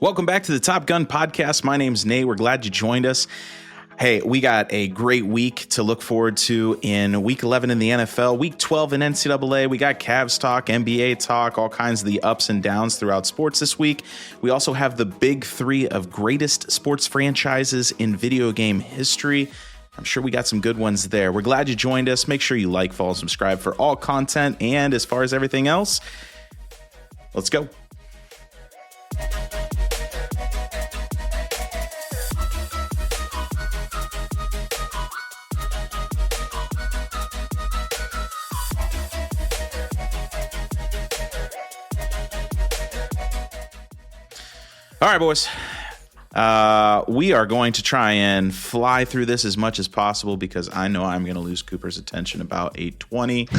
Welcome back to the Top Gun Podcast. My name's Nate. We're glad you joined us. Hey, we got a great week to look forward to in Week 11 in the NFL, Week 12 in NCAA. We got Cavs talk, NBA talk, all kinds of the ups and downs throughout sports this week. We also have the big three of greatest sports franchises in video game history. I'm sure we got some good ones there. We're glad you joined us. Make sure you like, follow, subscribe for all content. And as far as everything else, let's go. All right, boys. We are going to try and fly through this as much as possible because I know I'm going to lose Cooper's attention about 8:20.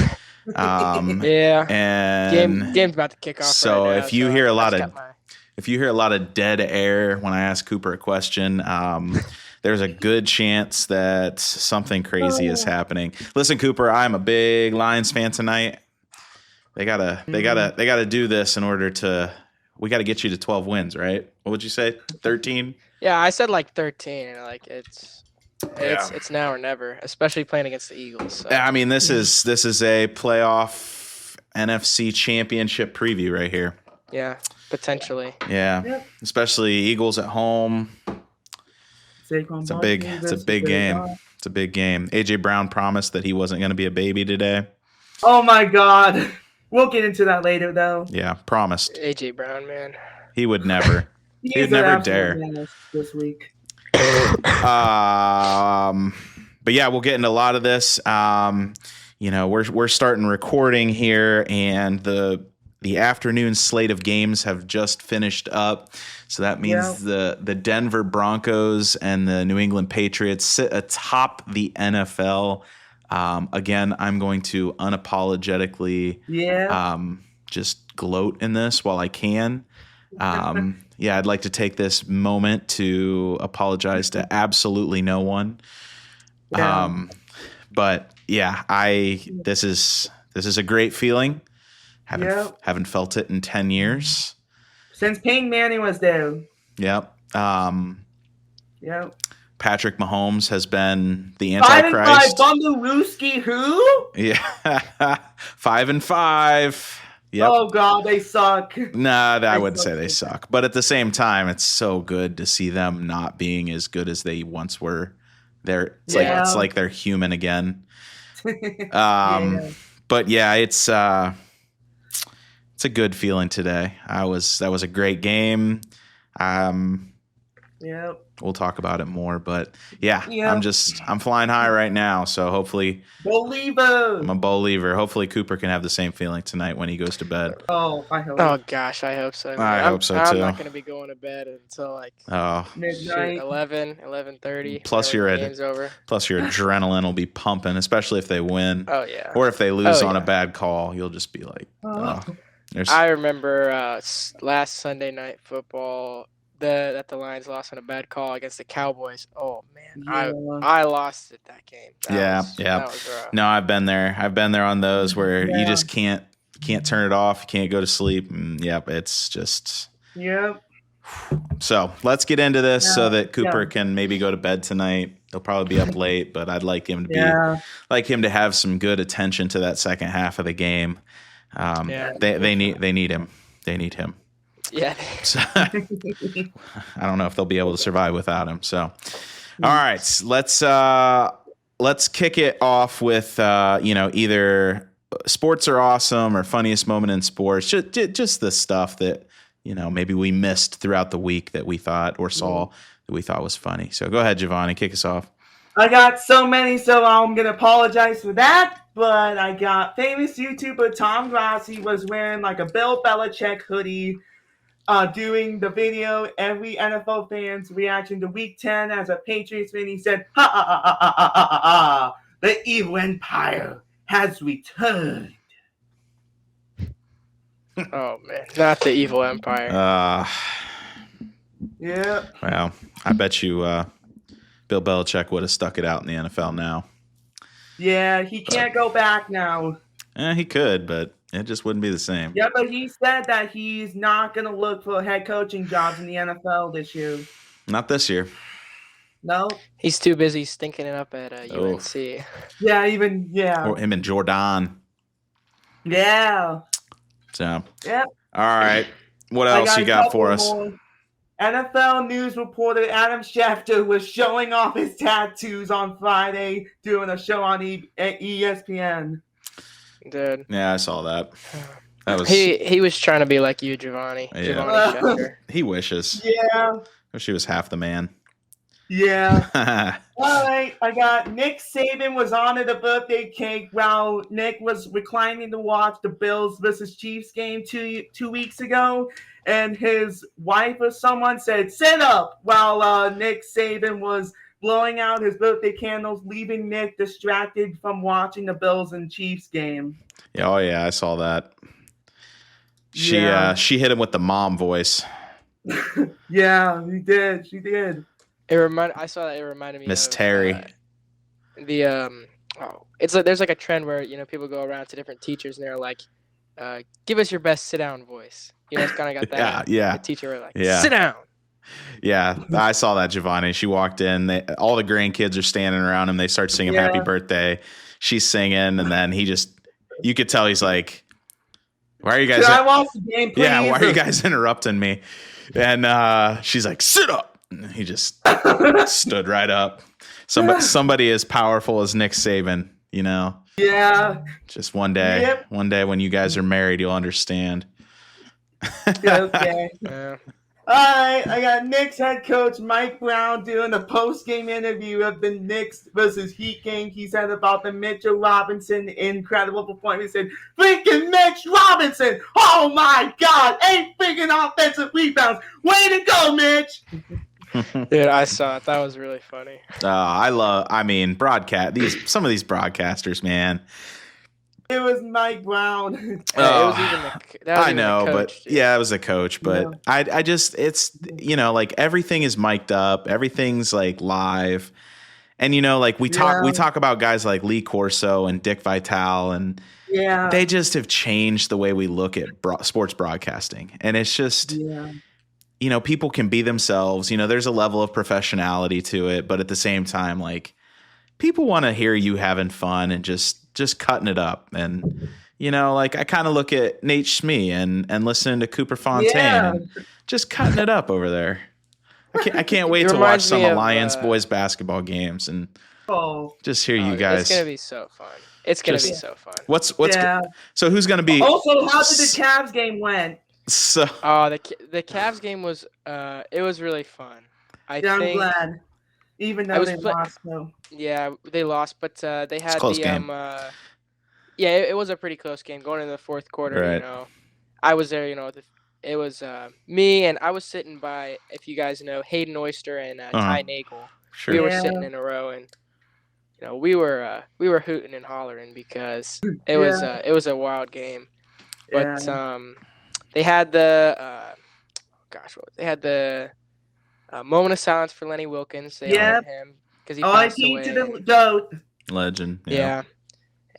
Yeah, and game's about to kick off. So right now, if you hear a lot of dead air when I ask Cooper a question, there's a good chance that something crazy is happening. Listen, Cooper, I'm a big Lions fan tonight. They gotta do this in order to. We got to get you to 12 wins, right? What would you say? 13? Yeah, I said like 13. Like it's now or never, especially playing against the Eagles. So. I mean, this is a playoff NFC championship preview right here. Yeah, potentially. Yeah, especially Eagles at home. It's a big game. It's a big game. AJ Brown promised that he wasn't going to be a baby today. Oh my God. We'll get into that later, though. Yeah, promised. AJ Brown, man. He would never. He would never dare. This week. But yeah, we'll get into a lot of this. We're starting recording here, and the afternoon slate of games have just finished up. So that means the Denver Broncos and the New England Patriots sit atop the NFL. Again, I'm going to unapologetically just gloat in this while I can. I'd like to take this moment to apologize to absolutely no one. But yeah, this is a great feeling. Haven't felt it in 10 years. Since Peyton Manning was there. Yep. Yep. Patrick Mahomes has been the Antichrist. 5-5, Bumblewooski, who? Yeah, 5-5. Yep. Oh God, they suck. Nah, I wouldn't say they suck, but at the same time, it's so good to see them not being as good as they once were. It's like they're human again. But yeah, it's a good feeling today. That was a great game. Yep. We'll talk about it more, but I'm flying high right now. So hopefully, I'm a believer. Hopefully Cooper can have the same feeling tonight when he goes to bed. Oh, I hope. Oh gosh, I hope so. I hope so too. I'm not going to be going to bed until like midnight, 11:30. Plus your adrenaline will be pumping, especially if they win. Oh yeah. Or if they lose on a bad call, you'll just be like, I remember last Sunday night football. That the Lions lost on a bad call against the Cowboys. Oh man, I lost it that game. That was rough. No, I've been there. I've been there on those where you just can't turn it off. You can't go to sleep. It's just. Yep. So let's get into this so that Cooper can maybe go to bed tonight. He'll probably be up late, but I'd like him to have some good attention to that second half of the game. They need him. They need him. Yeah. So, I don't know if they'll be able to survive without him. So, all right, let's kick it off with either sports are awesome or funniest moment in sports. Just the stuff that maybe we missed throughout the week that we thought or saw that we thought was funny. So go ahead, Giovanni, kick us off. I got so many, so I'm gonna apologize for that. But I got famous YouTuber Tom Grassi was wearing like a Bill Belichick hoodie. Doing the video, every NFL fan's reaction to Week 10 as a Patriots fan, he said, "Ha ha ha ha ha ha ha ha! The evil empire has returned." Oh man, not the evil empire. Yeah. Well, I bet you Bill Belichick would have stuck it out in the NFL now. Yeah, he can't go back now. He could, but it just wouldn't be the same. Yeah, but he said that he's not going to look for head coaching jobs in the NFL this year. Not this year. No. He's too busy stinking it up at UNC. Yeah, yeah. Or him and Jordan. Yeah. So. Yep. All right. What else you got for us? More. NFL news reporter Adam Schefter was showing off his tattoos on Friday doing a show on ESPN. Dude. Yeah, I saw that. That was he was trying to be like you, Giovanni. Yeah. Giovanni Schefter. He wishes. Yeah. Wish he was half the man. Yeah. All right. I got Nick Saban was honored a birthday cake while Nick was reclining to watch the Bills versus Chiefs game two weeks ago. And his wife or someone said, "Sit up," while Nick Saban was blowing out his birthday candles, leaving Nick distracted from watching the Bills and Chiefs game. Yeah, oh yeah, I saw that. She hit him with the mom voice. Yeah, he did. She did. I saw that. It reminded me Miss of Terry. It's like there's like a trend where people go around to different teachers and they're like, "Give us your best sit down voice." It's kind of got that. Yeah. The teacher were like, "Sit down." Yeah, I saw that, Giovanni. She walked in. All the grandkids are standing around him. They start singing "Happy Birthday." She's singing, and then you could tell he's like, "Why are you guys? Can I watch the game, please?" Yeah, why are you guys interrupting me? And she's like, "Sit up." And he just stood right up. Somebody as powerful as Nick Saban, Yeah. Just one day when you guys are married, you'll understand. Okay. Yeah. All right, I got Knicks head coach Mike Brown doing a post-game interview of the Knicks versus Heat game. He said about the Mitchell Robinson incredible performance. He said, "Freaking Mitch Robinson! Oh my God! 8 freaking offensive rebounds! Way to go, Mitch!" Dude, I saw it. That was really funny. Some of these broadcasters, man. It was Mike Brown. It was a coach, but I just, it's, like everything is mic'd up. Everything's like live. And, we talk about guys like Lee Corso and Dick Vitale, and they just have changed the way we look at sports broadcasting. And it's just, people can be themselves. There's a level of professionality to it, but at the same time, like, people want to hear you having fun and just cutting it up. And, I kind of look at Nate Schmee and listening to Cooper Fontaine and just cutting it up over there. I can't wait to watch some Alliance boys basketball games and just hear you guys. It's going to be so fun. It's going to be so fun. So who's going to be? Also, how did the Cavs game went? So the Cavs game was it was really fun. I'm glad. Even though they lost, though. Yeah, they lost, but they had the game. It was a pretty close game going into the fourth quarter. Right. I was there. It was me, and I was sitting by, if you guys know, Hayden Oyster and Ty Nagel. Sure. We were sitting in a row, and we were hooting and hollering because it was a wild game. But they had the moment of silence for Lenny Wilkens. They honored him because he passed away. To the GOAT. Legend. Yeah.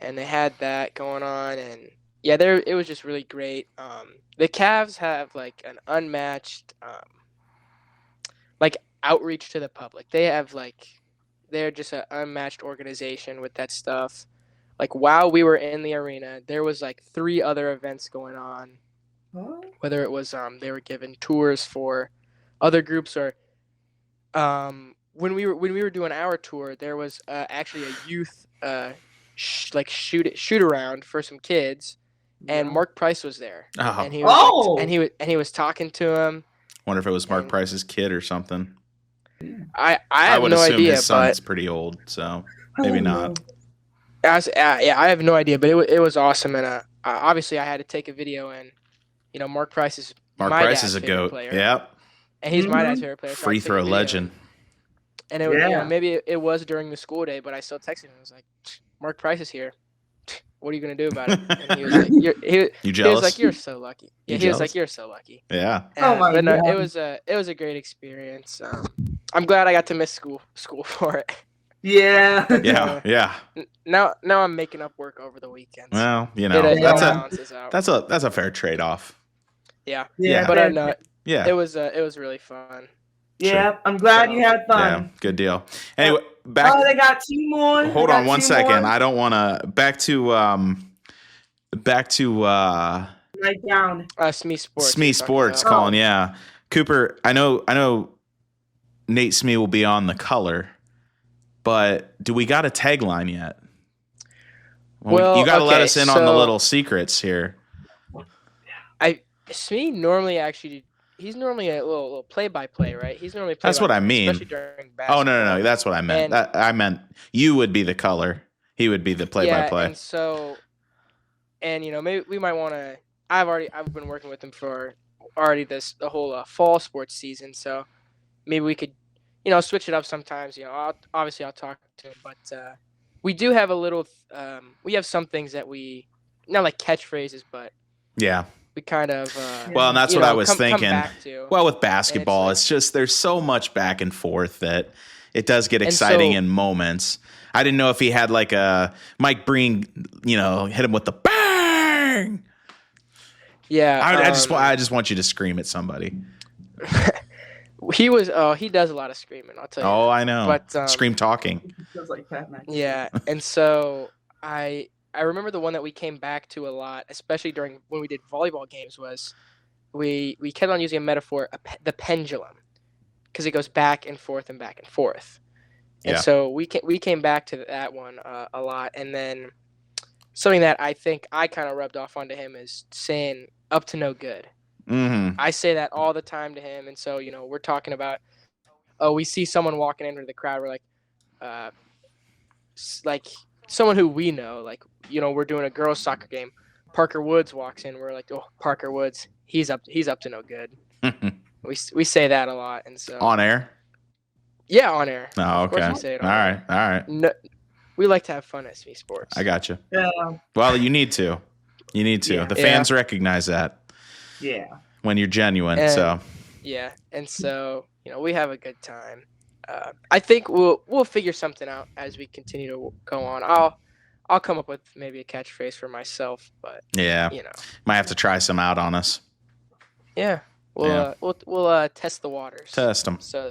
And they had that going on, and it was just really great. The Cavs have like an unmatched outreach to the public. They're just an unmatched organization with that stuff. Like, while we were in the arena, there was like 3 other events going on. Whether it was they were giving tours for other groups, or when we were doing our tour, there was actually a youth shoot around for some kids, and Mark Price was there, and he was talking to him. Wonder if it was Mark Price's kid or something. I have would no assume idea, his son's pretty old, so maybe not. I have no idea, but it was awesome, and obviously I had to take a video, and Mark Price is a GOAT player. Yep. And he's my dad's favorite player. Free throw legend. And maybe it was during the school day, but I still texted him. I was like, "Mark Price is here. What are you gonna do about it?" And he was like, "You jealous?" He was like, "You're so lucky." Yeah, he was like, "You're so lucky." Yeah. God. It was a great experience. I'm glad I got to miss school for it. Yeah. Now I'm making up work over the weekend. Well, that's a fair trade-off. Yeah. But no, it was really fun. Yeah, sure. I'm glad you had fun. Yeah, good deal. Anyway, back. Oh, they got 2 more. Hold on 1 second. I don't want to back to right down. Smee Sports. Smee Sports calling. Yeah, Cooper. I know. Nate Smee will be on the color, but do we got a tagline yet? Well, you got to let us in on the little secrets here. Smee normally he's normally a little play-by-play, right? He's normally That's what I mean. Especially during basketball. Oh, no. That's what I meant. I meant you would be the color. He would be the play-by-play. Yeah, and so, maybe we might want to. I've been working with him for the whole fall sports season. So maybe we could, switch it up sometimes. Obviously I'll talk to him, but we do have a little. We have some things that we not like catchphrases, but yeah. We kind of well, and that's what I was thinking. Well, with basketball, it's just there's so much back and forth that it does get exciting in moments. I didn't know if he had like a Mike Breen, hit him with the bang. Yeah, I just want you to scream at somebody. He does a lot of screaming. I'll tell you. Oh, I know. But scream talking. Feels like Pat McAfee. Yeah, and so I remember the one that we came back to a lot, especially during when we did volleyball games, was we kept on using a metaphor, the pendulum, because it goes back and forth and back and forth. And so we came back to that one a lot. And then something that I think I kind of rubbed off onto him is saying up to no good. Mm-hmm. I say that all the time to him. And so, we're talking about, we see someone walking into the crowd. We're like someone who we know, like, we're doing a girls' soccer game. Parker Woods walks in. We're like, oh, Parker Woods, he's up to no good. we say that a lot, and so on air. Yeah, on air. Oh, okay. We say it all right. No, we like to have fun at Smee Sports. I got you. Yeah. Well, you need to. Yeah. The fans recognize that. Yeah. When you're genuine, Yeah, and so we have a good time. I think we'll figure something out as we continue to go on. I'll come up with maybe a catchphrase for myself, but might have to try some out on us. Yeah, we'll test the waters. Test them. So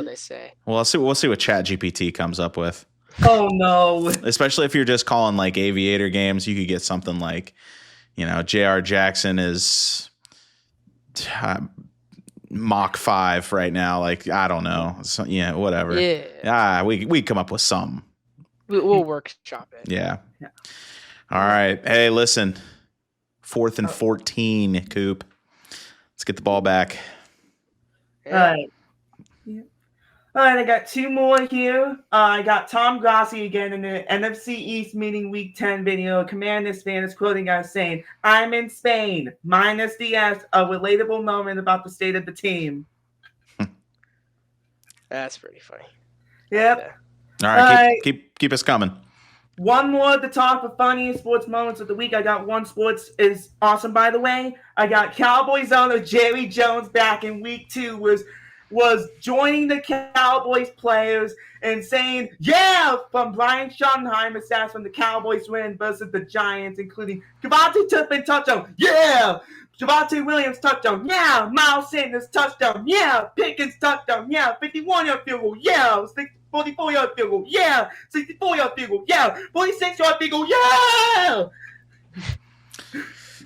they say. Well, we'll see what ChatGPT comes up with. Oh no! Especially if you're just calling like aviator games, you could get something like, J.R. Jackson is Mach 5 right now. Like, I don't know. So, whatever. Yeah. We come up with some. We'll workshop it. Yeah. All right. Hey, listen. 4th and 14, Coop. Let's get the ball back. All right. All right, I got 2 more here. I got Tom Grassi again in the NFC East meeting Week 10 video. Commanders fan is quoting us saying, "I'm in Spain, minus the S, a relatable moment about the state of the team." That's pretty funny. Yep. All right, keep us coming. One more at the top of funniest sports moments of the week. I got one sports is awesome, by the way. I got Cowboys owner Jerry Jones back in Week 2 was joining the Cowboys players and saying, "Yeah!" from Brian Schottenheimer stats from the Cowboys win versus the Giants, including Javonte Turpin touchdown, yeah! Javonte Williams touchdown, yeah! Miles Sanders touchdown, yeah! Pickens touchdown, yeah! 51-yard field goal, yeah! 44-yard field goal, yeah! 64-yard field goal, yeah! 46-yard field goal,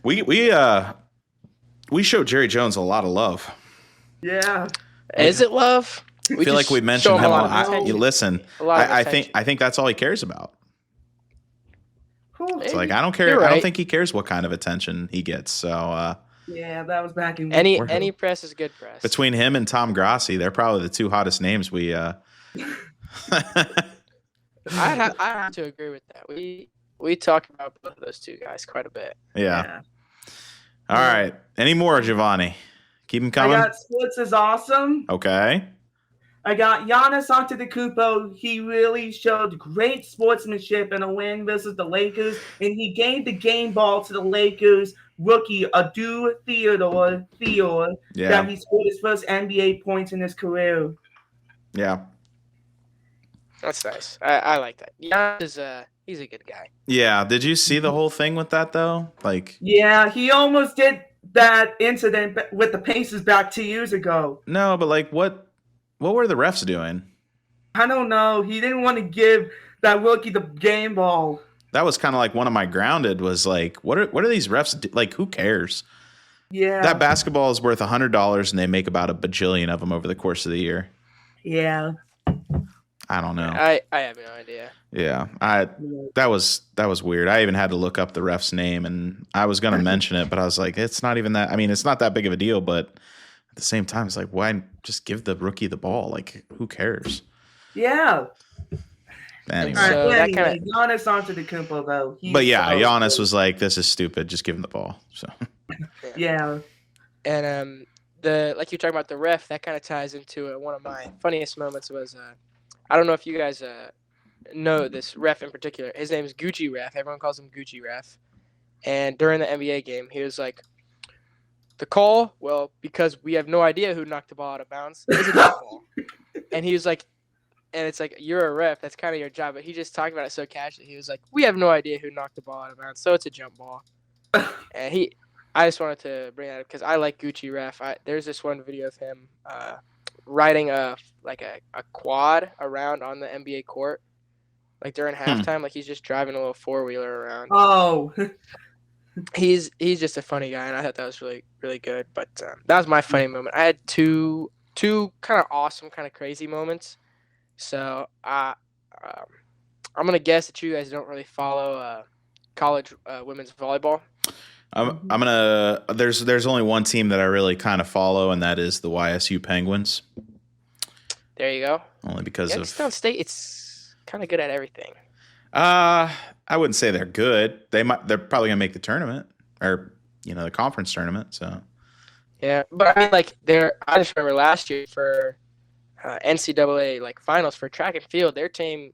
yeah! We showed Jerry Jones a lot of love. Yeah. Is it love? I feel like we mentioned him a lot. Listen, I think that's all he cares about. It's like, I don't care. Right. I don't think he cares what kind of attention he gets. So yeah, that was back in any press is good press. Between him and Tom Grassi, they're probably the 2 hottest names we. I have to agree with that. We talk about both of those 2 guys quite a bit. Yeah. All right. Any more, Giovanni? Keep him coming. I got sports is awesome. Okay. I got Giannis Antetokounmpo. He really showed great sportsmanship in a win versus the Lakers, and he gave the game ball to the Lakers rookie Adu Theodore that he scored his first NBA points in his career. Yeah. That's nice. I like that. Giannis is he's a good guy. Yeah. Did you see the whole thing with that though? Like, yeah, he almost did that incident with the Pacers back 2 years ago. No, but like, what were the refs doing? I don't know. He didn't want to give that rookie the game ball. That was kind of like one of my grounded was like, what are these refs do? Like, who cares? Yeah. That basketball is worth $100 and they make about a bajillion of them over the course of the year. Yeah. I don't know. I have no idea. Yeah. That was weird. I even had to look up the ref's name and I was going to mention it, but I was like, it's not even that. I mean, it's not that big of a deal, but at the same time, it's like, why just give the rookie the ball? Like, who cares? Yeah. Anyway. So Giannis Antetokounmpo though. But yeah, Giannis was like, this is stupid. Just give him the ball. So. Yeah. And like you're talking about the ref, that kind of ties into one of my funniest moments was I don't know if you guys know this ref in particular. His name is Gucci Ref. Everyone calls him Gucci Ref. And during the NBA game, he was like, the call, well, because we have no idea who knocked the ball out of bounds, is a jump ball. And he was like, and it's like, you're a ref. That's kind of your job. But he just talked about it so casually. He was like, we have no idea who knocked the ball out of bounds, so it's a jump ball. And I just wanted to bring that up because I like Gucci Ref. There's this one video of him riding a quad around on the NBA court, like during halftime. Like he's just driving a little 4-wheeler around. Oh. He's just a funny guy, and I thought that was really, really good. But that was my funny moment. I had two kind of awesome, kind of crazy moments. So I'm gonna guess that you guys don't really follow college women's volleyball. I'm gonna. There's only one team that I really kind of follow, and that is the YSU Penguins. There you go. Only because Youngstown State, it's kind of good at everything. I wouldn't say they're good. They're probably gonna make the tournament or the conference tournament. So yeah, but I mean, like I just remember last year for NCAA like finals for track and field, their team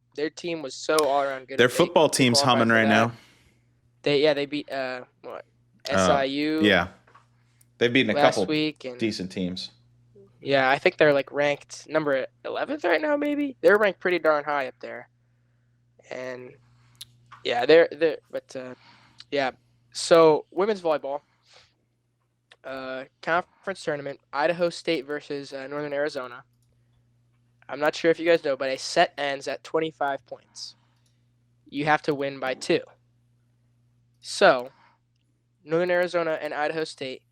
was so all around good. Their football team's humming right now. They beat SIU. Yeah, they've beaten a couple week and, decent teams. Yeah, I think they're like ranked number 11th right now. Maybe they're ranked pretty darn high up there. And yeah, yeah. So women's volleyball, conference tournament, Idaho State versus Northern Arizona. I'm not sure if you guys know, but a set ends at 25 points. You have to win by 2. So, Northern Arizona and Idaho State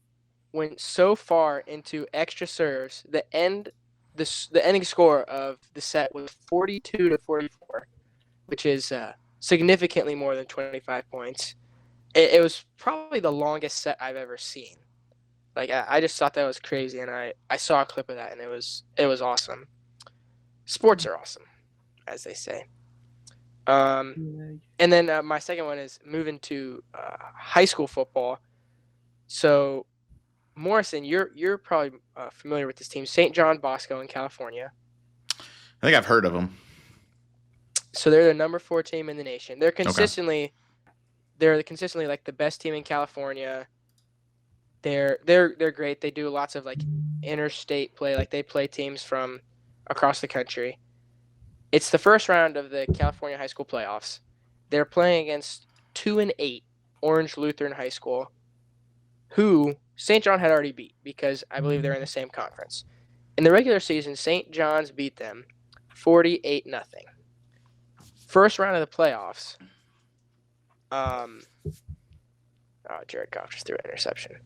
went so far into extra serves. The ending score of the set was 42-44, which is significantly more than 25 points. It was probably the longest set I've ever seen. Like I just thought that was crazy, and I saw a clip of that, and it was awesome. Sports are awesome, as they say. And then my second one is moving to high school football. So, Morrison, you're probably familiar with this team, St. John Bosco in California. I think I've heard of them. So they're the number 4 team in the nation. They're consistently like the best team in California. They're great. They do lots of like interstate play. Like they play teams from across the country. It's the first round of the California high school playoffs. They're playing against 2-8 Orange Lutheran High School, who St. John had already beat because I believe they're in the same conference. In the regular season, St. John's beat them 48-0. First round of the playoffs. Jared Goff just threw an interception.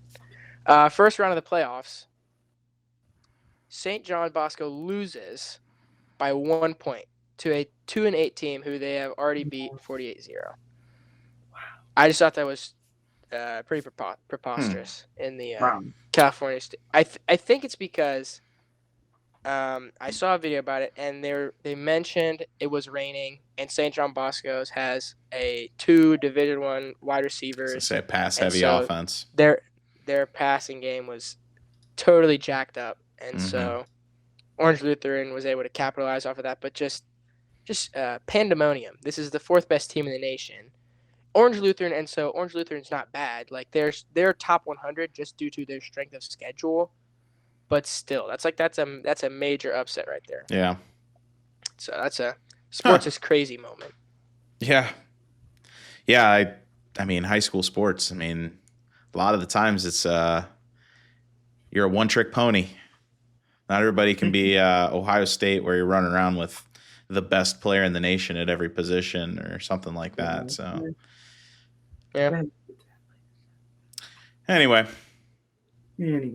First round of the playoffs, St. John Bosco loses by 1 point to a 2-8 team who they have already beat 48-0. Wow. I just thought that was pretty preposterous in the California state. I think it's because I saw a video about it, and they mentioned it was raining, and St. John Bosco's has 2 Division I wide receivers. So pass-heavy offense. Their passing game was totally jacked up, and so Orange Lutheran was able to capitalize off of that. But just pandemonium. This is the 4th best team in the nation. Orange Lutheran, and so Orange Lutheran's not bad. Like they're top 100 just due to their strength of schedule. But still, that's a major upset right there. Yeah. So Sports is crazy moment. Yeah. Yeah, I mean, high school sports, I mean, a lot of the times it's you're a one-trick pony. Not everybody can be Ohio State where you're running around with the best player in the nation at every position or something like that. So, yeah. Anyway. You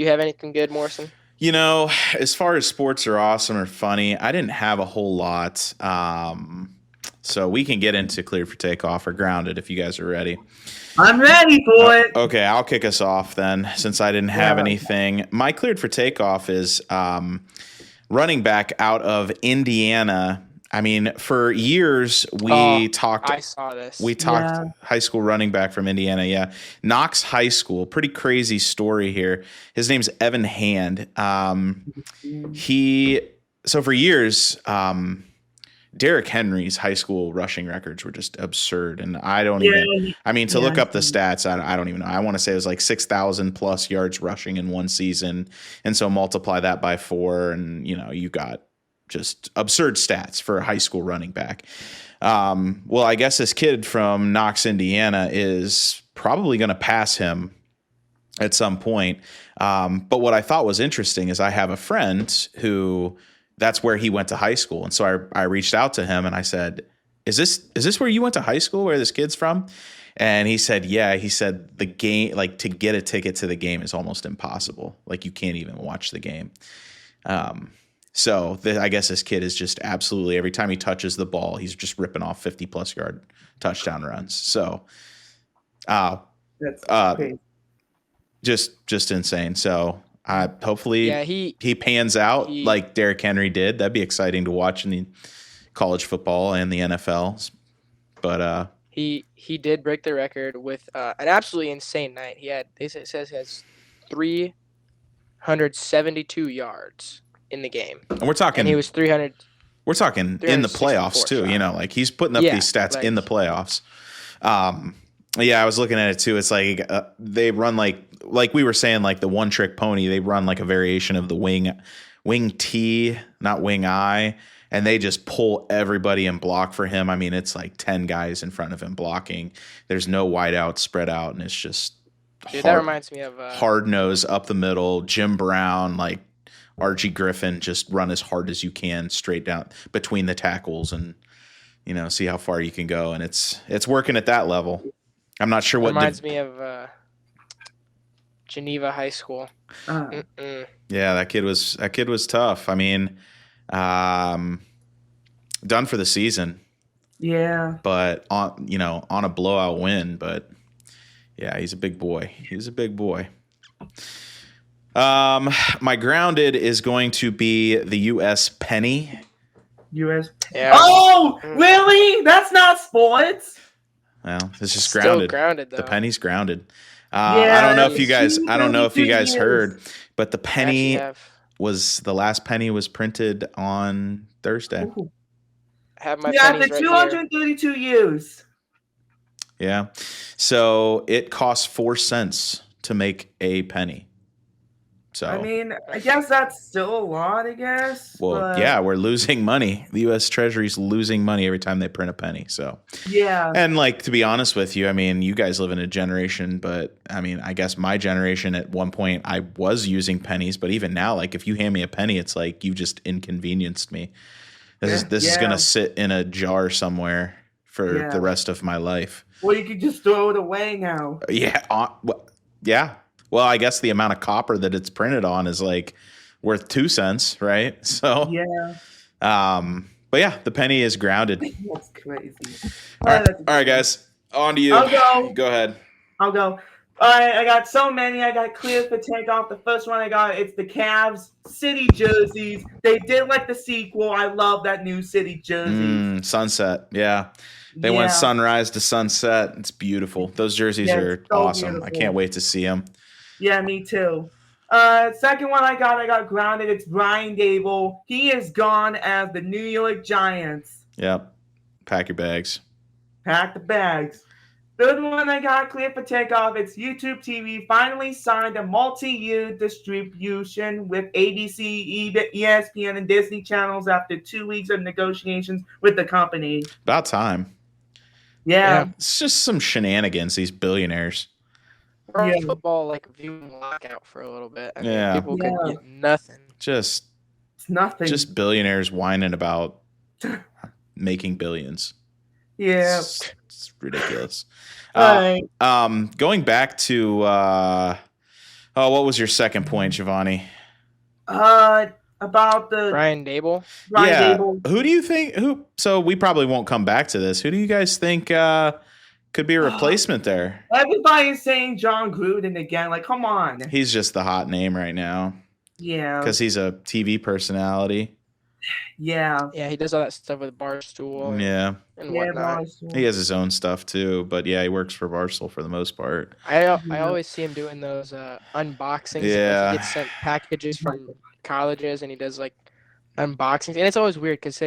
have anything good, Morrison? You know, as far as sports are awesome or funny, I didn't have a whole lot. So we can get into Cleared for Takeoff or Grounded if you guys are ready. I'm ready for it. Okay, I'll kick us off then since I didn't have anything. My Cleared for Takeoff is running back out of Indiana. I mean, for years we talked. I saw this. We talked high school running back from Indiana. Yeah, Knox High School. Pretty crazy story here. His name's Evan Hand. So for years, Derrick Henry's high school rushing records were just absurd, and I don't even. I mean, to look up the stats, I don't even know. I want to say it was like 6,000 plus yards rushing in one season, and so multiply that by 4, and you got just absurd stats for a high school running back. Well, I guess this kid from Knox, Indiana is probably going to pass him at some point. But what I thought was interesting is I have a friend who that's where he went to high school. And so I reached out to him and I said, is this where you went to high school, where this kid's from? And he said, yeah. He said the game, like to get a ticket to the game is almost impossible. Like you can't even watch the game. So I guess this kid is just absolutely, every time he touches the ball, he's just ripping off 50-plus yard touchdown runs. So just insane. So hopefully he pans out like Derrick Henry did. That'd be exciting to watch in the college football and the NFL. But he did break the record with an absolutely insane night. It says he has 372 yards in the game, and we're talking. And he was 300. We're talking in the playoffs too. Like he's putting up these stats in the playoffs. Yeah, I was looking at it too. It's like they run like we were saying, like the one trick pony. They run like a variation of the wing T, not wing I, and they just pull everybody and block for him. I mean, it's like 10 guys in front of him blocking. There's no wide out, spread out, and it's just that reminds me of hard nose up the middle. Jim Brown, like Archie Griffin, just run as hard as you can straight down between the tackles and see how far you can go. And it's working at that level. I'm not sure what reminds me of Geneva High School. Yeah, that kid was tough. I mean, done for the season. Yeah. But on a blowout win, but yeah, he's a big boy. He's a big boy. My grounded is going to be the U.S. penny. U.S. Yeah. Oh, really? That's not sports. Well, it's just grounded. Still grounded though. The penny's grounded. I don't know if you guys heard, but the penny the last penny was printed on Thursday. Ooh. I have my after 232 years. Yeah. So it costs 4 cents to make a penny. So I mean, I guess that's still a lot, I guess. Well, yeah, we're losing money. The U.S. Treasury's losing money every time they print a penny. So yeah. And to be honest with you, I mean, you guys live in a generation, but I mean, I guess my generation at one point I was using pennies, but even now, like if you hand me a penny, it's like you just inconvenienced me. This is gonna sit in a jar somewhere for the rest of my life. Well, you could just throw it away now. Yeah. Yeah. Well, I guess the amount of copper that it's printed on is like worth 2 cents, right? So yeah. But yeah, the penny is grounded. That's crazy. All right, guys, on to you. I'll go. Go ahead. I'll go. All right, I got so many. I got cleared for takeoff. The first one I got, it's the Cavs City jerseys. They did like the sequel. I love that new City jersey. Sunset, yeah. They went sunrise to sunset. It's beautiful. Those jerseys are awesome. Beautiful. I can't wait to see them. Yeah, me too. Second one I got grounded. It's Brian Dable. He is gone as the New York Giants. Yep. Pack your bags. Pack the bags. Third one I got cleared for takeoff. It's YouTube TV finally signed a multi-year distribution with ABC, ESPN, and Disney channels after 2 weeks of negotiations with the company. About time. Yeah. It's just some shenanigans, these billionaires. We're on football viewing lockout for a little bit. I mean, people could get nothing. It's nothing. Just billionaires whining about making billions. Yeah. It's ridiculous. Right. Going back to what was your second point, Giovanni? About the Brian Dable. Dable. Who do you think? So we probably won't come back to this. Who do you guys think could be a replacement there? Everybody's saying John Gruden again. Like, come on. He's just the hot name right now. Yeah. Because he's a TV personality. Yeah. Yeah, he does all that stuff with Barstool. And whatnot. Barstool. He has his own stuff too, but he works for Barstool for the most part. I always see him doing those unboxings. Yeah. He gets sent packages from colleges, and he does unboxings, and it's always weird because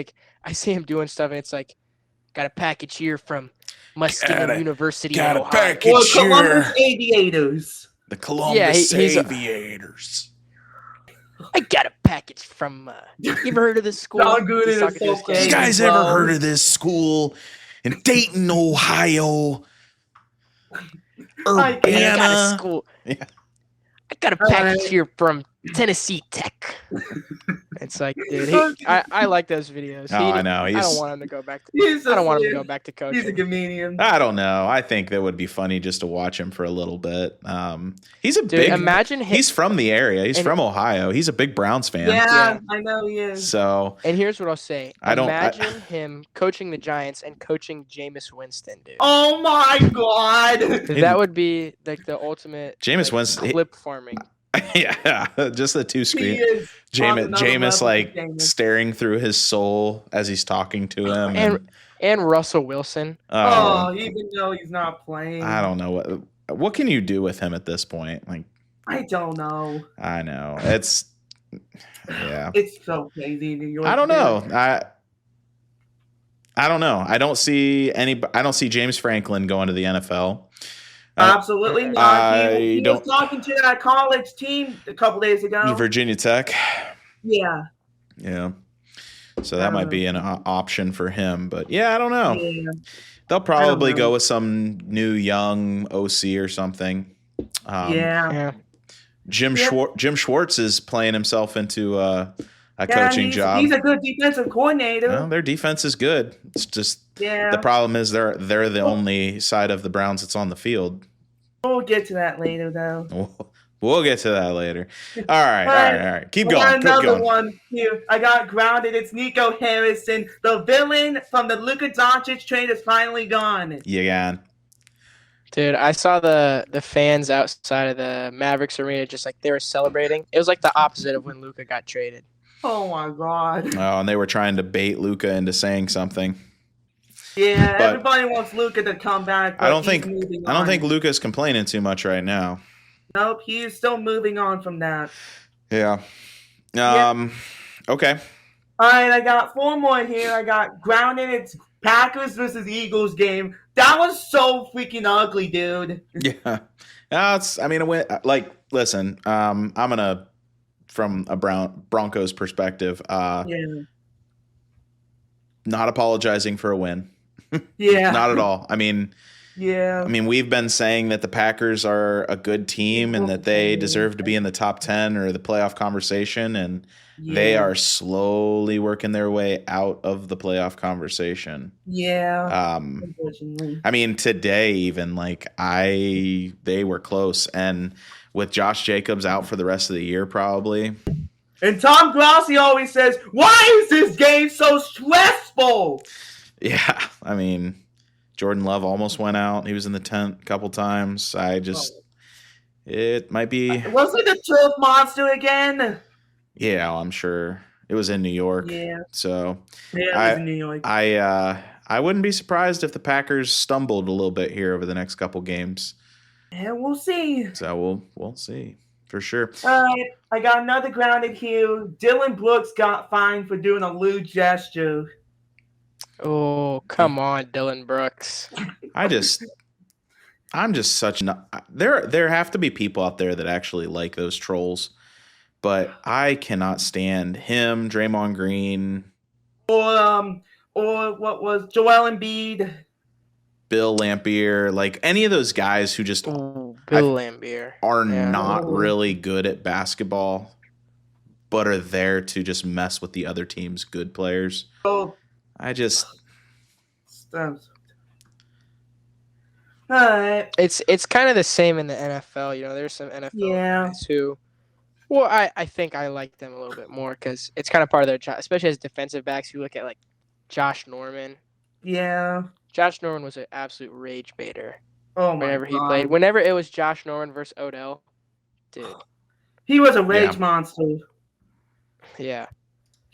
I see him doing stuff, and it's got a package here from Muskegon University. Got in a Ohio. package Or here. Columbus Aviators. The Columbus Aviators. I got a package from. You ever heard of this school? John Gruden is so crazy. You guys ever heard of this school in Dayton, Ohio? I got a Urbana. school. Yeah. I got a package here from Tennessee Tech. It's dude, I like those videos. I know. I don't want him to go back. I don't want him to go back to coaching. He's a comedian. I don't know. I think that would be funny just to watch him for a little bit. He's a big. Imagine he's from the area. He's from Ohio. He's a big Browns fan. Yeah, I know he is. So. And here's what I'll say. Imagine him coaching the Giants and coaching Jameis Winston, dude. Oh my God. That would be the ultimate. Jameis Winston clip farming. Yeah, just the two screen. Jameis staring through his soul as he's talking to him, and Russell Wilson. Even though he's not playing. I don't know what can you do with him at this point. I don't know. I know it's It's so crazy in New York. I don't know. I don't know. I don't see James Franklin going to the NFL. Absolutely not. He was talking to that college team a couple days ago. Virginia Tech. Yeah. Yeah. So that might be an option for him. But, I don't know. Yeah. They'll probably go with some new young OC or something. Jim Schwartz is playing himself into a coaching job. He's a good defensive coordinator. Well, their defense is good. It's just the problem is they're the only side of the Browns that's on the field. We'll get to that later, though. We'll get to that later. All right. Keep going. Another one here. I got grounded. It's Nico Harrison. The villain from the Luka Doncic trade is finally gone. Yeah. Dude, I saw the fans outside of the Mavericks arena just they were celebrating. It was the opposite of when Luka got traded. Oh my God. Oh, and they were trying to bait Luka into saying something. Yeah, everybody wants Luka to come back. I don't think Luka's complaining too much right now. Nope, he's still moving on from that. Yeah. Okay. All right, I got 4 more here. I got grounded. It's Packers versus Eagles game. That was so freaking ugly, dude. Yeah. Listen, I'm gonna, from a Broncos perspective, not apologizing for a win. Yeah. Not at all. I mean, we've been saying that the Packers are a good team and that they deserve to be in the top 10 or the playoff conversation, and they are slowly working their way out of the playoff conversation. Yeah. Unfortunately. I mean, today even they were close, and with Josh Jacobs out for the rest of the year probably. And Tom Grossi always says, "Why is this game so stressful?" Yeah, I mean, Jordan Love almost went out. He was in the tent a couple times. It might be. Was it the turf monster again? Yeah, I'm sure it was in New York. Yeah. So it was in New York. I wouldn't be surprised if the Packers stumbled a little bit here over the next couple games. And we'll see. So we'll see for sure. All right, I got another grounded here. Dylan Brooks got fined for doing a lewd gesture. Oh, come on, Dylan Brooks. I'm just such there have to be people out there that actually like those trolls, but I cannot stand him, Draymond Green, or what was Joel Embiid, Bill Laimbeer, like any of those guys who just Bill Laimbeer are not really good at basketball, but are there to just mess with the other team's good players. I just. It's kind of the same in the NFL. You know, there's some NFL guys who, well, I think I like them a little bit more because it's kind of part of their job, especially as defensive backs. You look at like Josh Norman. Yeah. Josh Norman was an absolute rage baiter. Oh my whenever God. he played, whenever it was Josh Norman versus Odell, dude, he was a rage monster. Yeah.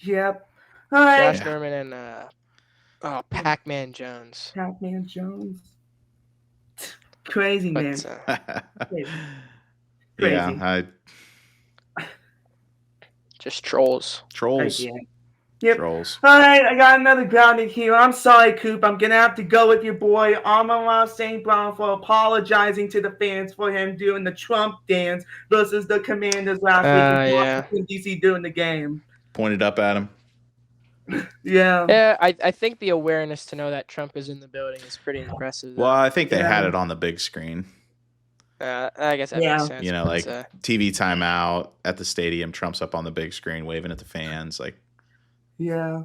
Yep. All right. Josh Norman and Pac-Man Jones. Pac-Man Jones. Crazy, man. Crazy. Yeah, just trolls. Yep. Trolls. All right, I got another grounded here. I'm sorry, Coop. I'm going to have to go with your boy, Amon-Ra St. Brown, for apologizing to the fans for him doing the Trump dance versus the Commanders last week in Washington, D.C. during the game. Pointed up at him. Yeah. Yeah, I think the awareness to know that Trump is in the building is pretty impressive. Well, I think they had it on the big screen. I guess that makes sense. You know, like TV timeout at the stadium, Trump's up on the big screen waving at the fans, like. Yeah.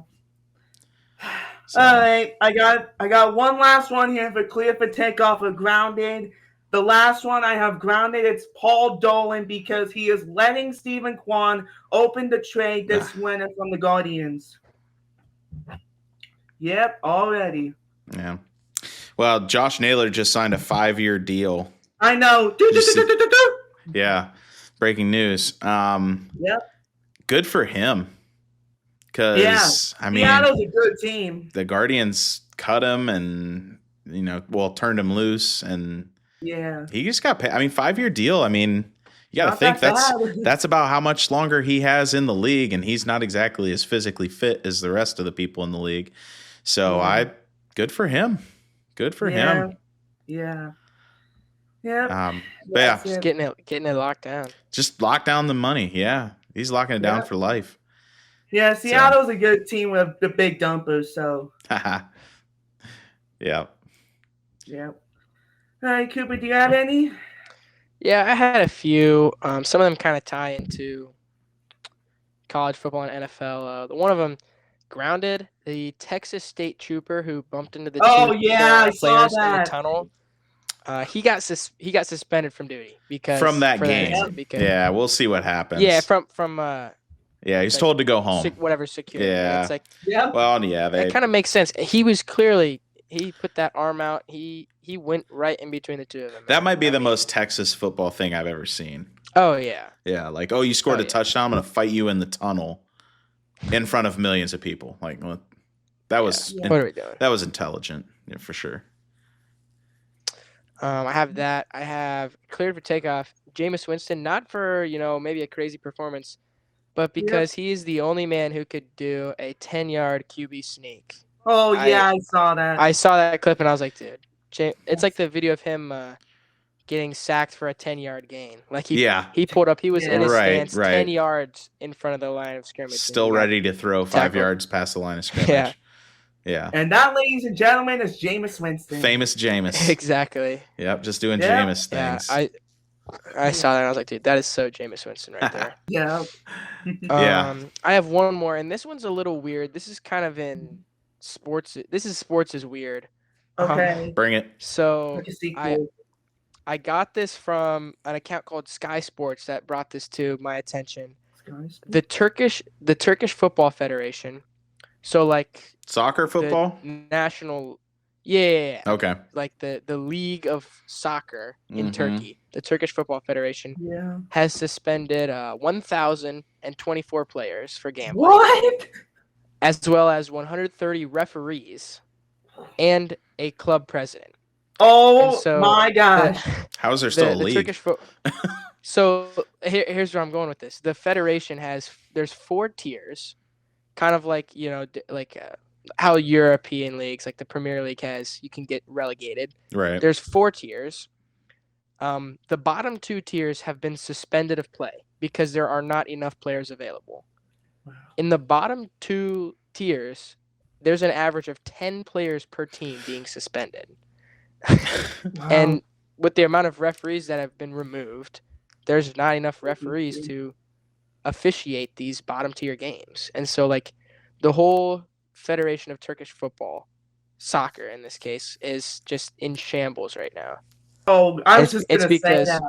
So. All right, I got one last one here for clear for takeoff or grounded. The last one I have grounded, it's Paul Dolan because he is letting Stephen Kwan open the trade this winter from the Guardians. Yep, already. Yeah. Well, Josh Naylor just signed a 5-year deal. I know. Yeah. Breaking news. Yep. Good for him. Because, I mean, Seattle's a good team. The Guardians cut him and, turned him loose. And he just got paid. I mean, 5-year deal. I mean, you got to think that's about how much longer he has in the league. And he's not exactly as physically fit as the rest of the people in the league. So good for him. Good for him. Yeah. Yeah. Just getting it locked down. Just lock down the money. Yeah. He's locking it down for life. Yeah, Seattle's a good team with the big dumpers, so. Yeah. Yeah. All right, Cooper, do you have any? Yeah, I had a few. Some of them kind of tie into college football and NFL. One of them, grounded, the Texas State trooper who bumped into the players in the tunnel. He got suspended from duty because from that game. Yeah, we'll see what happens. Yeah, from he's told to go home. Whatever security. Yeah. It's like, that kind of makes sense. He was clearly he put that arm out. He went right in between the two of them. That might be the most Texas football thing I've ever seen. Oh yeah. Yeah, like you scored a touchdown. I'm gonna fight you in the tunnel in front of millions of people. Like that was what are we doing? That was intelligent, for sure. I have that. I have cleared for takeoff. Jameis Winston, not for maybe a crazy performance, but because he's the only man who could do a 10-yard QB sneak. Oh yeah, I saw that. I saw that clip and I was like, dude, it's like the video of him getting sacked for a 10-yard gain. Like he pulled up. He was in his stance 10 yards in front of the line of scrimmage. Still ready to throw 5 yards past the line of scrimmage. Yeah. And that, ladies and gentlemen, is Jameis Winston. Famous Jameis. Exactly. Yep, just doing Jameis things. I saw that and I was like, dude, that is so Jameis Winston right there. Yeah. I have one more, and this one's a little weird. This is kind of in sports. Sports is weird. Okay. Bring it. So I got this from an account called Sky Sports that brought this to my attention. The Turkish Football Federation. So like soccer football? National Okay. Like the League of Soccer in Turkey. The Turkish Football Federation has suspended 1,024 players for gambling. What? As well as 130 referees and a club president. Oh my gosh. How is there still a league? Turkish So here's where I'm going with this. The federation there's 4 tiers. Kind of like, how European leagues, like the Premier League has, you can get relegated. Right. There's 4 tiers. the bottom 2 tiers have been suspended of play because there are not enough players available. Wow. In the bottom 2 tiers, there's an average of 10 players per team being suspended. Wow. And with the amount of referees that have been removed, there's not enough referees to officiate these bottom tier games. And so, like, the whole Federation of Turkish Football, soccer in this case, is just in shambles right now. Oh, I was just going to say that.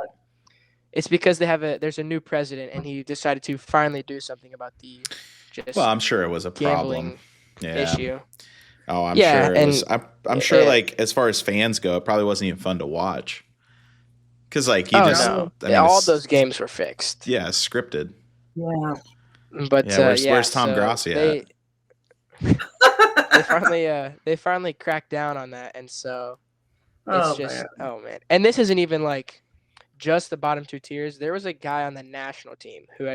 It's because there's a new president, and he decided to finally do something about the well, I'm sure it was a problem issue. Oh, I'm sure it was. I'm sure, like, as far as fans go, it probably wasn't even fun to watch. Because, like, you all those games were fixed. Yeah, scripted. Yeah. But where's Tom Grassi at? They finally cracked down on that, and so it's man. And this isn't even like just the bottom 2 tiers. There was a guy on the national team who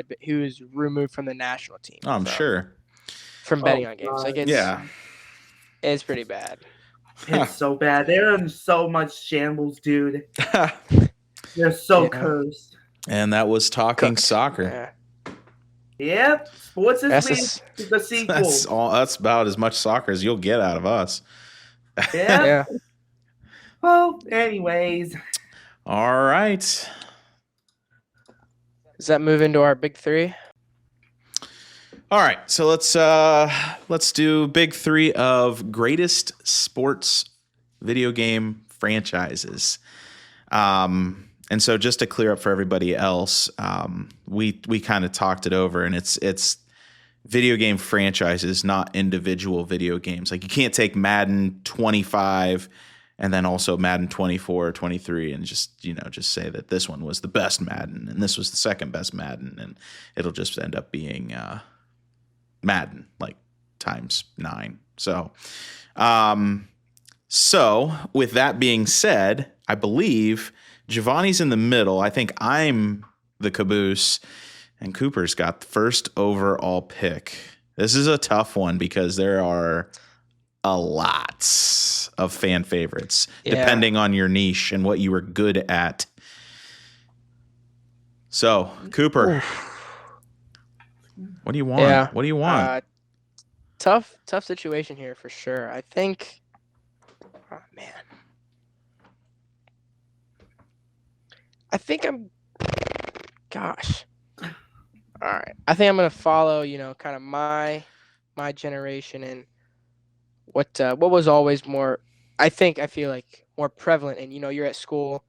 was removed from the national team. I'm sure. From betting on games. Like, it's pretty bad. It's so bad. They're in so much shambles, dude. They're so cursed. And that was talking soccer. Yep. Sports this week is the sequel. That's about as much soccer as you'll get out of us. Yeah. Well, anyways. All right. Does that move into our big 3? All right, so let's do big 3 of greatest sports video game franchises. And so just to clear up for everybody else, we kind of talked it over, and it's video game franchises, not individual video games. Like, you can't take Madden 25 and then also Madden 24 or 23 and just say that this one was the best Madden and this was the second best Madden, and it'll just end up being Madden, like, times 9. So with that being said, I believe Giovanni's in the middle. I think I'm the caboose, and Cooper's got the first overall pick. This is a tough one because there are a lot of fan favorites depending on your niche and what you were good at. So, Cooper, what do you want? Yeah. What do you want? Tough situation here for sure. I think, oh man, gosh. All right. I think I'm going to follow, kind of my generation and what was always more, I feel like more prevalent. And, you're at school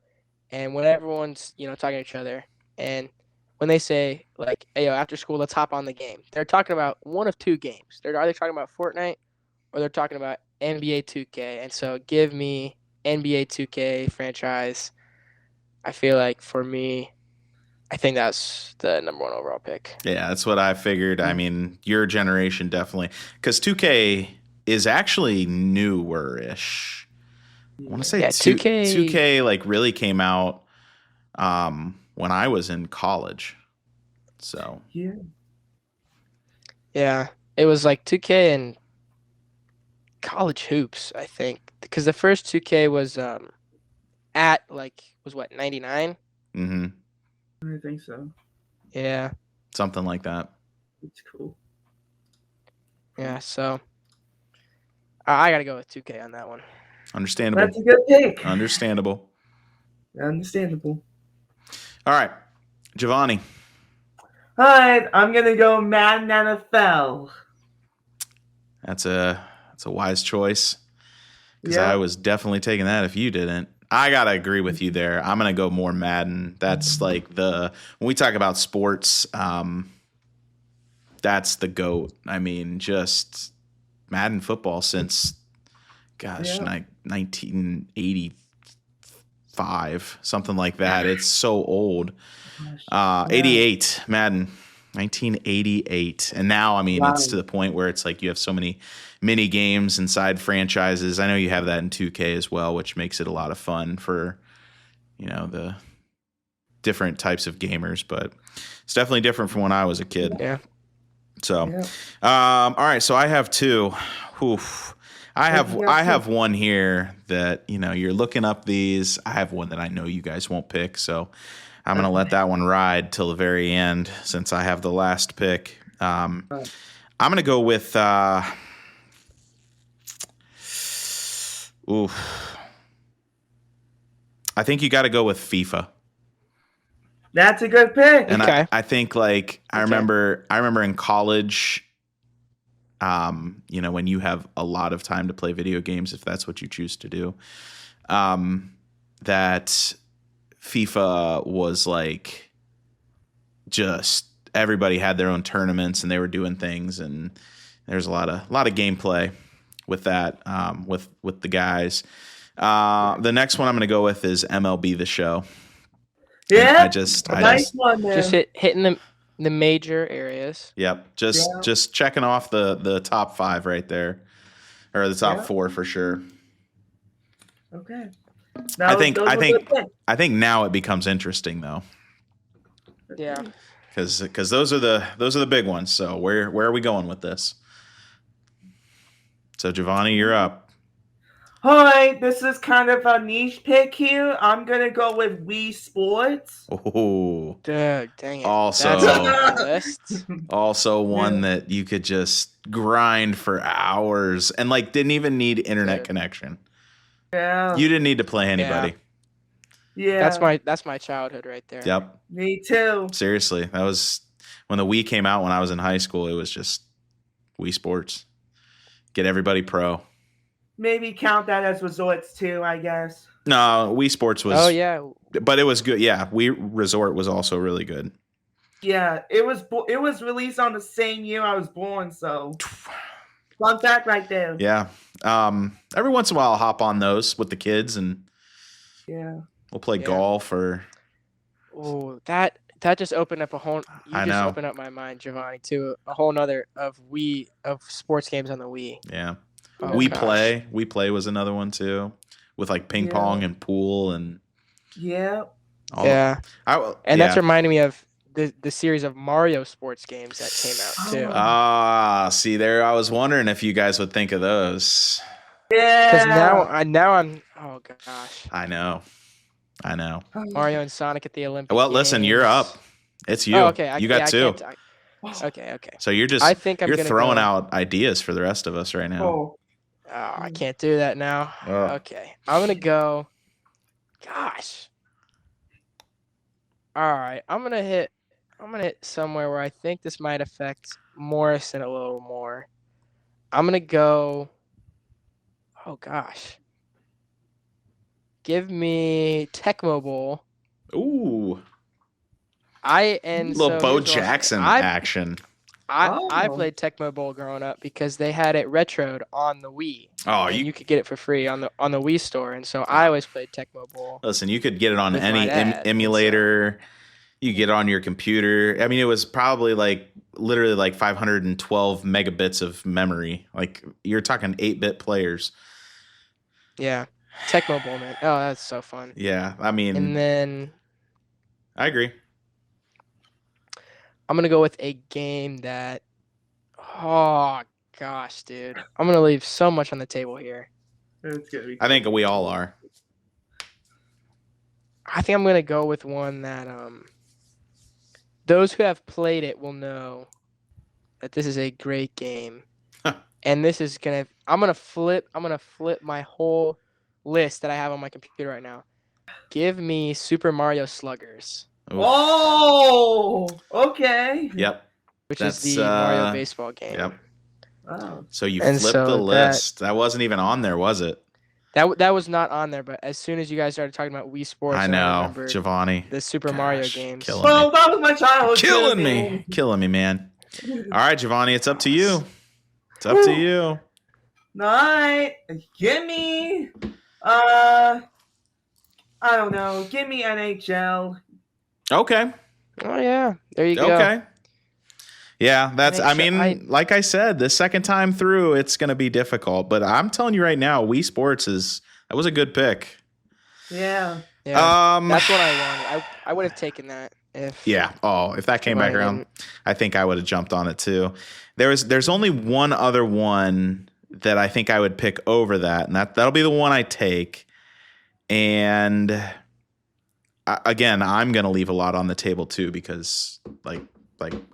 and when everyone's, talking to each other, and when they say, like, hey, yo, after school, let's hop on the game, they're talking about one of 2 games. They're either talking about Fortnite or they're talking about NBA 2K. And so give me NBA 2K franchise. I feel like for me, I think that's the number 1 overall pick. Yeah, that's what I figured. I mean, your generation definitely. Because 2K is actually newer-ish. I want to say 2K like really came out when I was in college. So yeah, it was like 2K and college hoops, I think, because the first 2K was was what, 99? Mm-hmm. I think so. Yeah, something like that. It's cool. Yeah, so I gotta go with 2K on that one. Understandable. That's a good pick. Understandable. All right, Giovanni. All right, I'm gonna go Madden NFL. That's a wise choice, because I was definitely taking that if you didn't. I gotta agree with you there. I'm gonna go more Madden. That's like when we talk about sports, that's the GOAT. I mean, just Madden football since 1985, something like that. It's so old. 88 Madden, 1988, and now I mean it's to the point where it's like you have so many mini games inside franchises. I know you have that in 2K as well, which makes it a lot of fun for the different types of gamers. But it's definitely different from when I was a kid. Yeah. So, all right. So I have 2. Oof. I have one here that, you're looking up these. I have one that I know you guys won't pick, so I'm going to let that one ride till the very end since I have the last pick. I'm going to go with I think you got to go with FIFA. That's a good pick. And okay. I think I remember in college, when you have a lot of time to play video games, if that's what you choose to do, that FIFA was just everybody had their own tournaments and they were doing things, and there's a lot of gameplay with that, with the guys. The next one I'm going to go with is MLB The Show. Yeah, nice one there. Just hitting the major areas. Yep, just checking off the top 5 right there, or the top 4 for sure. Okay. I think now it becomes interesting though. Yeah. Because those are the big ones. So where are we going with this? So Giovanni, you're up. All right, this is kind of a niche pick here. I'm gonna go with Wii Sports. Oh, dang it! Also, that's on the list. Also, one that you could just grind for hours and didn't even need internet connection. Yeah, you didn't need to play anybody. Yeah, that's my childhood right there. Yep, me too. Seriously, that was when the Wii came out when I was in high school. It was just Wii Sports. Get everybody pro. Maybe count that as resorts too, I guess. No, Wii Sports was. Oh yeah, but it was good. Yeah, Wii Resort was also really good. Yeah, it was released on the same year I was born, so fun fact right there. Yeah, every once in a while I'll hop on those with the kids and we'll play golf or. Oh, that just opened up a whole. Opened up my mind, Giovanni, to a whole nother of sports games on the Wii. Yeah. We Play was another one too, with ping pong and pool and that's reminding me of the series of Mario sports games that came out too. See there, I was wondering if you guys would think of those. Yeah, because now I'm oh gosh. I know. Mario and Sonic at the Olympics. Well, listen, you're up. It's you. Oh, okay, you got 2. Okay. So you're throwing out ideas for the rest of us right now. Oh, I can't do that now. Okay. I'm going to go. Gosh. All right. I'm going to hit somewhere where I think this might affect Morrison a little more. I'm going to go. Oh, gosh. Give me Tecmo Bowl. Ooh. Bo Jackson action. I played Tecmo Bowl growing up because they had it retroed on the Wii. Oh, you could get it for free on the Wii store, and so I always played Tecmo Bowl. Listen, you could get it on any emulator. You get it on your computer. I mean, it was probably literally 512 megabits of memory. You're talking 8-bit players. Yeah, Tecmo Bowl, man. Oh, that's so fun. Yeah, I mean, and then I agree. I'm going to go with a game that, oh, gosh, dude. I'm going to leave so much on the table here. I think we all are. I think I'm going to go with one that those who have played it will know that this is a great game. And this is going to, I'm going to flip my whole list that I have on my computer right now. Give me Super Mario Sluggers. Ooh. Oh, okay. Yep. Which is the Mario baseball game. Yep. Oh. So you flipped the list. That wasn't even on there, was it? That was not on there, but as soon as you guys started talking about Wii Sports, I know, Giovanni. The Super Mario games. That was my childhood. Killing me, man. All right, Giovanni, it's up to you. It's up to you. All right. Give me, I don't know. Give me NHL. Okay. Oh, yeah. There you go. Okay. Yeah, like I said, the second time through, it's going to be difficult. But I'm telling you right now, Wii Sports that was a good pick. Yeah. That's what I wanted. I would have taken that if. Yeah. Oh, if that came back around, I think I would have jumped on it too. There's only one other one that I think I would pick over that, and that'll be the one I take. And again, I'm going to leave a lot on the table too, because like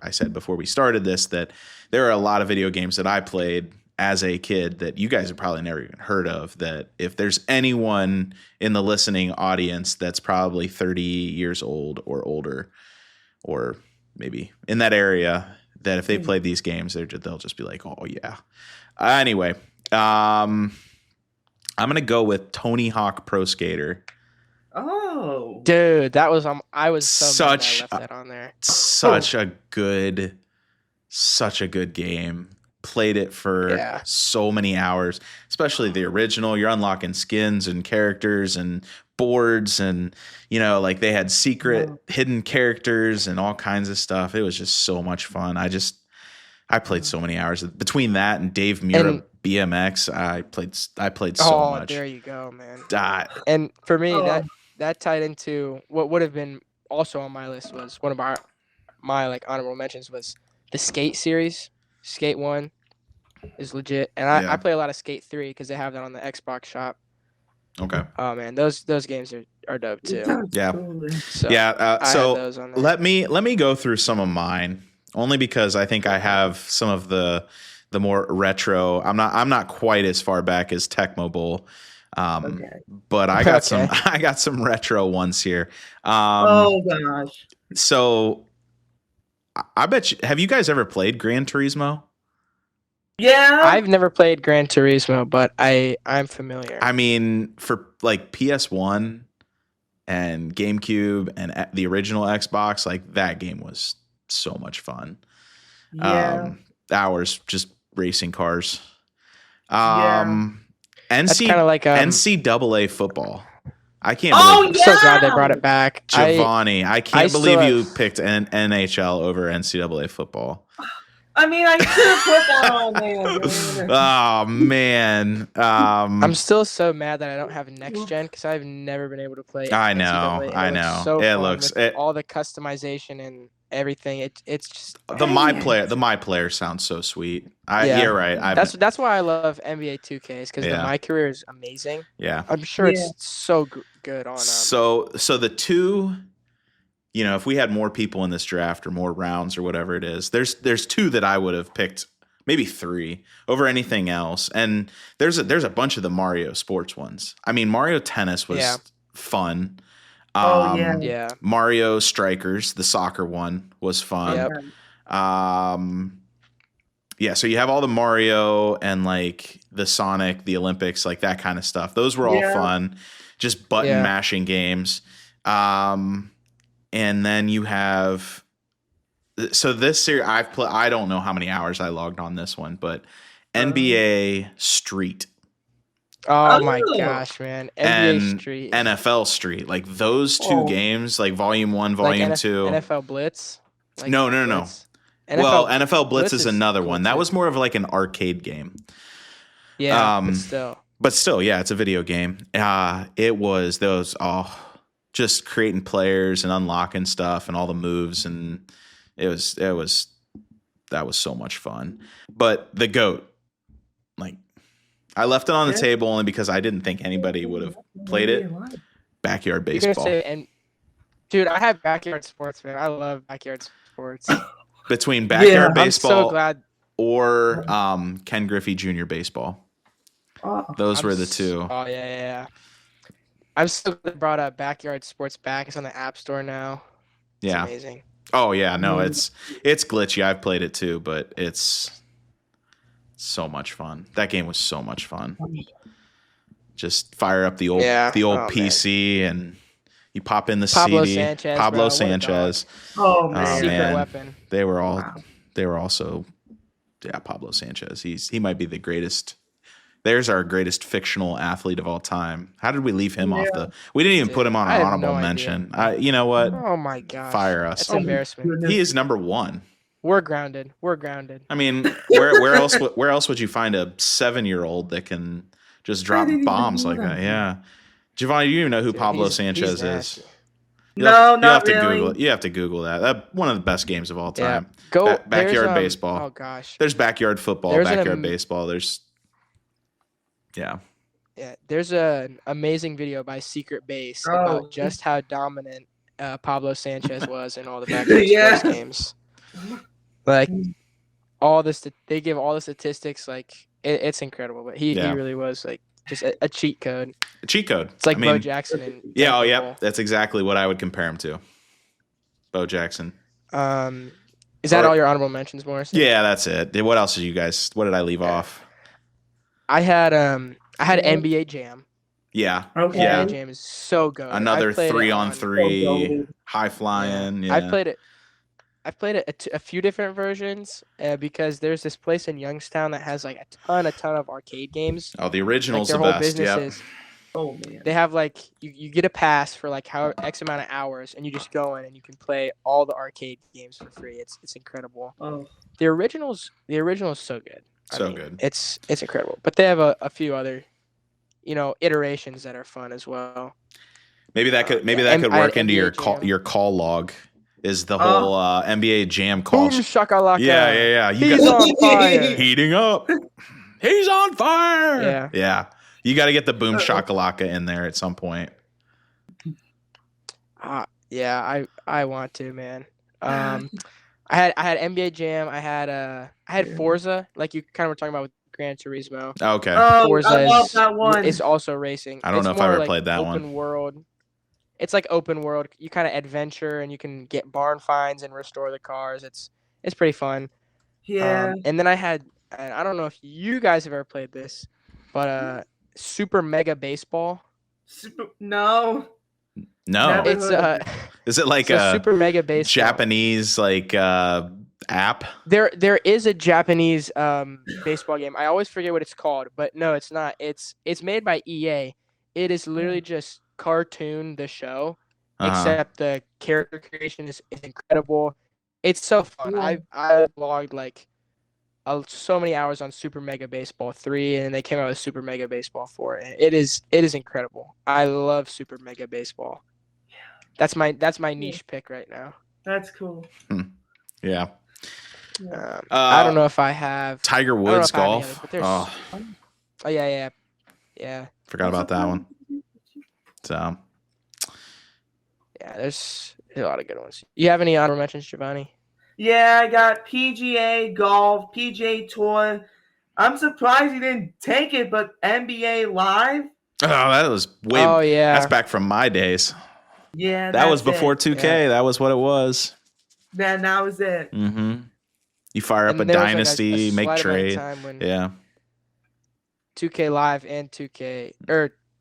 I said before we started this, that there are a lot of video games that I played as a kid that you guys have probably never even heard of, that if there's anyone in the listening audience that's probably 30 years old or older, or maybe in that area, that if they played these games, they'll just be like, oh yeah. Anyway, I'm going to go with Tony Hawk Pro Skater. Oh, dude, that was I was so mad I left that on there. Such a good game. Played it for so many hours, especially the original. You're unlocking skins and characters and boards, and like they had secret hidden characters and all kinds of stuff. It was just so much fun. I played so many hours between that and Dave Mura BMX. I played so much. There you go, man. And for me, that tied into what would have been also on my list. Was one of my like honorable mentions was the Skate series. Skate 1 is legit, and I play a lot of Skate 3 because they have that on the Xbox shop. Okay. Oh man, those games are dope too. Yeah. So, so let me go through some of mine, only because I think I have some of the more retro. I'm not quite as far back as Tecmo Bowl. But I got some retro ones here. Oh gosh. So I bet you, have you guys ever played Gran Turismo? Yeah. I've never played Gran Turismo, but I'm familiar. I mean, for like PS1 and GameCube and the original Xbox, like that game was so much fun. Yeah. Hours just racing cars. That's kind of like NCAA football. I can't believe I'm so glad they brought it back. Giovanni, I can't believe you picked NHL over NCAA football. I mean, I should have put that on there. Oh man, I'm still so mad that I don't have next gen because I've never been able to play. I know. So it looks all the customization and everything. It's just the my player sounds so sweet. You're right. That's why I love NBA 2K, because the My Career is amazing. Yeah, I'm sure it's so good on. So the two. If we had more people in this draft or more rounds or whatever it is, there's two that I would have picked, maybe three, over anything else. And there's a bunch of the Mario sports ones. I mean, Mario Tennis was fun. Mario Strikers, the soccer one, was fun. Yep. So you have all the Mario and like the Sonic, the Olympics, like that kind of stuff. Those were all fun, just button mashing games. And then you have, so this series I don't know how many hours I logged on this one, but NBA Street. Oh my gosh, man. NBA Street. NFL Street. Like those two games, like Volume 1, Volume 2. NFL Blitz? Like no. Blitz. NFL Blitz is another one. That was more of like an arcade game. Yeah, but still, yeah, it's a video game. It was just creating players and unlocking stuff and all the moves, and that was so much fun. But the GOAT, like, I left it on the table only because I didn't think anybody would have played it. Backyard baseball. Dude, I have backyard sports, man. I love backyard sports. Between backyard baseball I'm so glad. Or Ken Griffey Jr. baseball. Those were the two. Oh yeah. I'm so glad they brought up backyard sports back. It's on the App Store now. It's amazing. Oh yeah, no, it's glitchy. I've played it too, but it's so much fun. That game was so much fun. Just fire up the old PC and you pop in the CD. Pablo Sanchez. Oh man, secret weapon. They were also Pablo Sanchez. He might be the greatest. There's our greatest fictional athlete of all time. How did we leave him off the? We didn't even put him on an honorable mention. You know what? Oh my gosh! Fire us! That's embarrassment. He is number one. We're grounded. I mean, where else would you find a 7-year-old that can just drop bombs like that? Yeah, Giovanni, do you even know who Pablo Sanchez is? Not really. You have to Google that. One of the best games of all time. Go backyard baseball. Oh gosh. There's backyard football, backyard baseball. There's Yeah. Yeah, there's an amazing video by Secret Base about just how dominant Pablo Sanchez was in all the backyard sports games. Like all this, they give all the statistics. Like it's incredible. But he really was like just a cheat code. A cheat code. It's like Bo Jackson and that's exactly what I would compare him to. Bo Jackson. Is that all your honorable mentions, Morrison? Yeah, that's it. What else did you guys? What did I leave off? I had NBA Jam. Yeah. Okay. NBA Jam is so good. Another 3-on-3 high flying. Yeah. I've played it a few different versions because there's this place in Youngstown that has like a ton of arcade games. Oh, the original's like the best. Yeah. Oh man. They have like you get a pass for like X amount of hours, and you just go in and you can play all the arcade games for free. It's incredible. Oh. The original's so good. I mean, good. It's incredible. But they have a few other, iterations that are fun as well. Maybe that could work into your call log. Is the whole NBA Jam call? Boom shakalaka. Yeah. He's on fire. Heating up. He's on fire. Yeah. You got to get the boom shakalaka in there at some point. I want to, man. I had NBA Jam. I had Forza, like you kind of were talking about with Gran Turismo. Okay. Forza I love that one. Is also racing. I don't know if I ever played that one. Open world. It's like open world. You kind of adventure and you can get barn finds and restore the cars. It's pretty fun. Yeah. And then I don't know if you guys have ever played this, but Super Mega Baseball. No. It's is it like a Super Mega Baseball Japanese like app? There is a Japanese baseball game. I always forget what it's called, but no, it's not. It's made by EA. It is literally just cartoon the show, except the character creation is incredible. It's so fun. I logged like so many hours on Super Mega Baseball 3, and they came out with Super Mega Baseball 4. It is incredible. I love Super Mega Baseball. That's my niche pick right now. That's cool. Yeah. I don't know if I have Tiger Woods golf. Yeah. Forgot about that one. So. Yeah, there's a lot of good ones. You have any honorable mentions, Giovanni? Yeah, I got PGA Golf, PGA Tour. I'm surprised you didn't take it, but NBA Live. Oh, that was way. Oh yeah, that's back from my days. Yeah, that was before 2K. Yeah. That was what it was. That was it. Mm-hmm. You fire up a dynasty, make trade. Yeah. 2K Live and 2K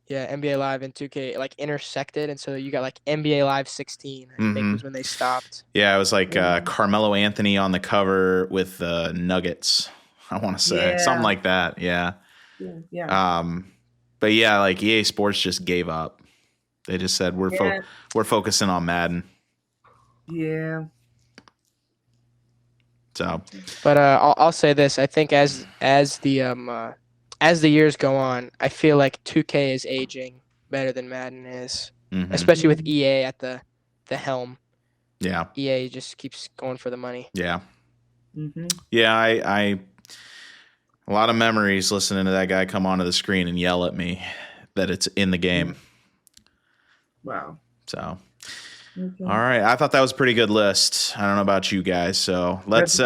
NBA Live and 2K like intersected, and so you got like NBA Live 16. I think was when they stopped. Yeah, it was like Carmelo Anthony on the cover with the Nuggets. I want to say something like that. Yeah. But yeah, like EA Sports just gave up. They just said we're focusing on Madden. Yeah. So. But I'll say this: I think as the years go on, I feel like 2K is aging better than Madden is, especially with EA at the helm. Yeah. EA just keeps going for the money. Yeah. Yeah, I a lot of memories listening to that guy come onto the screen and yell at me that it's in the game. Wow. So. All right, I thought that was a pretty good list. I don't know about you guys, so let's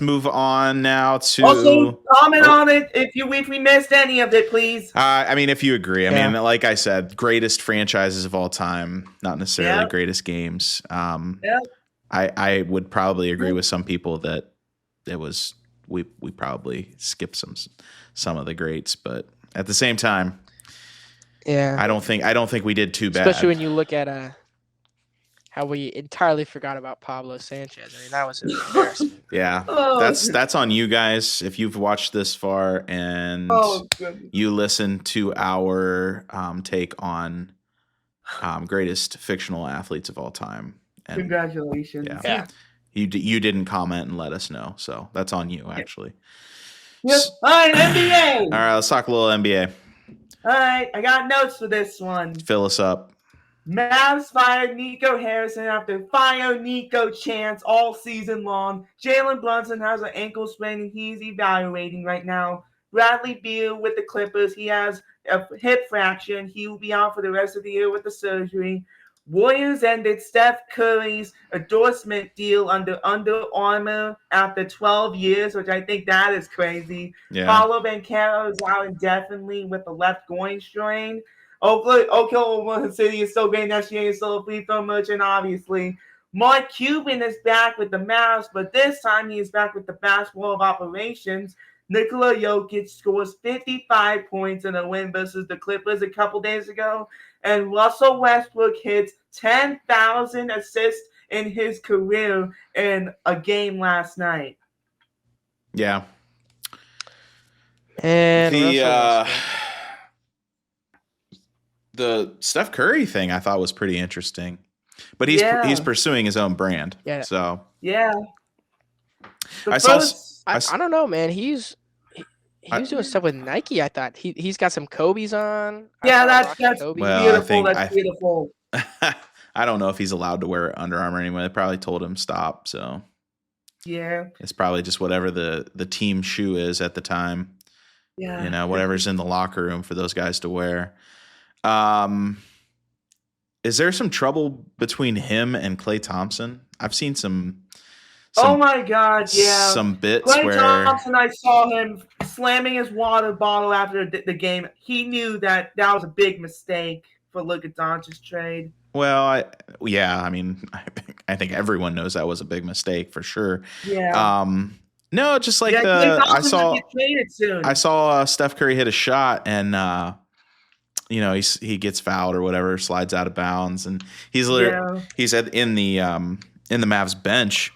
move on now to also comment on it if we missed any of it, please. I mean, if you agree, I mean, like I said, greatest franchises of all time, not necessarily greatest games. I would probably agree with some people that it was we probably skipped some of the greats, but at the same time, I don't think we did too bad. Especially when you look at how we entirely forgot about Pablo Sanchez. I mean, that was an embarrassment. Yeah, that's on you guys. If you've watched this far and you listen to our take on greatest fictional athletes of all time. And, congratulations. Yeah. You didn't comment and let us know, so that's on you, actually. Yep. All right, NBA. All right, let's talk a little NBA. All right, I got notes for this one. Fill us up. Mavs fired Nico Harrison after fire Nico chants all season long. Jalen Brunson has an ankle sprain and he's evaluating right now. Bradley Beal with the Clippers. He has a hip fracture. He will be out for the rest of the year with the surgery. Warriors ended Steph Curry's endorsement deal under Armour after 12 years, which I think that is crazy. Yeah. Paulo Banchero is out indefinitely with the left groin strain. Oklahoma City is still great next year. He's still a free throw merchant, obviously. Mark Cuban is back with the Mavs, but this time he is back with the basketball of operations. Nikola Jokic scores 55 points in a win versus the Clippers a couple days ago. And Russell Westbrook hits 10,000 assists in his career in a game last night. Yeah. And the Steph Curry thing I thought was pretty interesting. But he's pursuing his own brand. Yeah. So yeah. I don't know, man. He was doing stuff with Nike. I thought he's got some Kobe's on. Yeah, that's beautiful. That's beautiful. I don't know if he's allowed to wear Under Armour anymore. They probably told him stop. So yeah, it's probably just whatever the team shoe is at the time. Yeah, whatever's in the locker room for those guys to wear. Is there some trouble between him and Klay Thompson? I've seen some oh my God, yeah. Some bits Klay where Thompson, I saw him slamming his water bottle after the game. He knew that was a big mistake for Luka Doncic's trade. Well, I think everyone knows that was a big mistake for sure. Yeah. No, just like I saw Steph Curry hit a shot and he gets fouled or whatever, slides out of bounds, and he's in the Mavs bench,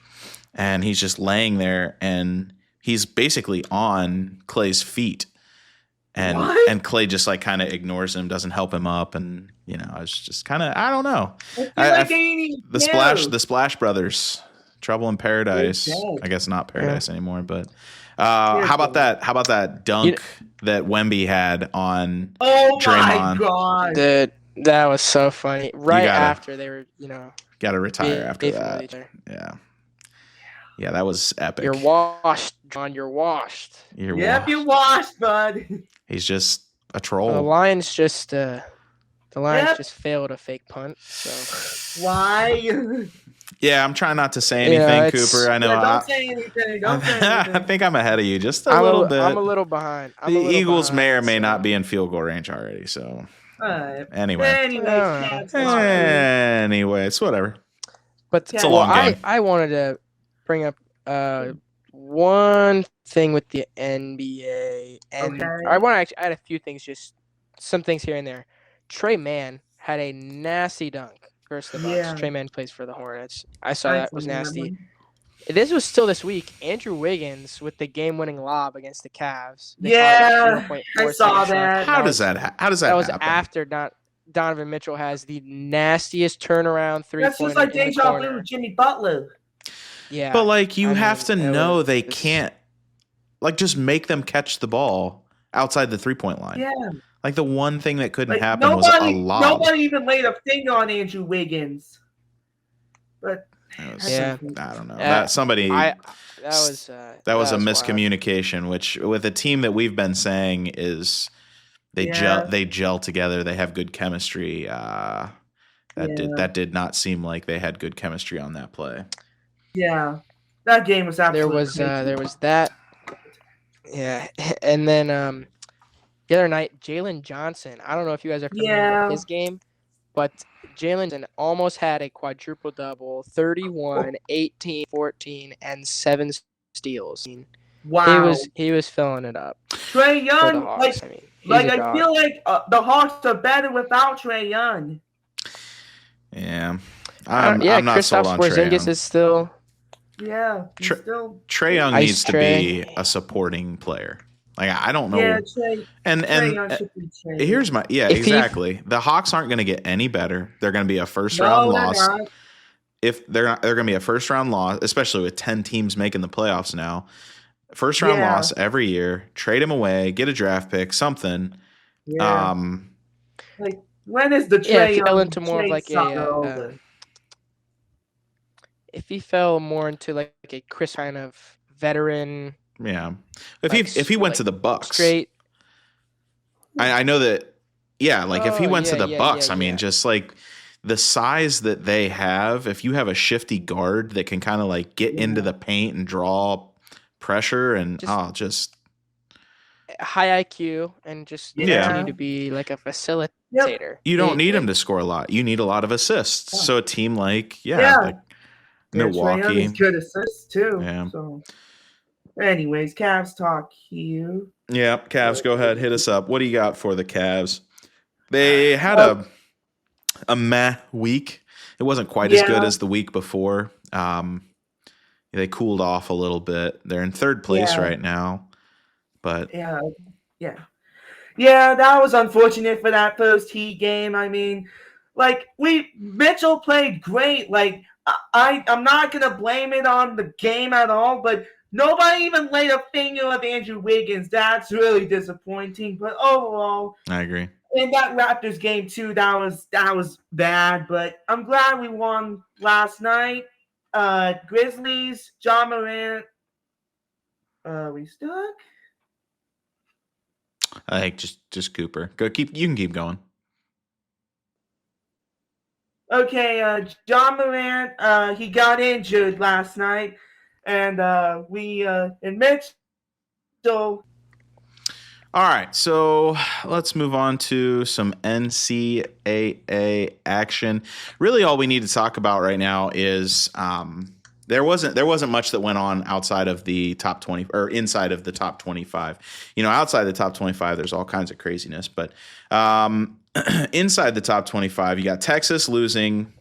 and he's just laying there, and he's basically on Klay's feet, and Klay just like kind of ignores him, doesn't help him up, and it's just kind of I don't know. The Splash Brothers, Trouble in Paradise. I guess not Paradise anymore, but. How about that dunk that Wemby had on Draymond? My God. That was so funny. After they were, gotta retire after that. Yeah, that was epic. You're washed, John. You're washed. You're washed, bud. He's just a troll. The Lions just failed a fake punt. So why? Yeah, I'm trying not to say anything, Cooper. I know. Don't say anything. I think I'm ahead of you just a little bit. I'm a little behind. The Eagles may or may not be in field goal range already. So anyway, it's whatever. But it's a long game. I wanted to bring up one thing with the NBA, and I want to actually add a few things, just some things here and there. Trey Mann had a nasty dunk. Versus the Bucks. Trey Mann plays for the Hornets. I saw that was nasty. This was still this week. Andrew Wiggins with the game-winning lob against the Cavs. I saw that. How does that happen? That was after Donovan Mitchell has the nastiest turnaround three-pointer. That's just like deja vu with Jimmy Butler. Yeah, but you have to know they can't just make them catch the ball outside the 3-point line. Yeah. Like the one thing that couldn't happen was a lob. Nobody even laid a finger on Andrew Wiggins. But I don't know. That was a miscommunication, which with a team that we've been saying is they gel together, they have good chemistry. That did not seem like they had good chemistry on that play. Yeah. That game was absolutely there was that. Yeah. And then the other night, Jalen Johnson. I don't know if you guys are familiar with his game, but Jalen almost had a quadruple-double, 31, 18, 14, and 7 steals. Wow. He was filling it up. Trae Young, I feel like the Hawks are better without Trae Young. Yeah. I'm not sold on Trae Young. Is still... Yeah. Trae Young needs to be a supporting player. I don't know. Yeah, here's my exactly. The Hawks aren't going to get any better. They're going to be a first round loss. If they're going to be a first round loss, especially with 10 teams making the playoffs now. First round loss every year. Trade him away, get a draft pick, something. Yeah. When is the Trae fell into more of like a if he fell more into like a Chris kind of veteran. Yeah. If he went to the Bucks, straight. I know that. Yeah, like if he went to the Bucks, I mean, just like the size that they have. If you have a shifty guard that can kind of like get into the paint and draw pressure, and just high IQ and just continue to be like a facilitator. Yep. You don't need him to score a lot. You need a lot of assists. So a team like like Milwaukee, is good assists too. Yeah. So, anyways, Cavs talk here. Yeah, Cavs, go ahead, hit us up. What do you got for the Cavs? They had a meh week. It wasn't quite as good as the week before. They cooled off a little bit. They're in third place right now. But that was unfortunate for that first Heat game. I mean, like Mitchell played great. Like I'm not gonna blame it on the game at all, but nobody even laid a finger of Andrew Wiggins. That's really disappointing. But overall, I agree. In that Raptors game too, that was bad. But I'm glad we won last night. Grizzlies, John Morant. We stuck? I think just Cooper. You can keep going. Okay, John Morant, he got injured last night, and we in Mitchell. All right, so let's move on to some NCAA action. Really, all we need to talk about right now is there wasn't much that went on outside of the top 20 or inside of the top 25. Outside the top 25, there's all kinds of craziness, but inside the top 25, you got Texas losing.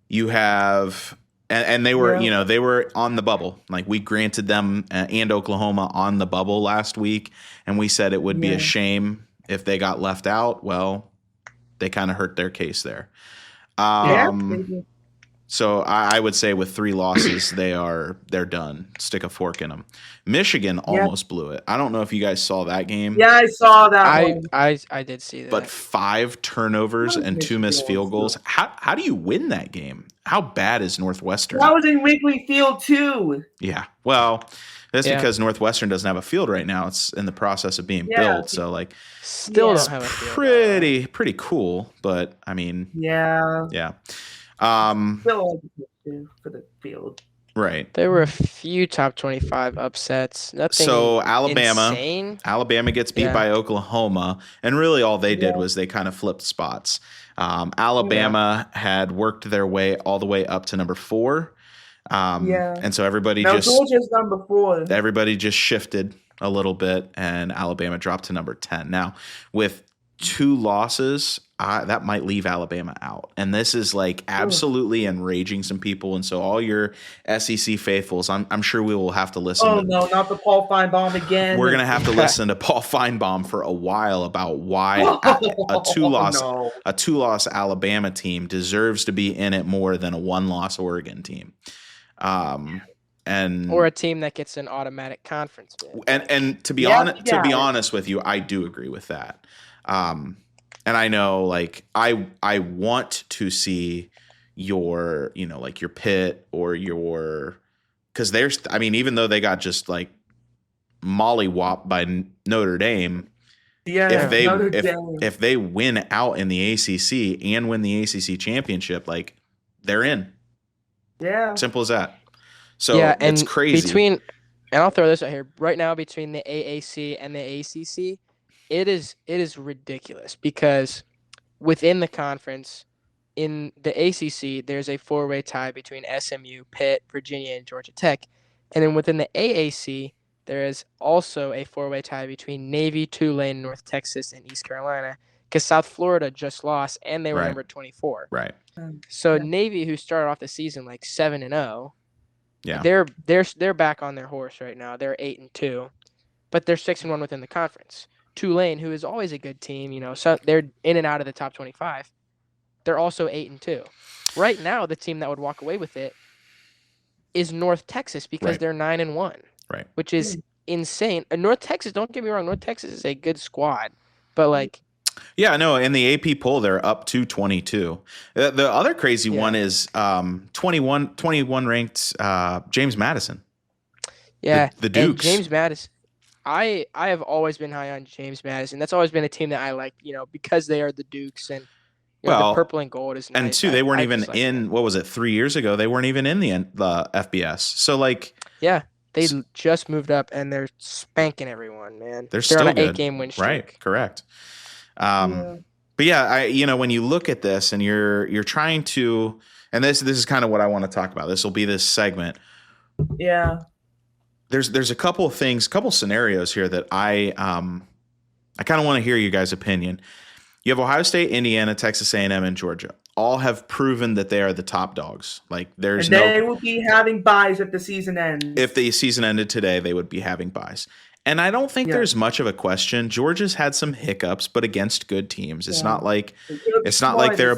You have. And they were, they were on the bubble. Like we granted them and Oklahoma on the bubble last week, and we said it would be a shame if they got left out. Well, they kind of hurt their case there. So I would say with 3 losses, they're done. Stick a fork in them. Michigan almost blew it. I don't know if you guys saw that game. Yeah, I saw that. I did see that. But 5 turnovers and 2 missed field goals. How do you win that game? How bad is Northwestern? That was in Wrigley Field too. Yeah. Well, that's because Northwestern doesn't have a field right now. It's in the process of being built. So still don't have a field. Pretty cool. But I mean, yeah. Still for the field. Right. There were a few top 25 upsets. Nothing. So insane. Alabama gets beat by Oklahoma, and really all they did was they kind of flipped spots. Alabama had worked their way all the way up to number 4. And so everybody Georgia's number 4. Everybody just shifted a little bit, and Alabama dropped to number 10. Now, with 2 losses, that might leave Alabama out. And this is absolutely enraging some people. And so all your SEC faithfuls, I'm sure we will have to listen. Oh, no, not the Paul Feinbaum again. We're going to have to listen to Paul Feinbaum for a while about why a 2-loss Alabama team deserves to be in it more than a 1-loss Oregon team. Or a team that gets an automatic conference bid. And to be honest with you, I do agree with that. And I know, I want to see your, your Pitt or because even though they got just mollywopped by Notre Dame, if they win out in the ACC and win the ACC championship, they're in. Yeah, simple as that. So it's crazy. And I'll throw this out here right now between the AAC and the ACC. It is ridiculous because within the conference, in the ACC, there's a 4-way tie between SMU, Pitt, Virginia, and Georgia Tech. And then within the AAC, there is also a 4-way tie between Navy, Tulane, North Texas, and East Carolina because South Florida just lost, and they were number 24. Right. So Navy, who started off the season 7-0, they're back on their horse right now. They're 8-2, but they're 6-1 within the conference. Tulane, who is always a good team, so they're in and out of the top 25. They're also 8-2. Right now, the team that would walk away with it is North Texas because they're 9-1. Right. Which is insane. And North Texas, don't get me wrong, North Texas is a good squad, but yeah, no, in the AP poll, they're up to 22. The other crazy one is 21 ranked James Madison. Yeah, the Dukes. And James Madison. I have always been high on James Madison. That's always been a team that I like, because they are the Dukes and the purple and gold is nice. And two, they weren't even in, what was it, 3 years ago? They weren't even in the FBS. So yeah, they just moved up and they're spanking everyone, man. They're still on an good. 8-game win streak. Right, correct. But yeah, when you look at this and you're trying to, and this is kind of what I want to talk about. This will be this segment. Yeah. There's a couple of things, couple scenarios here that I kind of want to hear you guys' opinion. You have Ohio State, Indiana, Texas A&M, and Georgia. All have proven that they are the top dogs. They will be having buys if the season ends. If the season ended today, they would be having buys. And I don't think there's much of a question. Georgia's had some hiccups, but against good teams. It's not like they're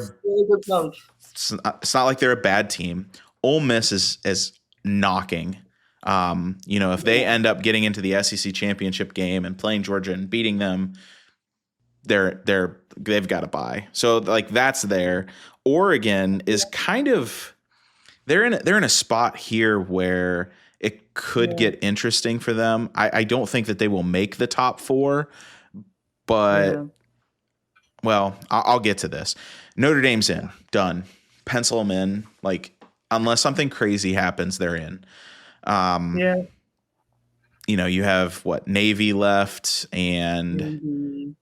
a bad team. Ole Miss is knocking. If they end up getting into the SEC championship game and playing Georgia and beating them, they've got to buy. So that's there. Oregon is kind of they're in a spot here where it could get interesting for them. I don't think that they will make the top 4, but well, I'll get to this. Notre Dame's in, done. Pencil them in. Unless something crazy happens, they're in. You have Navy left and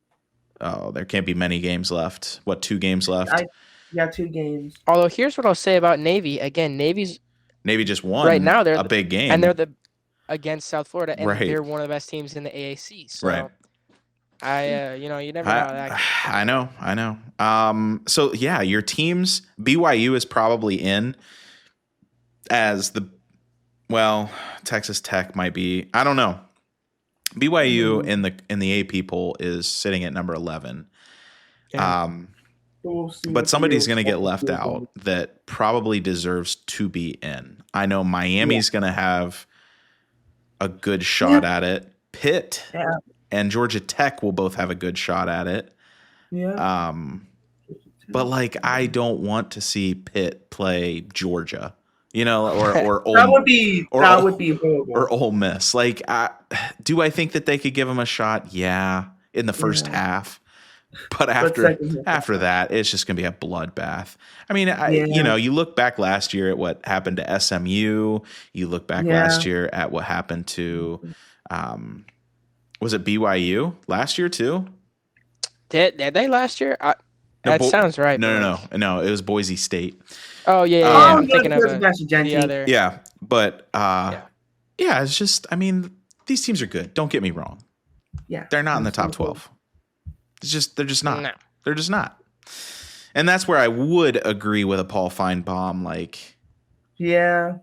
there can't be many games left. 2 games left? 2 games. Although here's what I'll say about Navy. Again, Navy just won right now. They're a big game, and they're against South Florida, and they're one of the best teams in the AAC. So, you never know that. I know. So yeah, your teams. BYU is probably in as Texas Tech might be. I don't know. BYU in the AP poll is sitting at number 11. Yeah. But somebody's going to get left out that probably deserves to be in. I know Miami's going to have a good shot at it. Pitt and Georgia Tech will both have a good shot at it. Yeah. But I don't want to see Pitt play Georgia. Or that would be horrible. Or Ole Miss. Do I think that they could give them a shot? Yeah, in the first half. But after that, it's just going to be a bloodbath. I mean, you look back last year at what happened to SMU. You look back last year at what happened to, was it BYU last year too? Did they last year? That sounds right. No. It was Boise State. Oh yeah. I'm thinking of the other. Yeah, but it's just. I mean, these teams are good. Don't get me wrong. Yeah, they're not in the top 12. They're just not. No. They're just not. And that's where I would agree with a Paul Feinbaum.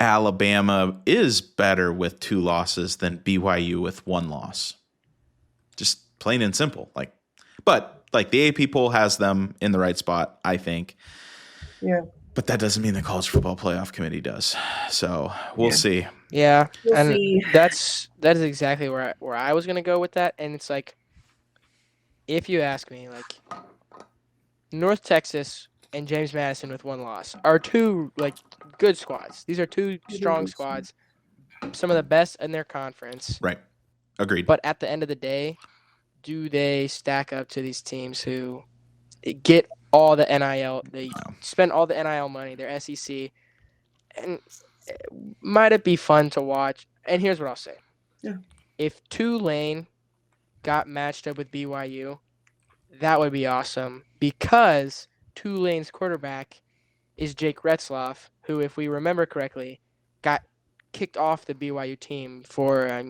Alabama is better with 2 losses than BYU with 1 loss. Just plain and simple. But the AP poll has them in the right spot, I think. Yeah. But that doesn't mean the College Football Playoff Committee does. So we'll see. Yeah, we'll see. That is exactly where I was gonna go with that. And it's if you ask me, North Texas and James Madison with 1 loss are 2 good squads. These are 2 strong squads, some of the best in their conference. Right. Agreed. But at the end of the day, do they stack up to these teams who get all the NIL? They spend all the NIL money. They're SEC, and might it be fun to watch? And here's what I'll say: if Tulane got matched up with BYU, that would be awesome because Tulane's quarterback is Jake Retzloff, who, if we remember correctly, got kicked off the BYU team for I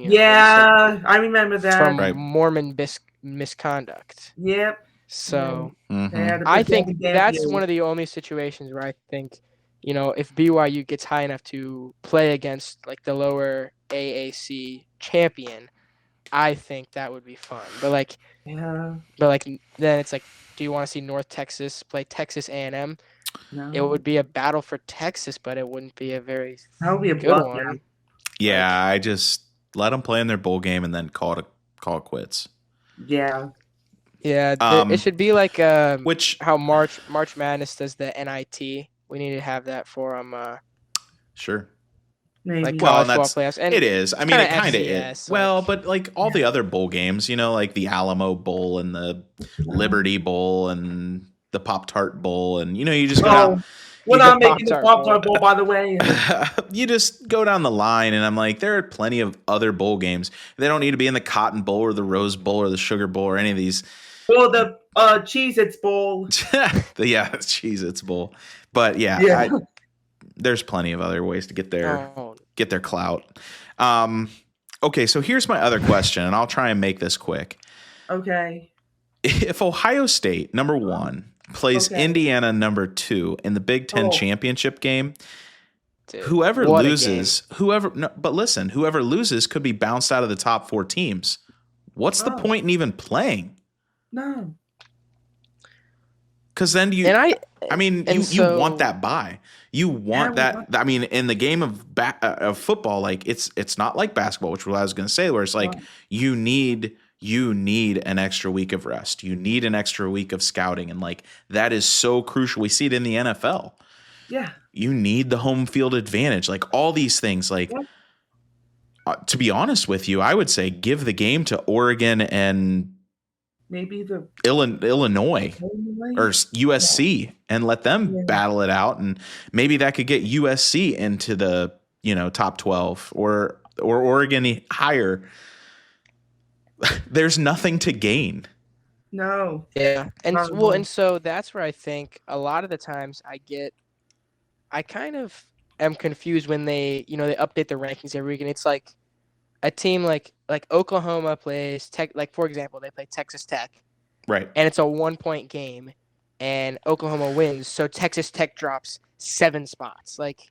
remember that from Mormon misconduct. Yep. So I think that's one of the only situations where I think, if BYU gets high enough to play against the lower AAC champion, I think that would be fun. But then it's do you want to see North Texas play Texas A&M? No. It would be a battle for Texas, but it wouldn't be a very good one. Yeah, I just let them play in their bowl game and then call it quits. Yeah. Yeah, it should be how March Madness does the NIT. We need to have that for them. Sure. Maybe. Like college football playoffs. And it is. I mean, it kind of is. Like, well, but like all the other bowl games, like the Alamo Bowl and the Liberty Bowl and the Pop-Tart Bowl, and you just go down. We're not making the Pop-Tart Bowl, by the way. You just go down the line, and I'm like, there are plenty of other bowl games. They don't need to be in the Cotton Bowl or the Rose Bowl or the Sugar Bowl or any of these. Or the Cheez-Its Bowl. Cheez-Its Bowl. But there's plenty of other ways to get their clout. Okay, so here's my other question, and I'll try and make this quick. Okay. If Ohio State, number 1, plays Indiana, number 2, in the Big Ten championship game, whoever loses could be bounced out of the top 4 teams. What's the point in even playing? No. Because then you want that bye. You want that. I mean, in the game of football, like it's not like basketball, which was what I was going to say, where it's like you need an extra week of rest. You need an extra week of scouting, and like that is so crucial. We see it in the NFL. Yeah, you need the home field advantage. Like all these things. Like to be honest with you, I would say give the game to Oregon and maybe the Illinois or USC and let them battle it out, and maybe that could get USC into the top 12 or Oregon higher. There's nothing to gain. No. Yeah, and so that's where I think a lot of the times I kind of am confused when they they update the rankings every week, and it's like a team like Oklahoma plays for example, they play Texas Tech. Right. And it's a 1-point game and Oklahoma wins, so Texas Tech drops 7 spots. Like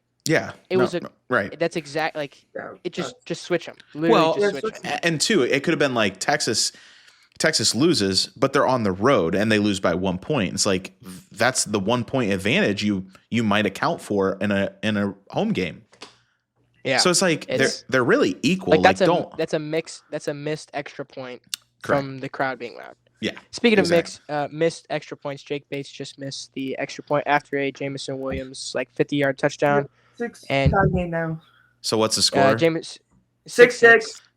right. That's exact it just switch them. Literally switch them. And 2, it could have been like Texas loses, but they're on the road and they lose by 1 point. It's like that's the 1-point advantage you might account for in a home game. Yeah. So it's like they're really equal. That's a missed extra point from the crowd being loud. Yeah. Speaking of missed extra points, Jake Bates just missed the extra point after a Jamison Williams 50-yard touchdown. 6 and game now. So what's the score? 6-6.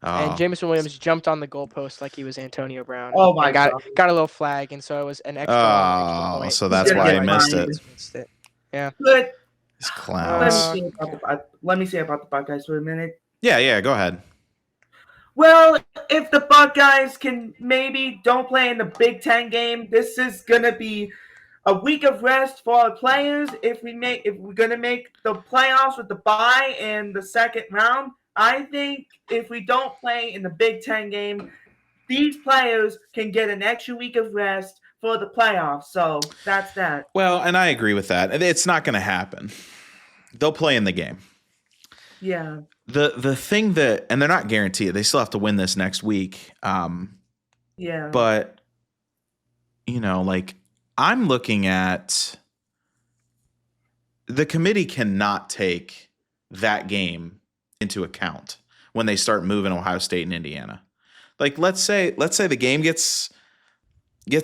And Jamison Williams jumped on the goalpost like he was Antonio Brown. Oh my god! Got a little flag, and so it was an extra point. So that's why he missed it. Yeah. But these clowns. Let me say about the Buckeyes for a minute. Yeah. Go ahead. Well, if the Buckeyes can maybe don't play in the Big Ten game, this is gonna be a week of rest for our players. If we're gonna make the playoffs with the bye in the second round, I think if we don't play in the Big Ten game, these players can get an extra week of rest for the playoffs. So that's that. Well, and I agree with that. It's not going to happen. They'll play in the game. Yeah. The thing that, and they're not guaranteed, they still have to win this next week. Yeah. But, I'm looking at the committee cannot take that game into account when they start moving Ohio State and Indiana. Like, let's say the game gets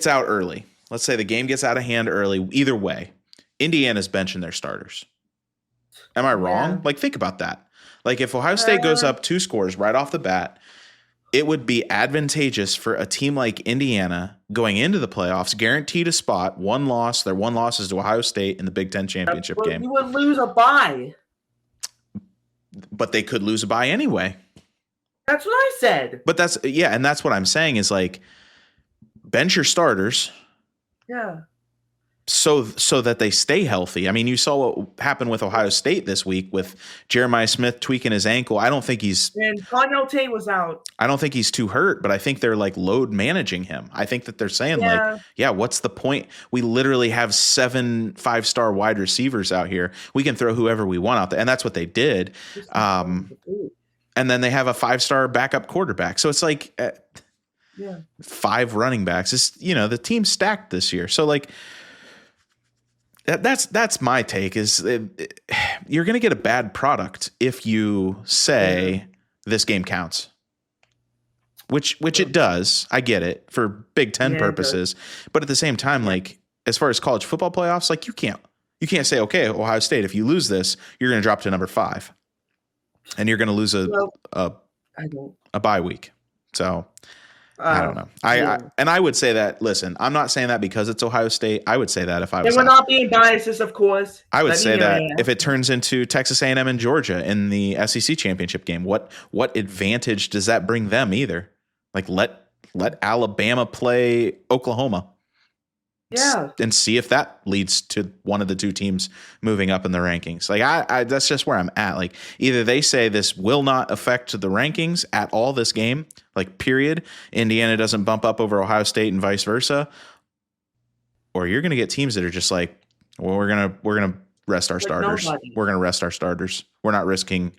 out early. Let's say the game gets out of hand early. Either way, Indiana's benching their starters. Am I wrong? Yeah. Think about that. If Ohio State goes up 2 scores right off the bat, it would be advantageous for a team like Indiana going into the playoffs, guaranteed a spot, 1 loss. Their 1 loss is to Ohio State in the Big Ten championship game. You would lose a bye. But they could lose a bye anyway. That's what I said. But and that's what I'm saying is bench your starters. Yeah. So that they stay healthy. I mean, you saw what happened with Ohio State this week with Jeremiah Smith tweaking his ankle. I don't think and Connell Tate was out. I don't think he's too hurt, but I think they're load managing him. I think that they're saying what's the point? We literally have 7 5-star wide receivers out here. We can throw whoever we want out there. And that's what they did. And then they have a 5-star backup quarterback. So it's 5 running backs. It's, the team's stacked this year. So that's my take is you're going to get a bad product if you say this game counts, which it does. I get it for Big Ten purposes, but at the same time, as far as college football playoffs, you can't say, okay, Ohio State, if you lose this, you're going to drop to number 5. and you're going to lose a bye week. So I don't know. I would say that. Listen, I'm not saying that because it's Ohio State. I would say that if I was. And we're not being biased, of course. I would say that if it turns into Texas A&M and Georgia in the SEC championship game, what advantage does that bring them either? Like let Alabama play Oklahoma. Yeah. And see if that leads to one of the two teams moving up in the rankings. Like I that's just where I'm at. Like either they say this will not affect the rankings at all this game, like period. Indiana doesn't bump up over Ohio State and vice versa. Or you're going to get teams that are just like, well, we're going to rest our starters. Nobody. We're going to rest our starters. We're not risking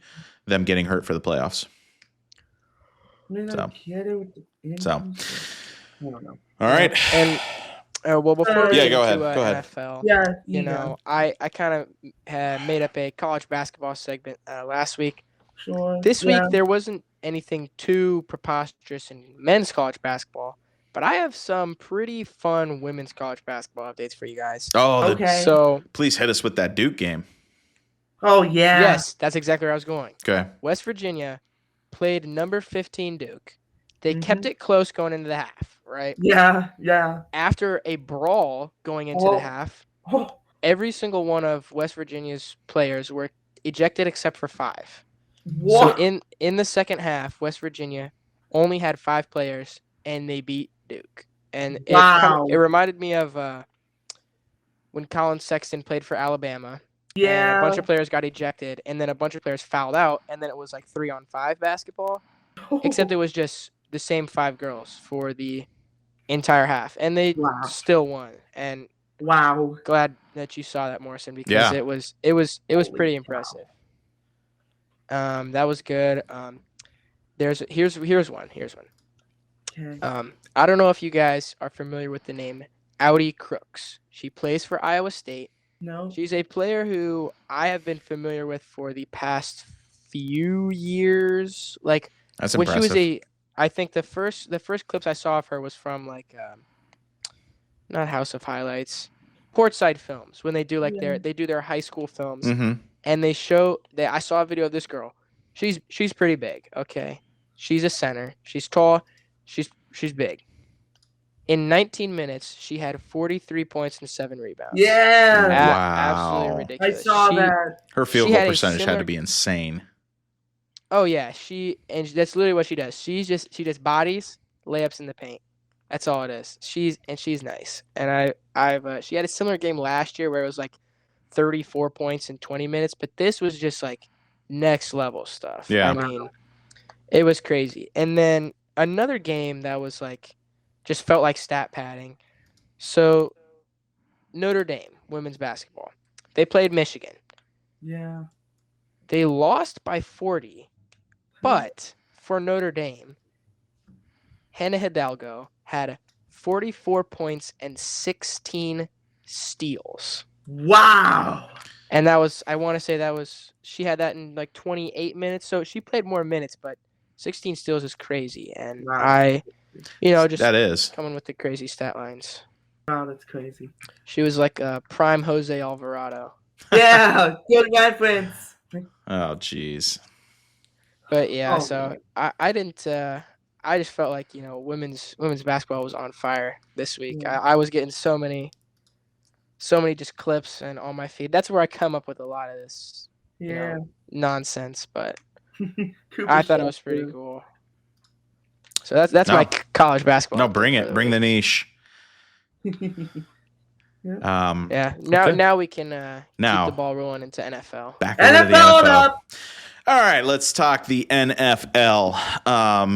them getting hurt for the playoffs. So I don't know. All right. And well, before we get go into ahead. NFL, I kind of had made up a college basketball segment last week. Sure. This week there wasn't anything too preposterous in men's college basketball, but I have some pretty fun women's college basketball updates for you guys. Oh, okay. So please hit us with that Duke game. Oh yeah. Yes, that's exactly where I was going. Okay. West Virginia played number 15 Duke. They kept it close going into the half, right? Yeah. After a brawl going into the half, every single one of West Virginia's players were ejected except for 5. What? So in the second half, West Virginia only had 5 players, and they beat Duke. And it reminded me of when Colin Sexton played for Alabama. Yeah. And a bunch of players got ejected, and then a bunch of players fouled out, and then it was like 3-on-5 basketball, except it was just the same 5 girls for the entire half, and they still won. And glad that you saw that, Morrison, because it was pretty impressive. That was good. Here's one. Okay. I don't know if you guys are familiar with the name Audi Crooks. She plays for Iowa State. No. She's a player who I have been familiar with for the past few years. Like that's when impressive. She was I think the first clips I saw of her was from like not House of Highlights, Courtside Films, when they do like their high school films, and they show that I saw a video of this girl. She's pretty big. Okay, she's a center. She's tall. She's big. In 19 minutes, she had 43 points and 7 rebounds. Yeah. Absolutely ridiculous. I saw that. Her field goal percentage had to be insane. Oh yeah, that's literally what she does. She does bodies, layups in the paint. That's all it is. She's nice. And she had a similar game last year where it was like 34 points in 20 minutes, but this was just like next level stuff. Yeah. I mean, it was crazy. And then another game that was like just felt like stat padding. So Notre Dame women's basketball. They played Michigan. Yeah. They lost by 40. But for Notre Dame, Hannah Hidalgo had 44 points and 16 steals. Wow. And I want to say she had that in like 28 minutes. So she played more minutes, but 16 steals is crazy. And that is coming with the crazy stat lines. Wow, that's crazy. She was like a prime Jose Alvarado. Yeah, good reference. Oh, jeez. But yeah, I didn't. I just felt like women's basketball was on fire this week. Yeah. I was getting so many just clips and on my feed. That's where I come up with a lot of this nonsense. But I thought it was pretty cool. So that's my college basketball. No, bring it. Bring the niche. Now we can keep the ball rolling into NFL. Back over to the NFL. All right, let's talk the NFL.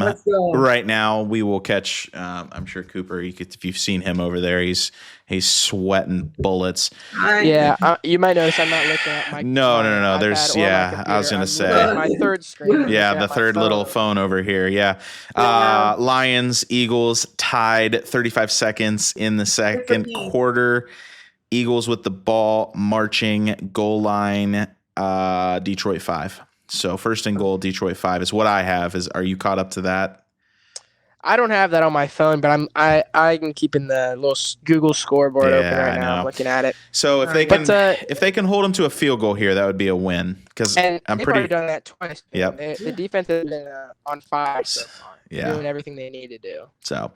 Let's go. Right now, we will catch. I'm sure Cooper. If you've seen him over there, he's sweating bullets. You might notice I'm not looking at my. No. There's I was gonna say my third screen. Yeah, the third little phone over here. Yeah. Lions, Eagles tied 35 seconds in the second quarter. Eagles with the ball, marching, goal line. Detroit 5. So first and goal, Detroit 5 is what I have. Are you caught up to that? I don't have that on my phone, but I can keep in the little Google scoreboard open right now. I'm looking at it. So if they can hold them to a field goal here, that would be a win. Because they've already done that twice. Yep. The defense has been on fire so far. Yeah. Doing everything they need to do. So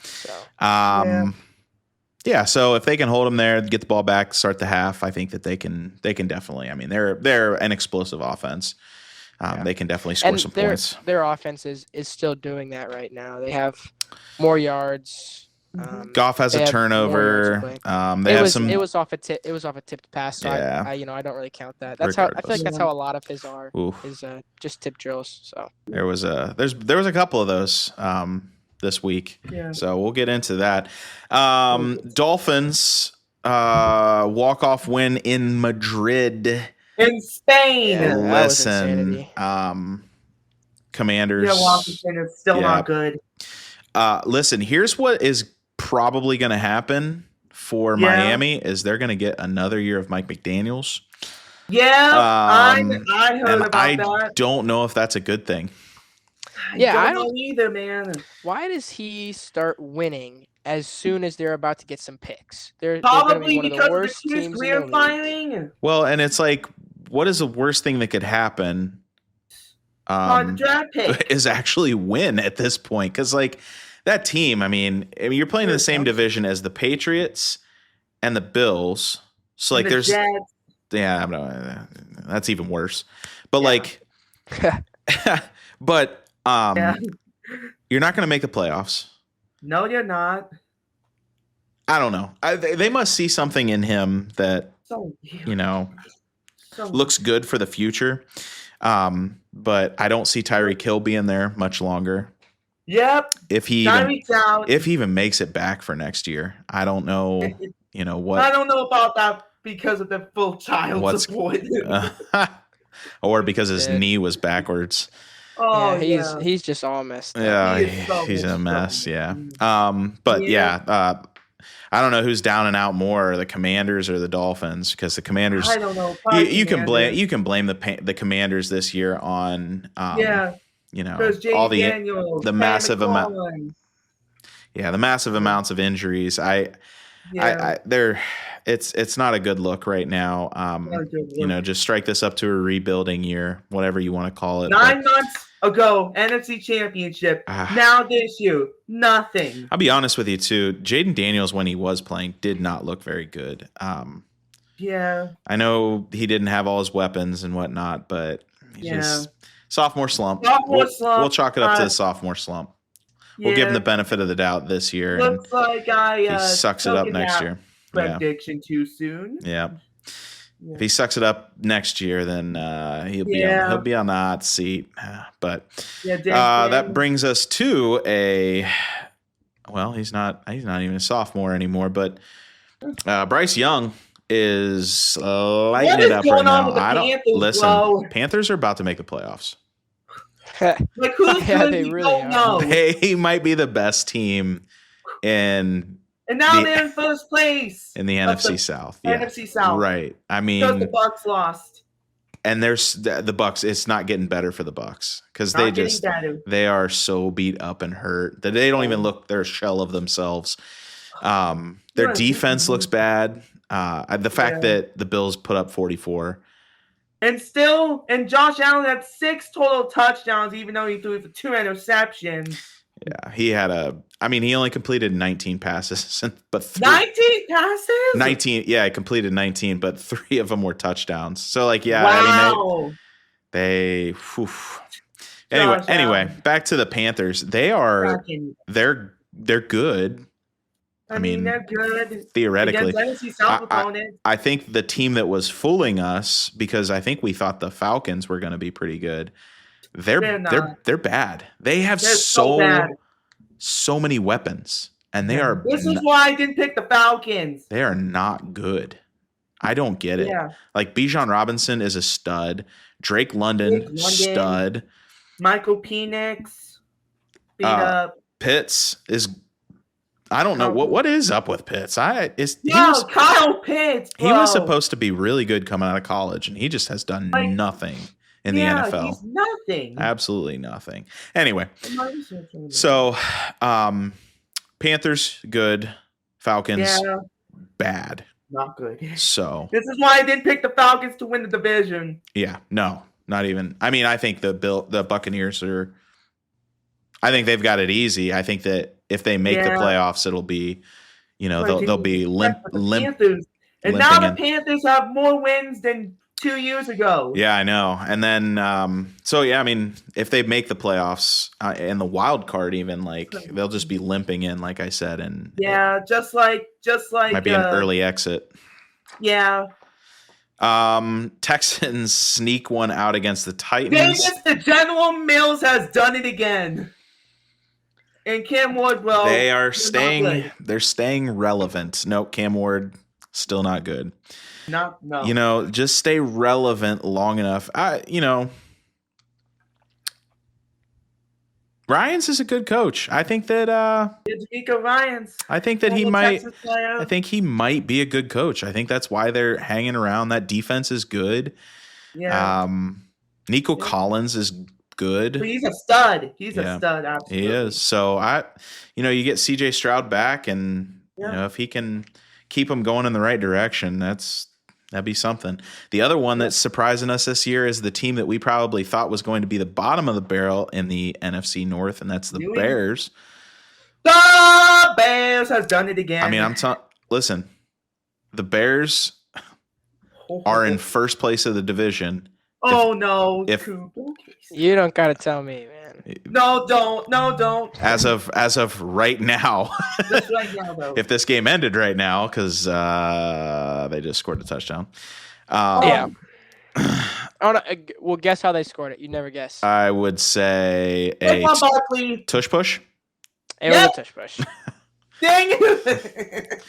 so if they can hold them there, get the ball back, start the half, I think that they can definitely. I mean, they're an explosive offense. They can definitely score some points. Their offense is still doing that right now. They have more yards. Goff has a turnover. It was off a tipped pass. So I don't really count that. That's how I feel like that's how a lot of his are. Is just tip drills. So there was a couple of those this week. Yeah. So we'll get into that. Dolphins walk-off win in Madrid. In Spain. Yeah, listen, Commanders. Yeah, Washington is still not good. Listen, here's what is probably going to happen for Miami is they're going to get another year of Mike McDaniels. Yeah, I heard about that. I don't know if that's a good thing. I don't know either, man. Why does he start winning as soon as they're about to get some picks? They're probably one of the worst teams in the league. Well, and it's like, what is the worst thing that could happen? The draft pick is actually win at this point, because like that team. I mean, you're playing in the same division as the Patriots and the Bills, so like there's Jets. That's even worse. But but you're not going to make the playoffs. No, you're not. I don't know. They must see something in him that looks good for the future. But I don't see Tyreek Hill being there much longer. Yep. If he even makes it back for next year, I don't know. What? I don't know about that because of the full child support, or because his knee was backwards. Oh, he's just all messed up. Yeah, he's a mess. Yeah. I don't know who's down and out more, the Commanders or the Dolphins, because the Commanders. I don't know. You can blame the Commanders this year on all the massive amount. Yeah, the massive amounts of injuries. It's not a good look right now. Just strike this up to a rebuilding year, whatever you want to call it. 9 months ago, NFC Championship. Now this year, nothing. I'll be honest with you too. Jaden Daniels, when he was playing, did not look very good. I know he didn't have all his weapons and whatnot, but just sophomore slump. We'll chalk it up to the sophomore slump. We'll give him the benefit of the doubt this year. Looks like he sucks it up next year. Prediction too soon. Yeah. If he sucks it up next year, then he'll be on the hot seat. But that brings us to he's not even a sophomore anymore. But Bryce Young is lighting it up right now. Panthers are about to make the playoffs. Like who's they really know. They might be the best team in. And now they're in first place in the NFC South. NFC South, right? I mean, because the Bucs lost, and there's the Bucs. It's not getting better for the Bucs because they are so beat up and hurt that they don't even look their shell of themselves. Their defense looks bad. The fact that the Bills put up 44, and Josh Allen had 6 total touchdowns, even though he threw for 2 interceptions. Yeah, he only completed 19 passes, but 19 passes? 19, he completed 19, but 3 of them were touchdowns. So, wow. Anyway, back to the Panthers. They're good. I mean, they're good. Theoretically. South opponents. I think the team that was fooling us, because I think we thought the Falcons were going to be pretty good. They're bad. They have so many weapons, and they are. This is why I didn't pick the Falcons. They are not good. I don't get it. Yeah. Like Bijan Robinson is a stud. Drake London. Stud. Michael Penix beat up. Pitts is. I don't know what is up with Pitts. Kyle Pitts. Bro. He was supposed to be really good coming out of college, and he just has done nothing. in the NFL. He's nothing. Absolutely nothing. Anyway, so Panthers, good. Falcons, bad. Not good. So this is why I didn't pick the Falcons to win the division. Yeah, no, not even. I mean, I think the Buccaneers are. I think they've got it easy. I think that if they make the playoffs, it'll be, they'll be limp. Panthers. And now the Panthers have more wins than 2 years ago. Yeah, I know. And then, I mean, if they make the playoffs and the wild card, even they'll just be limping in, like I said, and just like might be an early exit. Yeah. Texans sneak one out against the Titans. Vegas, the General Mills has done it again. And Cam Ward, they are staying. They're staying relevant. Nope, Cam Ward still not good. No. Just stay relevant long enough. Ryans is a good coach. I think that Ryans. I think that he might. I think he might be a good coach. I think that's why they're hanging around. That defense is good. Yeah. Nico Collins is good. But he's a stud. He's a stud. Absolutely. He is. So you get CJ Stroud back, and if he can keep them going in the right direction, that'd be something. The other one that's surprising us this year is the team that we probably thought was going to be the bottom of the barrel in the NFC North, and that's the Bears. The Bears has done it again. I mean, listen, the Bears are in first place of the division. No. You don't got to tell me, man. No, don't. As of right now. Just right now, though. If this game ended right now, because they just scored a touchdown. Well, guess how they scored it. You never guess. I would say a tush push. It was a tush push. Dang it.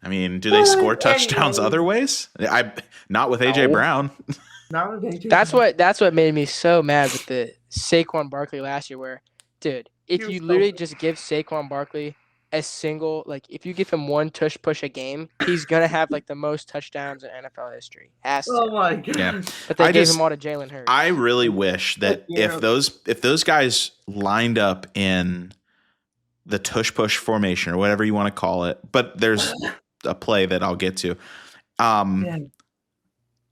I mean, do they score touchdowns other ways? Not with AJ Brown. That's what made me so mad with the Saquon Barkley last year. Where, dude, if you literally just give Saquon Barkley a single, if you give him one tush push a game, he's gonna have the most touchdowns in NFL history. Oh my god! Yeah. But they gave him all to Jalen Hurts. I really wish that if those guys lined up in the tush push formation or whatever you want to call it, but there's a play that I'll get to.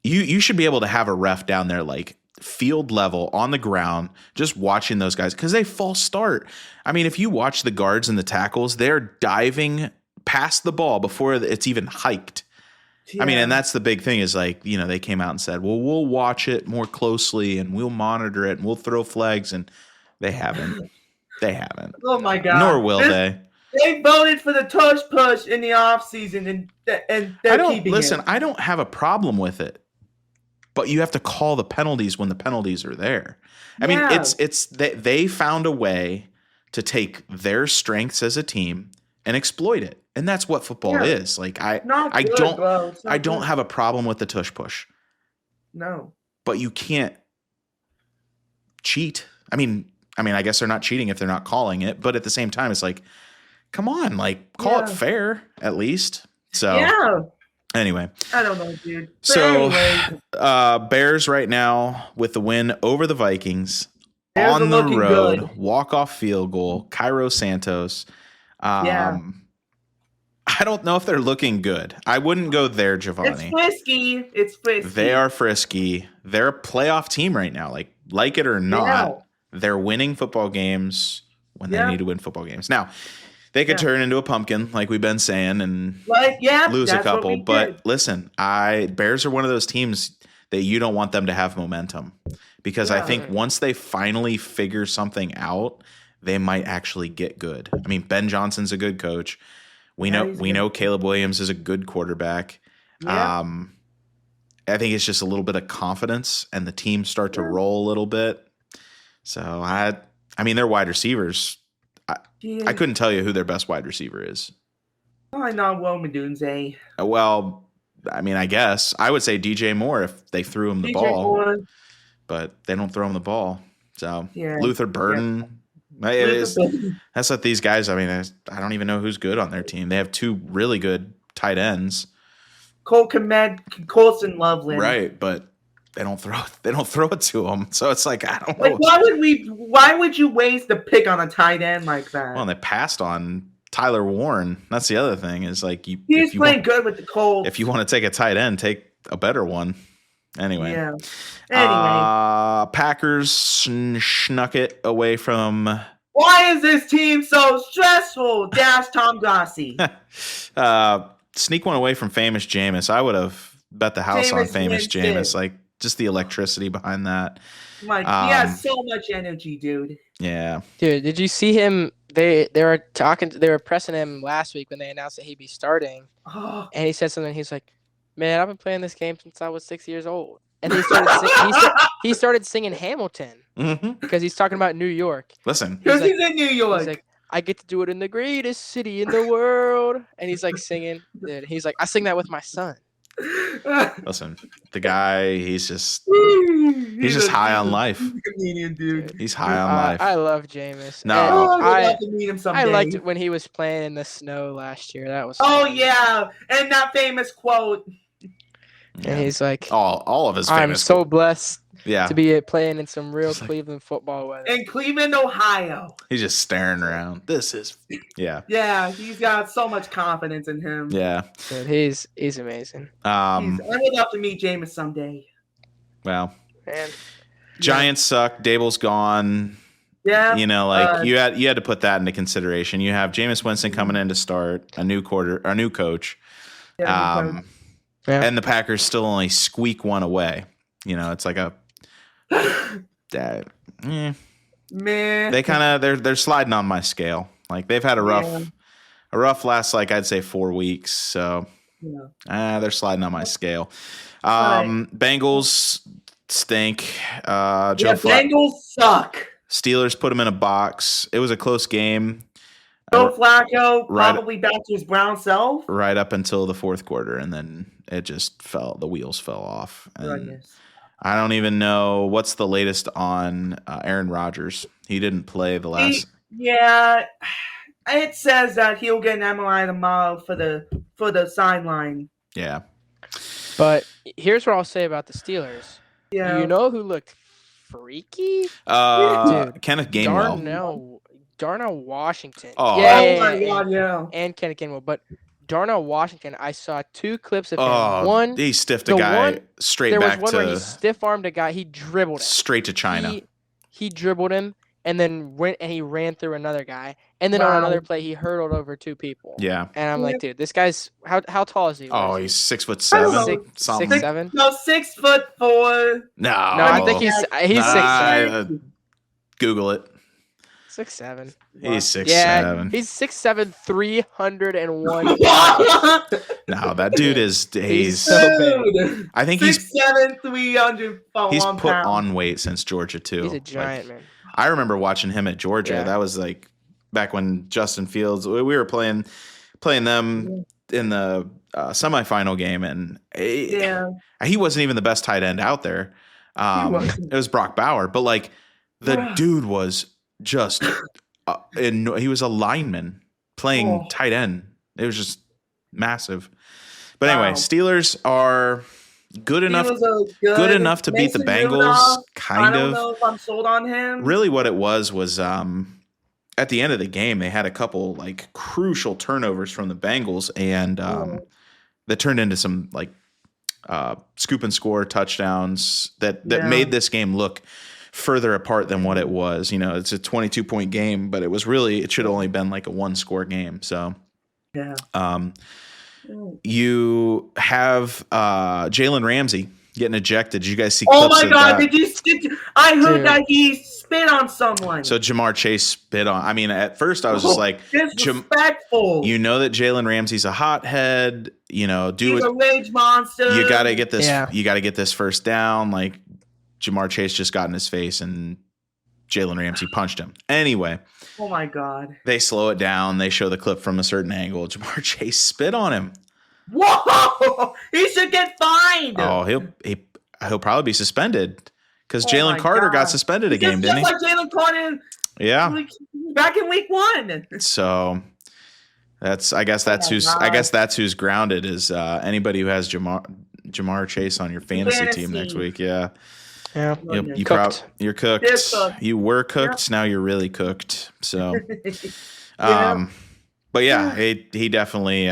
You should be able to have a ref down there field level on the ground just watching those guys because they false start. I mean, if you watch the guards and the tackles, they're diving past the ball before it's even hiked. I mean, and that's the big thing is they came out and said, well, we'll watch it more closely and we'll monitor it and we'll throw flags, and they haven't. They haven't. Oh my God. Nor will they. They voted for the tush push in the offseason and they're keeping it. I don't have a problem with it. But you have to call the penalties when the penalties are there. I mean, they found a way to take their strengths as a team and exploit it, and that's what football is. I don't have a problem with the tush push. No, but you can't cheat. I mean, I guess they're not cheating if they're not calling it, but at the same time, it's come on, call it fair at least. So Anyway. I don't know, dude. Bears right now with the win over the Vikings on the road, walk-off field goal, Cairo Santos. I don't know if they're looking good. I wouldn't go there, Giovanni. It's frisky. They are frisky. They're a playoff team right now. Like it or not, they're winning football games when they need to win football games. Now, they could turn into a pumpkin, like we've been saying, and lose a couple. But listen, Bears are one of those teams that you don't want them to have momentum because I think once they finally figure something out, they might actually get good. I mean, Ben Johnson's a good coach. We know Caleb Williams is a good quarterback. Yeah. I think it's just a little bit of confidence, and the team start to roll a little bit. So I mean, their wide receivers. I couldn't tell you who their best wide receiver is. Probably not Will Medunze. Well, I mean, I guess I would say DJ Moore if they threw him the ball, Moore. But they don't throw him the ball. So Luther Burden. That's what these guys. I mean, I don't even know who's good on their team. They have two really good tight ends. Colson Loveland. Right, but they don't throw it to him. So it's like, I don't know. Why would you waste the pick on a tight end like that? Well, they passed on Tyler Warren. That's the other thing is like he's playing good with the Colts. If you want to take a tight end, take a better one. Anyway. Yeah. Anyway. Packers snuck it away from. Why is this team so stressful? Tom Grassi. Sneak one away from famous Jameis. I would have bet the house on famous Jameis. Like just the electricity behind that. He has so much energy, dude. Yeah. Dude, did you see him? They were pressing him last week when they announced that he'd be starting. And he said something. He's like, "Man, I've been playing this game since I was 6 years old." And he started singing Hamilton because he's talking about New York. Listen, because he's in New York. He's like, I get to do it in the greatest city in the world, and he's like singing. Dude, he's like, I sing that with my son. Listen, the guy, he's just high on life. He's a comedian, dude. He's high on life. I love Jameis. No, I'd love to meet him someday. I liked it when he was playing in the snow last year. That was fun. Yeah, and that famous quote. And he's like, all of his famous I'm so blessed to be playing in some real Cleveland football weather. In Cleveland, Ohio. He's just staring around. Yeah, he's got so much confidence in him. Yeah. Dude, he's amazing. I would love to meet Jameis someday. Well, man. Giants suck. Dable's gone. Yeah. You know, like you had to put that into consideration. You have Jameis Winston coming in to start, a new coach. And the Packers still only squeak one away. You know, it's like a man. They kind of they're sliding on my scale. Like they've had a rough last, like I'd say 4 weeks. So they're sliding on my scale. Bengals stink. Bengals suck. Steelers put them in a box. It was a close game. Joe Flacco probably back to his brown self. Right up until the fourth quarter, and then it just fell. The wheels fell off. And I don't even know what's the latest on Aaron Rodgers. He didn't play the last. It says that he'll get an MRI tomorrow for the sideline. Yeah. But here's what I'll say about the Steelers. Yeah. You know who looked freaky? Kenneth Gainwell. Darnell Washington. Oh my God, yeah. And Kenneth Gainwell. But Darnell Washington, I saw 2 clips of him. One, he stiffed a guy straight back to. There was one where he stiff-armed a guy. He dribbled him. Straight to China. He dribbled him and then he ran through another guy. And then on another play, he hurdled over 2 people. Yeah. And I'm like, dude, this guy's how tall is he? Oh, he's 6'7". 6'7". No, 6'4". No, I think he's 6'7". Google it. 6'7". He's 6'7". Yeah, he's 6'7", 301. No, that dude is. He's so big. I think 6'7", 300. He's put on weight since Georgia too. He's a giant man. I remember watching him at Georgia. Yeah. That was like back when Justin Fields. We were playing them in the semifinal game, and he wasn't even the best tight end out there. It was Brock Bauer, but like the dude was just he was a lineman playing tight end. It was just massive. But anyway, Steelers are good enough to beat the Bengals. I don't know if I'm sold on him. Really, what it was at the end of the game, they had a couple like crucial turnovers from the Bengals, and that turned into some like scoop and score touchdowns that made this game look further apart than what it was. You know, it's a 22-point game, but it should have only been like a 1-score game. So, you have Jalen Ramsey getting ejected. Did you guys see clips of that? Oh my God, did you skip? I heard that he spit on someone. So Jamar Chase spit on. I mean, at first I was just like, disrespectful. You know that Jalen Ramsey's a hothead. You know, he's a rage monster. You got to get this. You got to get this first down. Like Jamar Chase just got in his face and Jalen Ramsey punched him. Anyway. Oh my God. They slow it down. They show the clip from a certain angle. Jamar Chase spit on him. Whoa! He should get fined. Oh, he'll probably be suspended because Jalen Carter got suspended a game, didn't he? Just like Jalen Carter. Yeah. Back in week 1. So I guess that's who's grounded is anybody who has Jamar Jamar Chase on your fantasy team next week. Yeah. Yeah. You're cooked. You were cooked. Now you're really cooked. So, but yeah, he definitely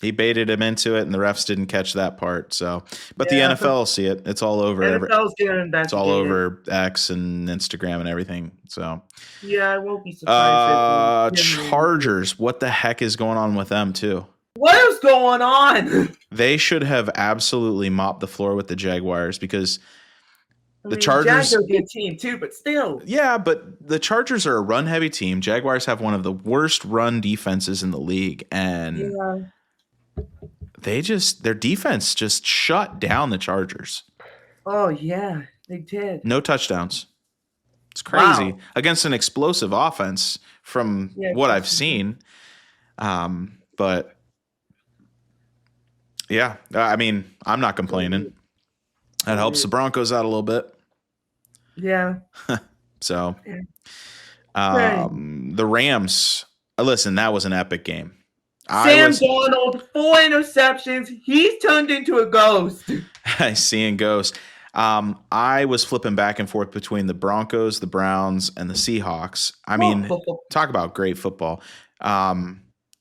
he baited him into it, and the refs didn't catch that part. So, but the NFL will see it. It's all over. NFL's gonna investigate. It's all over X and Instagram and everything. So, yeah, I won't be surprised. Chargers. What the heck is going on with them too? What is going on? They should have absolutely mopped the floor with the Jaguars because the Chargers are a good team too, but still. Yeah, but the Chargers are a run-heavy team. Jaguars have one of the worst run defenses in the league, and their defense just shut down the Chargers. Oh yeah, they did. No touchdowns. It's crazy against an explosive offense from what I've seen. But yeah, I mean, I'm not complaining. That helps the Broncos out a little bit. Yeah. So, the Rams. Listen, that was an epic game. Sam Darnold, 4 interceptions. He's turned into a ghost. I see a ghost. I was flipping back and forth between the Broncos, the Browns, and the Seahawks. I mean, talk about great football.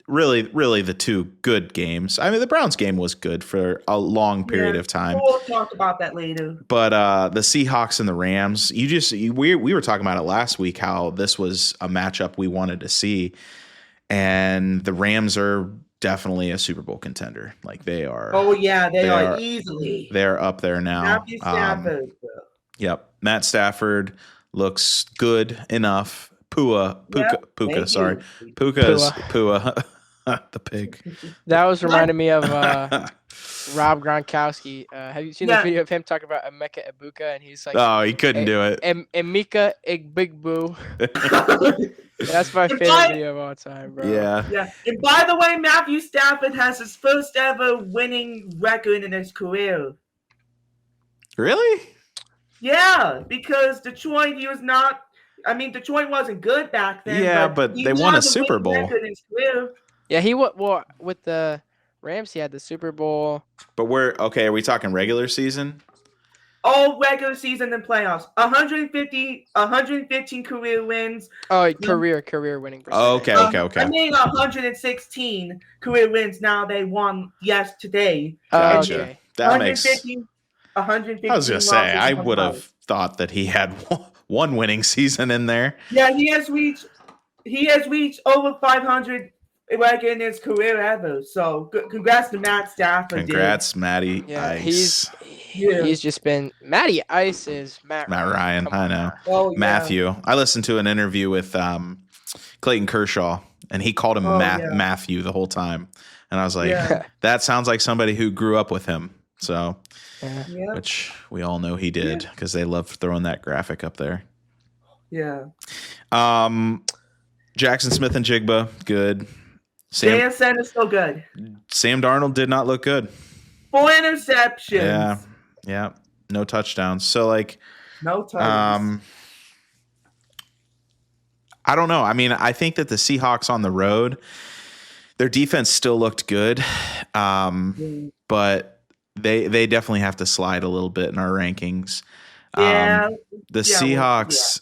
Really the two good games. I mean, the Browns game was good for a long period of time. We'll talk about that later. But the Seahawks and the Rams, we were talking about it last week, how this was a matchup we wanted to see. And the Rams are definitely a Super Bowl contender. Like they are. Oh, yeah, they are easily. They're up there now. Matthew Stafford. Yep. Matt Stafford looks good enough. Puka. The pig. That was reminding me of Rob Gronkowski. Have you seen the video of him talking about Emeka Egbuka? And he's like, oh, he couldn't do it. Emeka Egbuka. That's my favorite video of all time, bro. Yeah. And by the way, Matthew Stafford has his first ever winning record in his career. Really? Yeah, because Detroit, Detroit wasn't good back then. Yeah, but they won a Super Bowl. Yeah, with the Rams, he had the Super Bowl. But are we talking regular season? All regular season and playoffs. 115 career wins. Oh, career winning percentage. Oh, okay. I mean 116 career wins. Now they won today. Gotcha. Okay. That makes 115. I was gonna say I would have thought that he had one winning season in there. Yeah, he has reached over 500 record in his career ever. So congrats to Matt Stafford. Congrats, Matty Ice. He's just been Matty Ice is Matt Ryan. I know. Oh, Matthew. I listened to an interview with Clayton Kershaw, and he called him Matthew the whole time. And I was like, that sounds like somebody who grew up with him. So, which we all know he did because they love throwing that graphic up there. Yeah. Jackson Smith and Jigba, good. JSN is so good. Sam Darnold did not look good. 4 interceptions. Yeah. No touchdowns. So no touchdowns. I don't know. I mean, I think that the Seahawks on the road, their defense still looked good. But they definitely have to slide a little bit in our rankings. The Seahawks,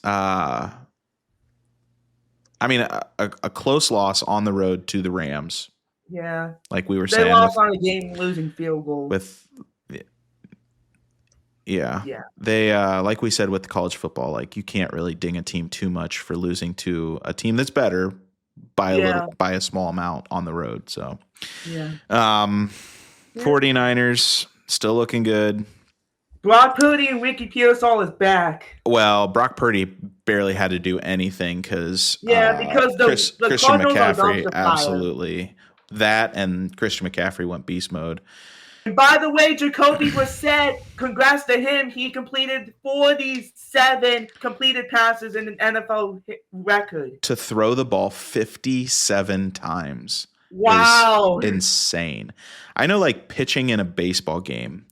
a close loss on the road to the Rams. Yeah. Like we were saying. They lost on a game-losing field goal. They, like we said with the college football, you can't really ding a team too much for losing to a team that's better by a small amount on the road. So, 49ers still looking good. Brock Purdy and Ricky Pearsall is back. Well, Brock Purdy barely had to do anything because the Christian McCaffrey absolutely that and Christian McCaffrey went beast mode. And by the way, Jacoby Brissett, congrats to him. He completed 47 completed passes in an NFL record. To throw the ball 57 times. Wow. Is insane. I know pitching in a baseball game,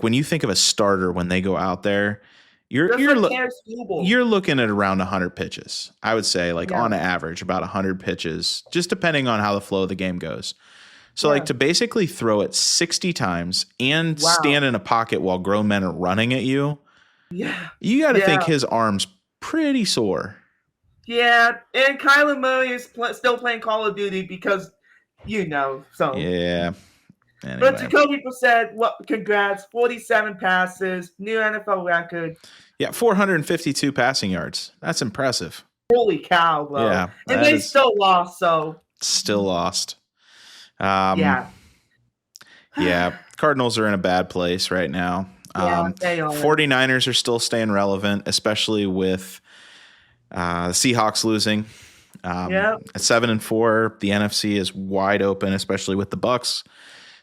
when you think of a starter when they go out there, you're looking at around 100 pitches. I would say on average about 100 pitches, just depending on how the flow of the game goes. So like to basically throw it 60 times and stand in a pocket while grown men are running at you. Yeah. You got to think his arm's pretty sore. Yeah, and Kyler Murray is still playing Call of Duty because, so. Yeah. Anyway. But Jacoby Brissett, congrats, 47 passes, new NFL record. Yeah, 452 passing yards. That's impressive. Holy cow, bro. Yeah. And they still lost, so. Still lost. Yeah. Cardinals are in a bad place right now. They are. 49ers are still staying relevant, especially with the Seahawks losing. At 7-4, the NFC is wide open, especially with the Bucks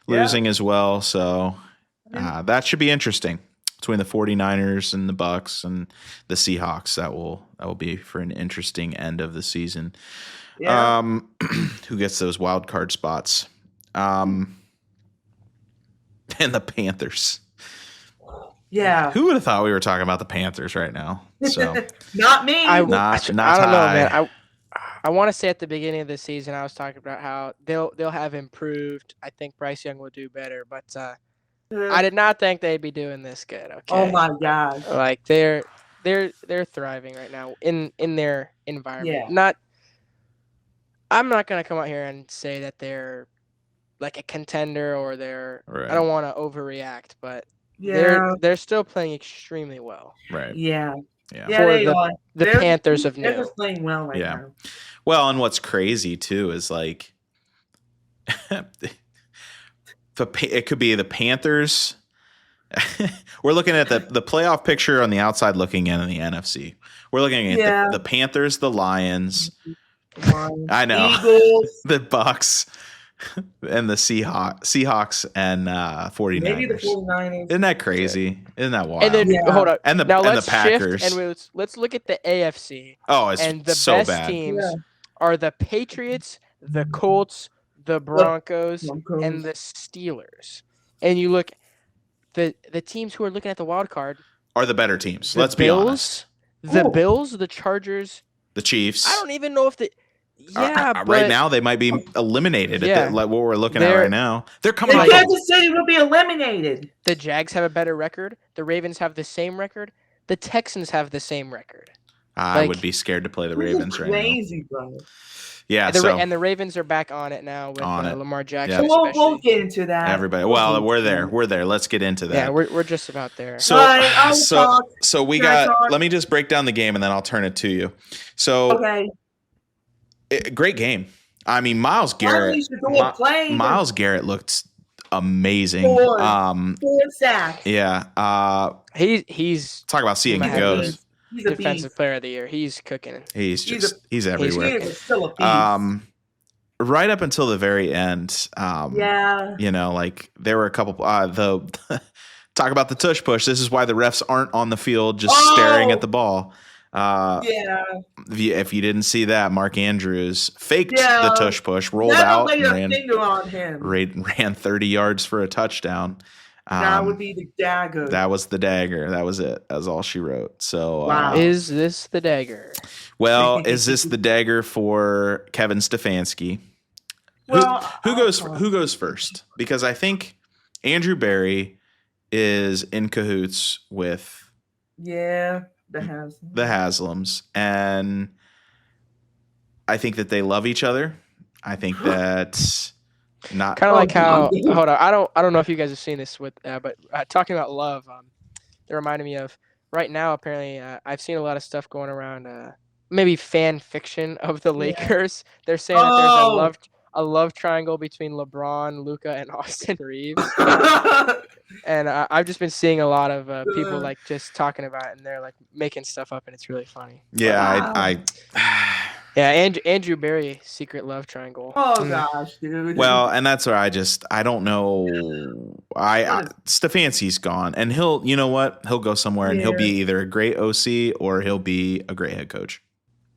losing as well. So that should be interesting between the 49ers and the Bucks and the Seahawks. That will be for an interesting end of the season. Yeah. Who gets those wild card spots? And the Panthers. Yeah. Who would have thought we were talking about the Panthers right now? So not me. I don't know, man. I want to say at the beginning of the season, I was talking about how they'll have improved. I think Bryce Young will do better, but I did not think they'd be doing this good. Okay. Oh my God. Like they're thriving right now in their environment. Yeah. I'm not gonna come out here and say that they're like a contender or they're. Right. I don't want to overreact, but they're still playing extremely well. Right. Yeah. Yeah. For the Panthers of they're just playing well right now. Well, and what's crazy too is like it could be the Panthers. We're looking at the playoff picture on the outside looking in the NFC. We're looking at the Panthers, the Lions. I know. Eagles. The Bucks and the Seahawks and 49ers. Maybe the 49ers. Isn't that crazy? Isn't that wild? And then hold up. And the Packers. Shift and let's look at the AFC. Oh, it's and the so best bad. Teams are the Patriots, the Colts, the Broncos, and the Steelers. And you look the teams who are looking at the wild card are the better teams. Let's be honest. The Bills, the Chargers, the Chiefs. I don't even know if but right now they might be eliminated. Like what we're looking at right now, they're coming. Kansas City will be eliminated. The Jags have a better record. The Ravens have the same record. The Texans have the same record. I would be scared to play the Ravens right now. Crazy, bro. Yeah, and the Ravens are back on it now with Lamar Jackson. Yeah. We'll get into that. Everybody, well, we're there. Let's get into that. Yeah, we're just about there. So we got. Let me just break down the game and then I'll turn it to you. So great game. I mean, Myles Garrett looked amazing. 4 sacks. Yeah. He's talk about seeing he goes. He's a defensive player of the year. He's cooking. He's everywhere. He's still a beast. Right up until the very end. Like there were a couple. Talk about the tush push. This is why the refs aren't on the field just staring at the ball. If you didn't see that, Mark Andrews faked the tush push, rolled out, and ran 30 yards for a touchdown. That would be the dagger. That was the dagger. That was it. That was all she wrote. So, is this the dagger? Well, is this the dagger for Kevin Stefanski? Who goes first? Because I think Andrew Berry is in cahoots with the Haslams, and I think that they love each other. I think that. Not kind of like how hold on, I don't know if you guys have seen this but talking about love, it reminded me of right now. Apparently, I've seen a lot of stuff going around, maybe fan fiction of the Lakers. They're saying that there's a love triangle between LeBron, Luka, and Austin Reeves. And I've just been seeing a lot of people like just talking about it, and they're like making stuff up, and it's really funny. Yeah, Yeah, Andrew Berry, secret love triangle. Oh gosh, dude. Well, and that's where I don't know. Stefanski's gone, and he'll go somewhere, and he'll be either a great OC or he'll be a great head coach.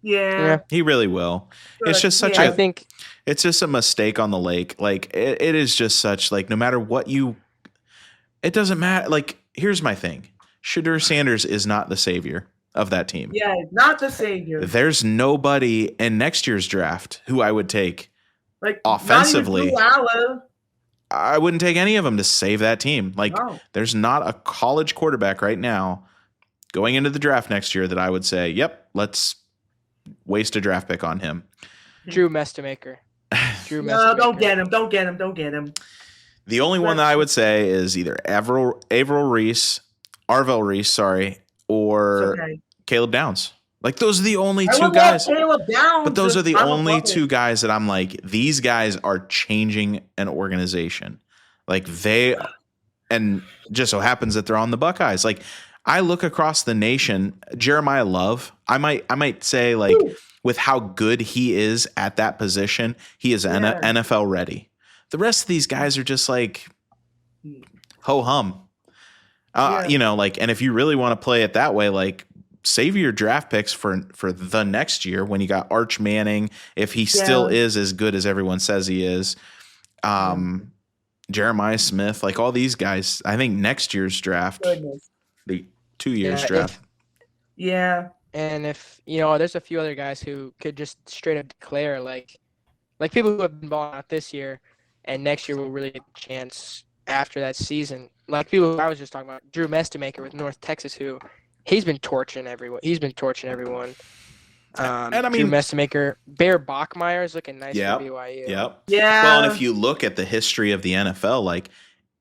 Yeah. He really will. Good. It's just I think it's just a mistake on the lake. Like it is just such like no matter what it doesn't matter. Like here's my thing: Shedeur Sanders is not the savior of that team. Yeah, not the savior. There's nobody in next year's draft who I would take Like offensively, I wouldn't take any of them to save that team. Like, there's not a college quarterback right now going into the draft next year that I would say, yep, let's waste a draft pick on him. Drew Mestemaker. No, don't get him. The only one that I would say is either Arvell Reese, or Caleb Downs. Like, those are the only two guys. Caleb Downs, but those are the only two guys that I'm like, these guys are changing an organization. Like, and just so happens that they're on the Buckeyes. Like, I look across the nation, Jeremiah Love, I might say, like, with how good he is at that position, he is NFL ready. The rest of these guys are just like ho hum. Like, and if you really want to play it that way, like, save your draft picks for the next year when you got Arch Manning, if he still is as good as everyone says he is. Jeremiah Smith, like, all these guys, I think next year's draft, the 2 years draft. And if, there's a few other guys who could just straight up declare, like people who have been balling out this year and next year will really get a chance after that season. Like people who I was just talking about, Drew Mestemaker with North Texas, who he's been torching everyone. And I mean, Drew Mestemaker, Bear Bachmeier is looking nice for BYU. Yep. Yeah. Well, and if you look at the history of the NFL, like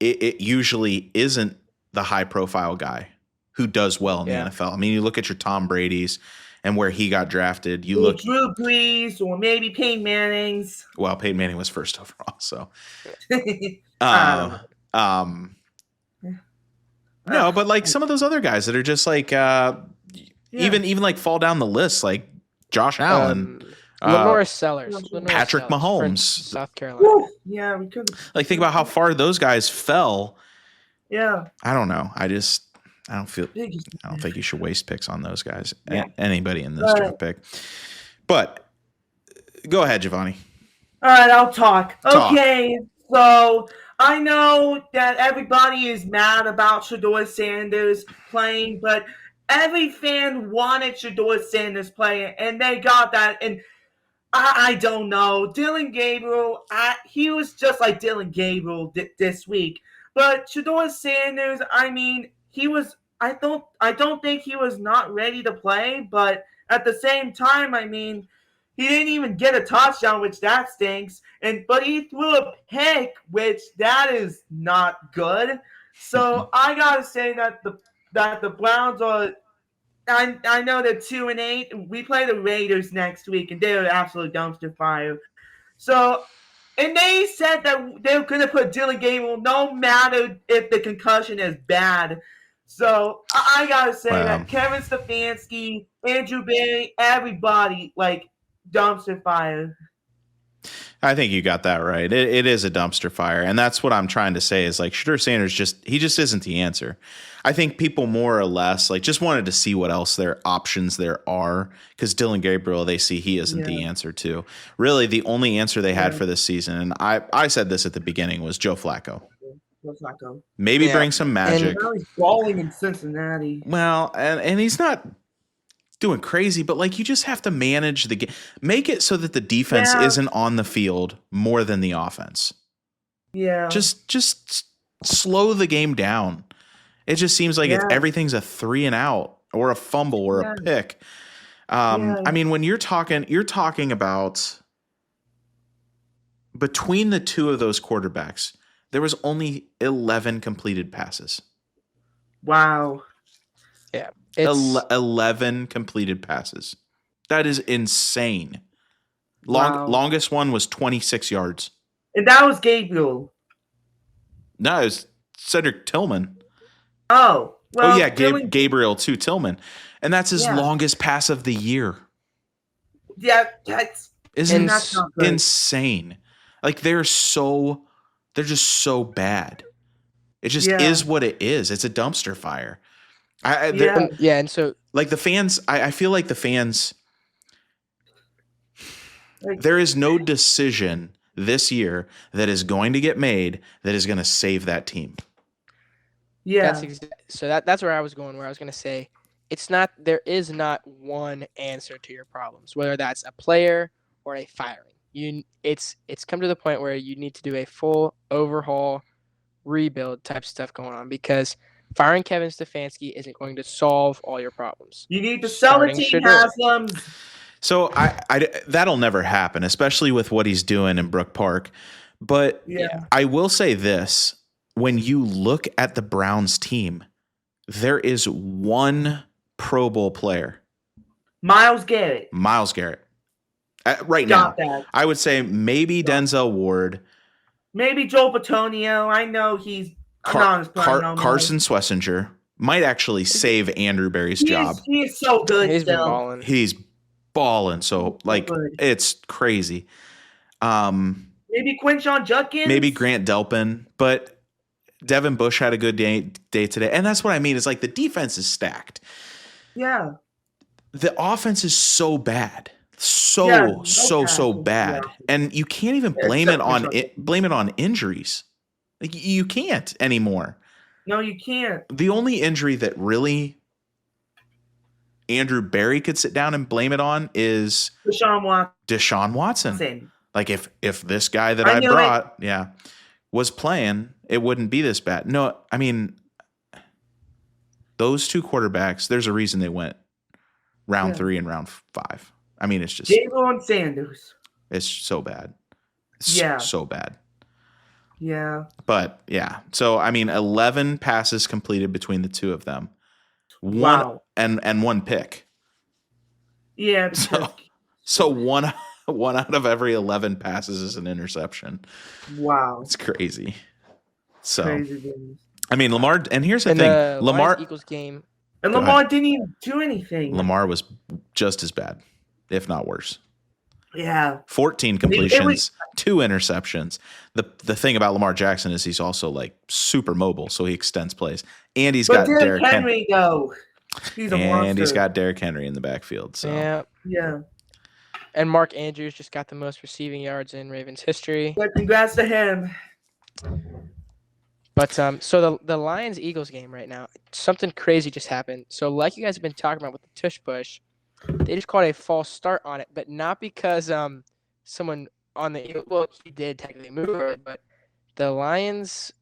it usually isn't the high profile guy who does well in the NFL. I mean, you look at your Tom Brady's and where he got drafted. You look Drew Brees or maybe Peyton Manning's. Well, Peyton Manning was first overall, so. No, but like some of those other guys that are just like even like fall down the list, like Josh Allen, Lenore Sellers, Patrick Mahomes, South Carolina. Yeah, we could. Like, think about how far those guys fell. Yeah. I don't know. I don't think you should waste picks on those guys. Anybody in this draft pick. But go ahead, Giovanni. All right, I'll talk. Okay, so I know that everybody is mad about Shedeur Sanders playing, but every fan wanted Shedeur Sanders playing, and they got that. And I don't know. Dylan Gabriel, he was just like Dylan Gabriel this week. But Shedeur Sanders, I mean, I don't think he was not ready to play, but at the same time, I mean, he didn't even get a touchdown, which that stinks. But he threw a pick, which that is not good. So I gotta say that the Browns are. I know they're 2-8. We play the Raiders next week, and they're an absolute dumpster fire. So, and they said that they're gonna put Dylan Gabriel no matter if the concussion is bad. So I gotta say that Kevin Stefanski, Andrew Berry, everybody, like, dumpster fire. I think you got that right. It is a dumpster fire, and that's what I'm trying to say. Is like Shedeur Sanders just isn't the answer. I think people more or less like just wanted to see what else their options there are, because Dylan Gabriel, they see he isn't the answer to. Really, the only answer they had for this season, and I said this at the beginning, was Joe Flacco. Maybe bring some magic. And now he's balling in Cincinnati. Well, and he's not doing crazy, but like you just have to manage the game. Make it so that the defense isn't on the field more than the offense. Yeah. Just slow the game down. It just seems like everything's a 3 and out or a fumble or a pick. I mean, when you're talking about between the two of those quarterbacks, there was only 11 completed passes. Wow. Yeah. 11 completed passes. That is insane. Longest one was 26 yards. And that was Gabriel. No, it was Cedric Tillman. Oh. Well, yeah, Gabriel too, Tillman. And that's his longest pass of the year. Yeah, that's insane. Like they're just so bad. It just is what it is. It's a dumpster fire. And so like the fans, I feel like the fans, there is no decision this year that is going to get made that is going to save that team. Yeah. That's where I was going, where I was going to say there is not one answer to your problems, whether that's a player or a firing. it's come to the point where you need to do a full overhaul, rebuild type stuff going on, because firing Kevin Stefanski isn't going to solve all your problems. You need to sell the team, Haslam's. So that'll never happen, especially with what he's doing in Brook Park. But I will say this: when you look at the Browns team, there is one Pro Bowl player, Myles Garrett. Right now, I would say maybe Denzel Ward, maybe Joel Bitonio. I know he's Carson Schlesinger might actually save Andrew Berry's job. He is so good. He's been balling. He's balling. So it's crazy. Maybe Quinshon Judkins. Maybe Grant Delpin, but Devin Bush had a good day today, and that's what I mean. Is like the defense is stacked. Yeah. The offense is so bad. So bad. Yeah. And you can't even blame it on injuries. Like you can't anymore. No, you can't. The only injury that really Andrew Berry could sit down and blame it on is Deshaun Watson. Like if this guy that I brought, was playing, it wouldn't be this bad. No, I mean those two quarterbacks, there's a reason they went round 3 and round 5. I mean, it's just Jalen Sanders. It's so bad. So bad. Yeah. But so I mean, 11 passes completed between the two of them. Wow. And one pick. Yeah. So one out of every 11 passes is an interception. Wow. It's crazy. So crazy. I mean, Lamar, and here's the thing. Lamar Eagles game. And Lamar didn't even do anything. Lamar was just as bad, if not worse. Yeah. 14 completions, 2 interceptions. The thing about Lamar Jackson is he's also like super mobile, so he extends plays. And he's got Derrick Henry though. He's a monster. And he's got Derrick Henry in the backfield. So yeah. And Mark Andrews just got the most receiving yards in Ravens history. But congrats to him. But so the Lions-Eagles game right now, something crazy just happened. So like you guys have been talking about with the tush push, they just called a false start on it, but not because someone on the Eagles, well, he did technically move it, but the Lions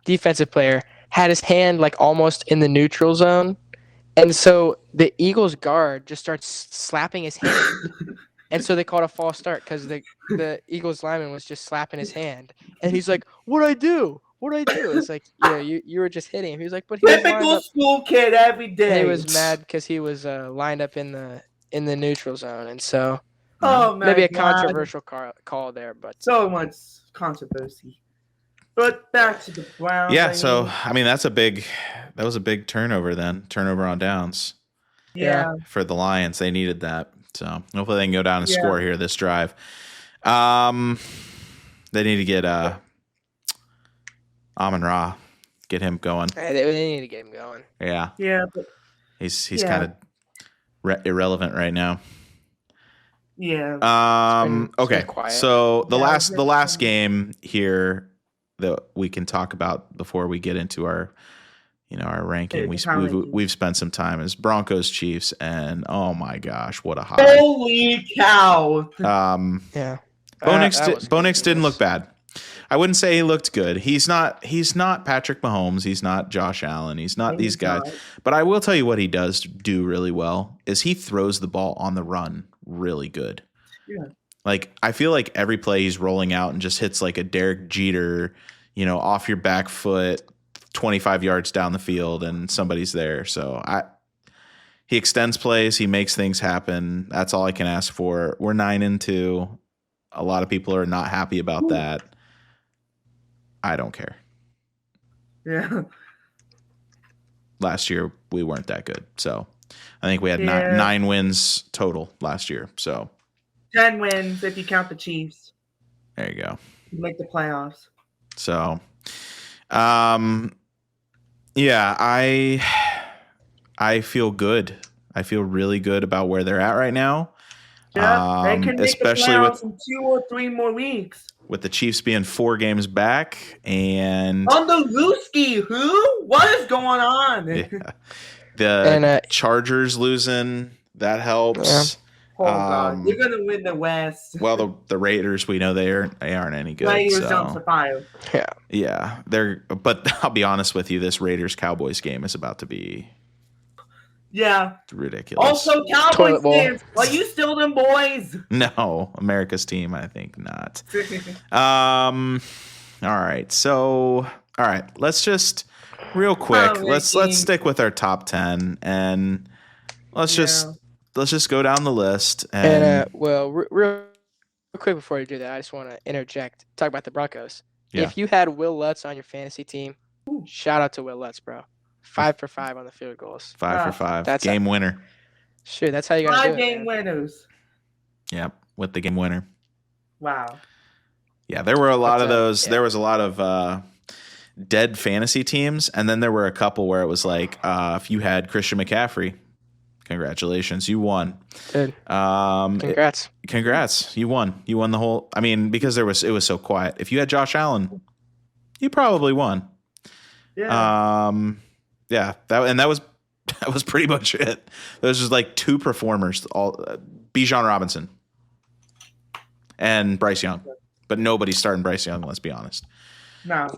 defensive player had his hand like almost in the neutral zone, and so the Eagles guard just starts slapping his hand. And so they called a false start because the Eagles lineman was just slapping his hand. And he's like, what'd I do? It's like, you were just hitting him. He was like, but he typical school kid every day. He was mad because he was lined up in the neutral zone. And so maybe a controversial call there. But so much controversy. But back to the Browns. Yeah, so, I mean, that was a big turnover then. Turnover on downs. Yeah. For the Lions. They needed that. So hopefully they can go down and score here this drive. They need to get Amon-Ra, get him going. They need to get him going. Yeah. Yeah. But, he's kind of irrelevant right now. Yeah. Okay. So the last game here that we can talk about before we get into our our ranking, we've spent some time is Broncos Chiefs, and oh my gosh, what a high! Holy cow! Bo Nix didn't look bad. I wouldn't say he looked good. He's not Patrick Mahomes. He's not Josh Allen. He's not these guys. But I will tell you what he does do really well is he throws the ball on the run really good. Yeah. Like I feel like every play he's rolling out and just hits like a Derek Jeter, off your back foot, 25 yards down the field, and somebody's there. So he extends plays. He makes things happen. That's all I can ask for. We're 9-2. A lot of people are not happy about that. I don't care. Yeah. Last year we weren't that good. So I think we had 9 wins total last year. So 10 wins if you count the Chiefs. There you go. You make the playoffs. So, I feel good. I feel really good about where they're at right now. Yeah, they can make especially the playoffs in 2 or 3 more weeks. With the Chiefs being 4 games back and on the Looski, who? What is going on? The Chargers losing, that helps. Oh God, you're gonna win the West. Well, the Raiders, we know they aren't any good. Raiders don't survive. Yeah, but I'll be honest with you, this Raiders Cowboys game is about to be ridiculous. Also, Cowboys fans, are you still them boys? No, America's team, I think not. All right, let's just real quick. Let's stick with our top 10 and let's just go down the list. And real quick before you do that, I just want to interject. Talk about the Broncos. Yeah. If you had Will Lutz on your fantasy team, shout out to Will Lutz, bro. 5 for 5 on the field goals. 5 for 5. That's game winner. Sure, that's how you got to do it. 5 game winners. Yep, with the game winner. Wow. Yeah, there were a lot of those. Yeah. There was a lot of dead fantasy teams, and then there were a couple where it was like, if you had Christian McCaffrey, congratulations, you won. Dude. Congrats, you won. You won the whole. I mean, because it was so quiet. If you had Josh Allen, you probably won. Yeah. Yeah. That was pretty much it. There was just like 2 performers, Bijan Robinson and Bryce Young. But nobody's starting Bryce Young, let's be honest. No.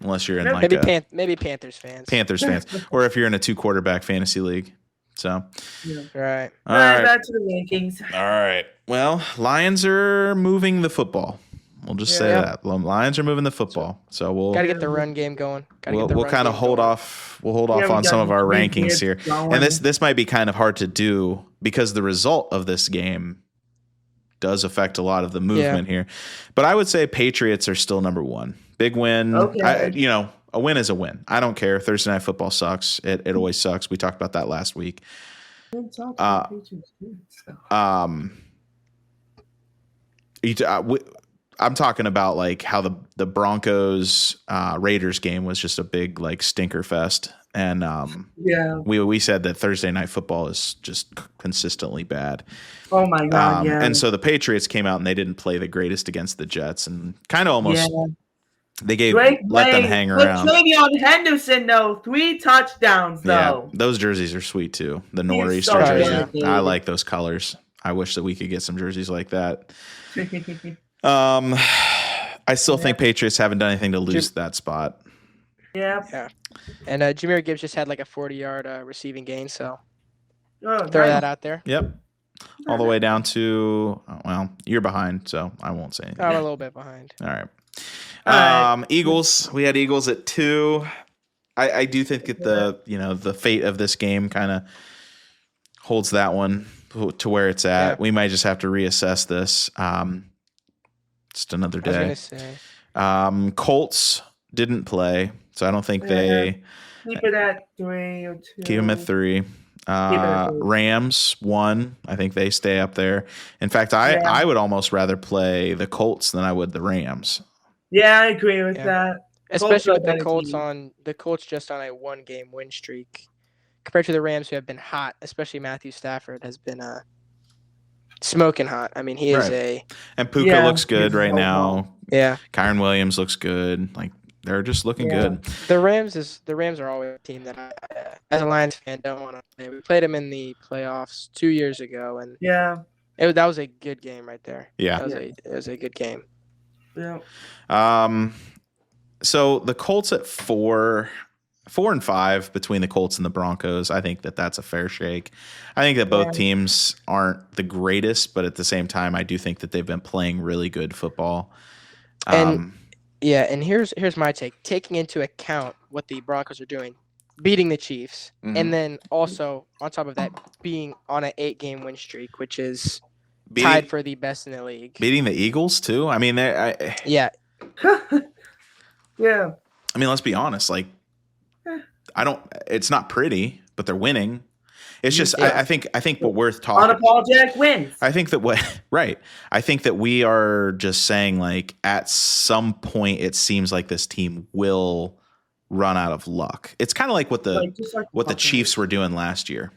Unless you're in maybe Panthers fans. Panthers fans. Or if you're in a 2-quarterback fantasy league. So. Yeah. Right. All right. Back to the rankings. All right. Well, Lions are moving the football. We'll just say that. Lions are moving the football. So we'll gotta get the run game going. We'll kind of hold off. We'll hold off on some of our rankings here. And this might be kind of hard to do because the result of this game does affect a lot of the movement here. But I would say Patriots are still number 1. Big win. Okay. A win is a win. I don't care. Thursday Night Football sucks. It always sucks. We talked about that last week. I'm talking about like how the Broncos Raiders game was just a big like stinker fest. And we said that Thursday Night Football is just consistently bad. Oh my God! And so the Patriots came out and they didn't play the greatest against the Jets, and kind of almost they let them hang around. TreVeyon Henderson though, 3 touchdowns though. Yeah, those jerseys are sweet too. The nor'easter jersey. I like those colors. I wish that we could get some jerseys like that. I still think Patriots haven't done anything to lose that spot. Yeah. And Jahmyr Gibbs just had like a 40-yard receiving gain, so throw that out there. Yep. All the way down to you're behind, so I won't say anything. I'm a little bit behind. All right. Eagles. We had Eagles at 2. I do think that the fate of this game kind of holds that one to where it's at. Yeah. We might just have to reassess this. Just another day. I was gonna say. Colts didn't play, so I don't think they keep it at 3 or 2. Keep them at 3. Rams 1. I think they stay up there. In fact, I would almost rather play the Colts than I would the Rams. Yeah, I agree with that. Especially with the Colts just on a 1-game win streak compared to the Rams, who have been hot. Especially Matthew Stafford has been smoking hot. I mean, he is and Puka looks good right now. Yeah, Kyren Williams looks good. Like they're just looking good. The Rams are always a team that I as a Lions fan don't want to play. We played them in the playoffs 2 years ago, and that was a good game right there. Yeah, it was a good game. Yeah. So the Colts at 4 and 5 between the Colts and the Broncos. I think that's a fair shake. I think that both teams aren't the greatest, but at the same time, I do think that they've been playing really good football. And here's my take. Taking into account what the Broncos are doing, beating the Chiefs, and then also on top of that, being on an 8-game win streak, which is tied for the best in the league. Beating the Eagles too. I mean, yeah. I mean, let's be honest. Like, it's not pretty, but they're winning. It's just, I think what we're talking. Unapologetic wins. I think that right. I think that we are just saying like at some point it seems like this team will run out of luck. It's kind of like what the Chiefs were doing last year.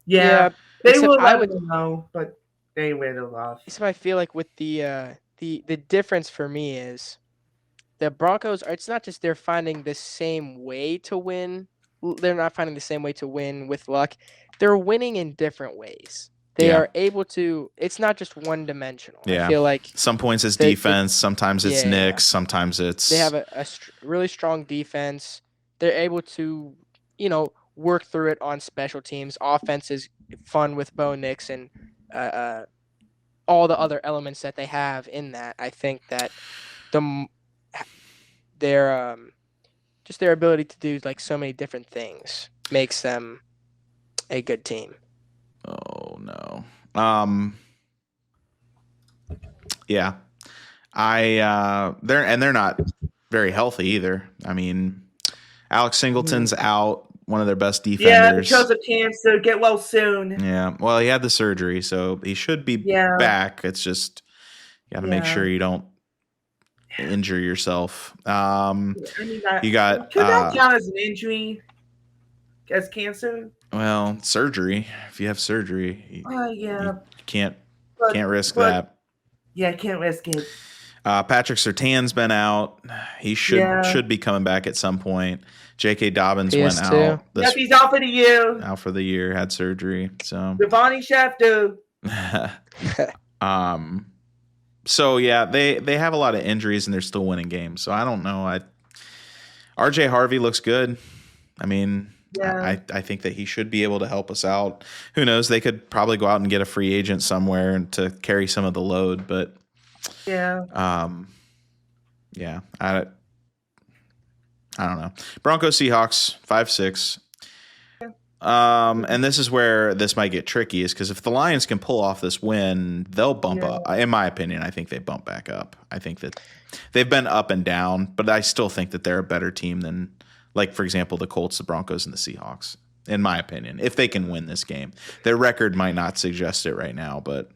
Yeah. They will let them know, but they win a lot. So I feel like with the difference for me is the Broncos it's not just they're finding the same way to win. They're not finding the same way to win with luck. They're winning in different ways. they are able to. It's not just one dimensional. Yeah. I feel like some points it's defense, sometimes it's Knicks, sometimes it's. They have a really strong defense. They're able to, work through it on special teams. Offense is fun with Bo Nix and all the other elements that they have in that. I think that their ability to do like so many different things makes them a good team. Oh no. Yeah. They're not very healthy either. I mean, Alex Singleton's out, one of their best defenders. Yeah, because of cancer. Get well soon. Yeah. Well, he had the surgery, so he should be back. It's just you got to make sure you don't injure yourself. You got. Could that count as an injury? As cancer? Well, surgery. If you have surgery, you can't risk that. Yeah, can't risk it. Patrick Surtain's been out. He should be coming back at some point. J.K. Dobbins went out. Yep, he's out for the year. Out for the year, had surgery. So Devontae Shafter. So yeah, they have a lot of injuries and they're still winning games. So I don't know. R.J. Harvey looks good. I mean, I think that he should be able to help us out. Who knows? They could probably go out and get a free agent somewhere and to carry some of the load, but I don't know. Broncos Seahawks 5-6. And this is where this might get tricky is because if the Lions can pull off this win, they'll bump up. In my opinion, I think they bump back up. I think that they've been up and down, but I still think that they're a better team than, like, for example, the Colts, the Broncos, and the Seahawks, in my opinion, if they can win this game. Their record might not suggest it right now, but.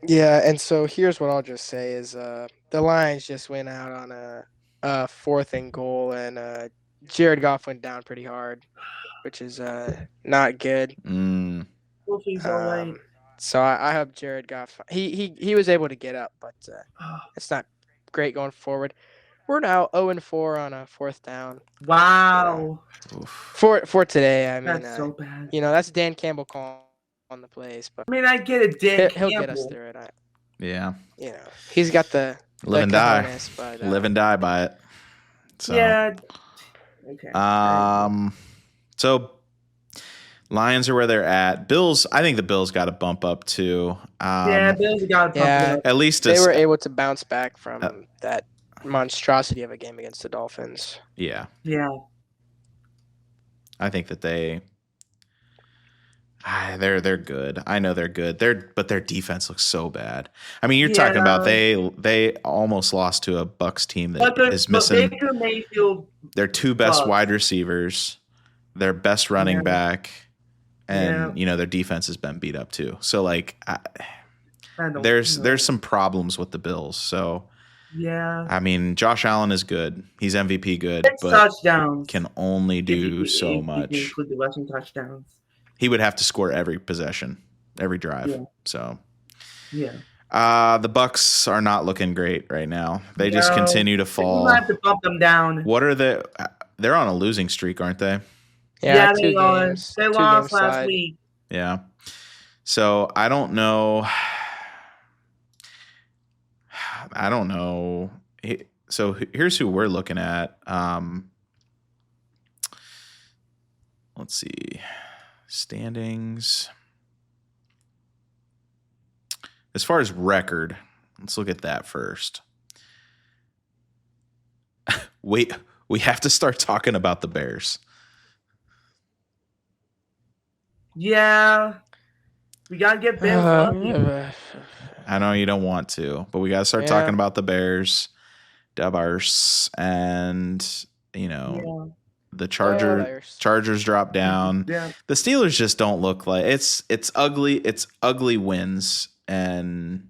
Yeah, and so here's what I'll just say is the Lions just went out on a 4th and goal, and Jared Goff went down pretty hard, which is not good. So I hope Jared Goff. He was able to get up, but it's not great going forward. We're now 0-4 on a 4th down. Wow. For today, I mean, that's so bad. That's Dan Campbell calling on the plays, but I mean, I get it, Dan. He'll get us through it. He's got the live and die, live and die by it. So, yeah. Okay. So Lions are where they're at. Bills, I think the Bills got to bump up too. Bills got to bump up. At least they were able to bounce back from that monstrosity of a game against the Dolphins. Yeah. Yeah. I think that they're good. I know they're good. But their defense looks so bad. I mean, you're talking about they almost lost to a Bucs team that is missing their 2 best wide receivers, their best running back, and their defense has been beat up too. So like, there's some problems with the Bills. So. Yeah. I mean, Josh Allen is good. He's MVP good, but touchdowns. Can only do so much. Include the rushing touchdowns. He would have to score every possession, every drive. Yeah. So, the Bucks are not looking great right now. They just continue to fall. You have to bump them down. What are they're on a losing streak, aren't they? Yeah, they lost. They lost last week. Yeah. So I don't know. So here's who we're looking at. Let's see. Standings. As far as record, let's look at that first. Wait, we have to start talking about the Bears. Yeah. We got to get Bears. I know you don't want to, but we got to start talking about the Bears, and the Chargers drop down. Yeah. The Steelers just don't look like it's ugly. It's ugly wins, and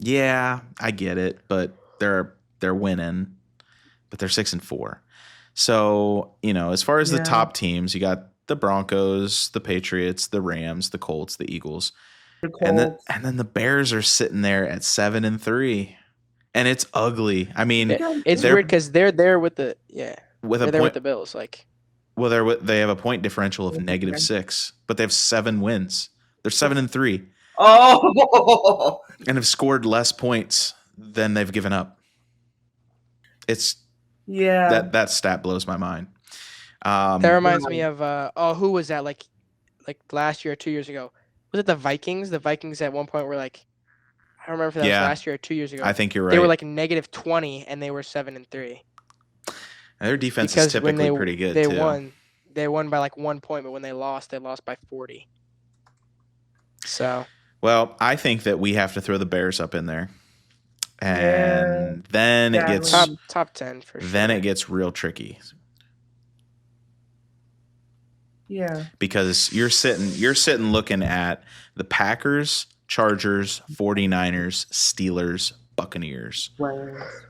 I get it, but they're winning, but they're 6-4. So as far as the top teams, you got the Broncos, the Patriots, the Rams, the Colts, the Eagles. And then the Bears are sitting there at 7-3, and it's ugly. I mean, it's weird because they're there with the with the Bills. Like Well, they have a point differential of -6, but they have 7 wins. They're 7-3. Oh, and have scored less points than they've given up. It's that stat blows my mind. That reminds me of who was that? Like last year or 2 years ago? Was it the Vikings? The Vikings at one point were like, I don't remember if that was last year or 2 years ago. I think you're right. They were like -20 and they were 7-3. And their defense is typically pretty good too. They won by like 1 point, but when they lost by 40. So. Well, I think that we have to throw the Bears up in there, and then it gets top 10 for sure. Then it gets real tricky. Yeah. Because you're sitting looking at the Packers, Chargers, 49ers, Steelers, Buccaneers.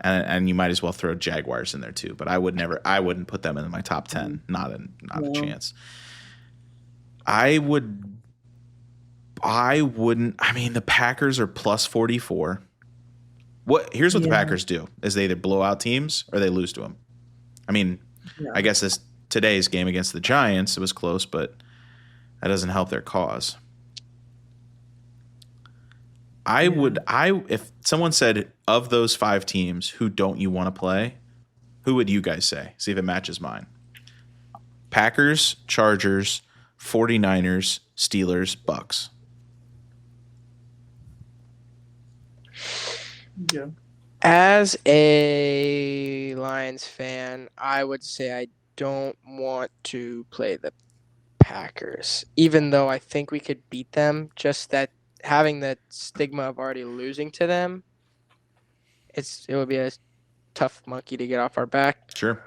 And you might as well throw Jaguars in there too, but I wouldn't put them in my top 10. Not a chance. I wouldn't. I mean, the Packers are +44. Here's what the Packers do is they either blow out teams or they lose to them. I mean, I guess today's game against the Giants, it was close, but that doesn't help their cause. If someone said, of those 5 teams, who don't you want to play? Who would you guys say? See if it matches mine. Packers, Chargers, 49ers, Steelers, Bucks. Yeah. As a Lions fan, I would say I don't want to play the Packers, even though I think we could beat them. Just that having the stigma of already losing to them, it would be a tough monkey to get off our back. Sure.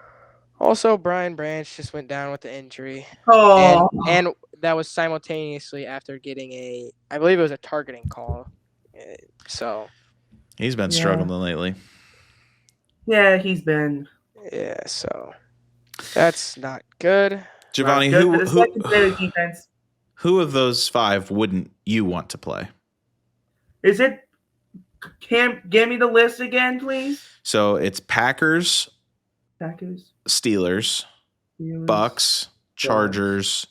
Also, Brian Branch just went down with the injury. Oh. And that was simultaneously after getting I believe it was a targeting call. So he's been struggling lately. Yeah, he's been. Yeah, so that's not good. Giovanni, who of those 5 wouldn't you want to play? Is it? Give me the list again, please. So it's Packers, Steelers, Bucks, Chargers,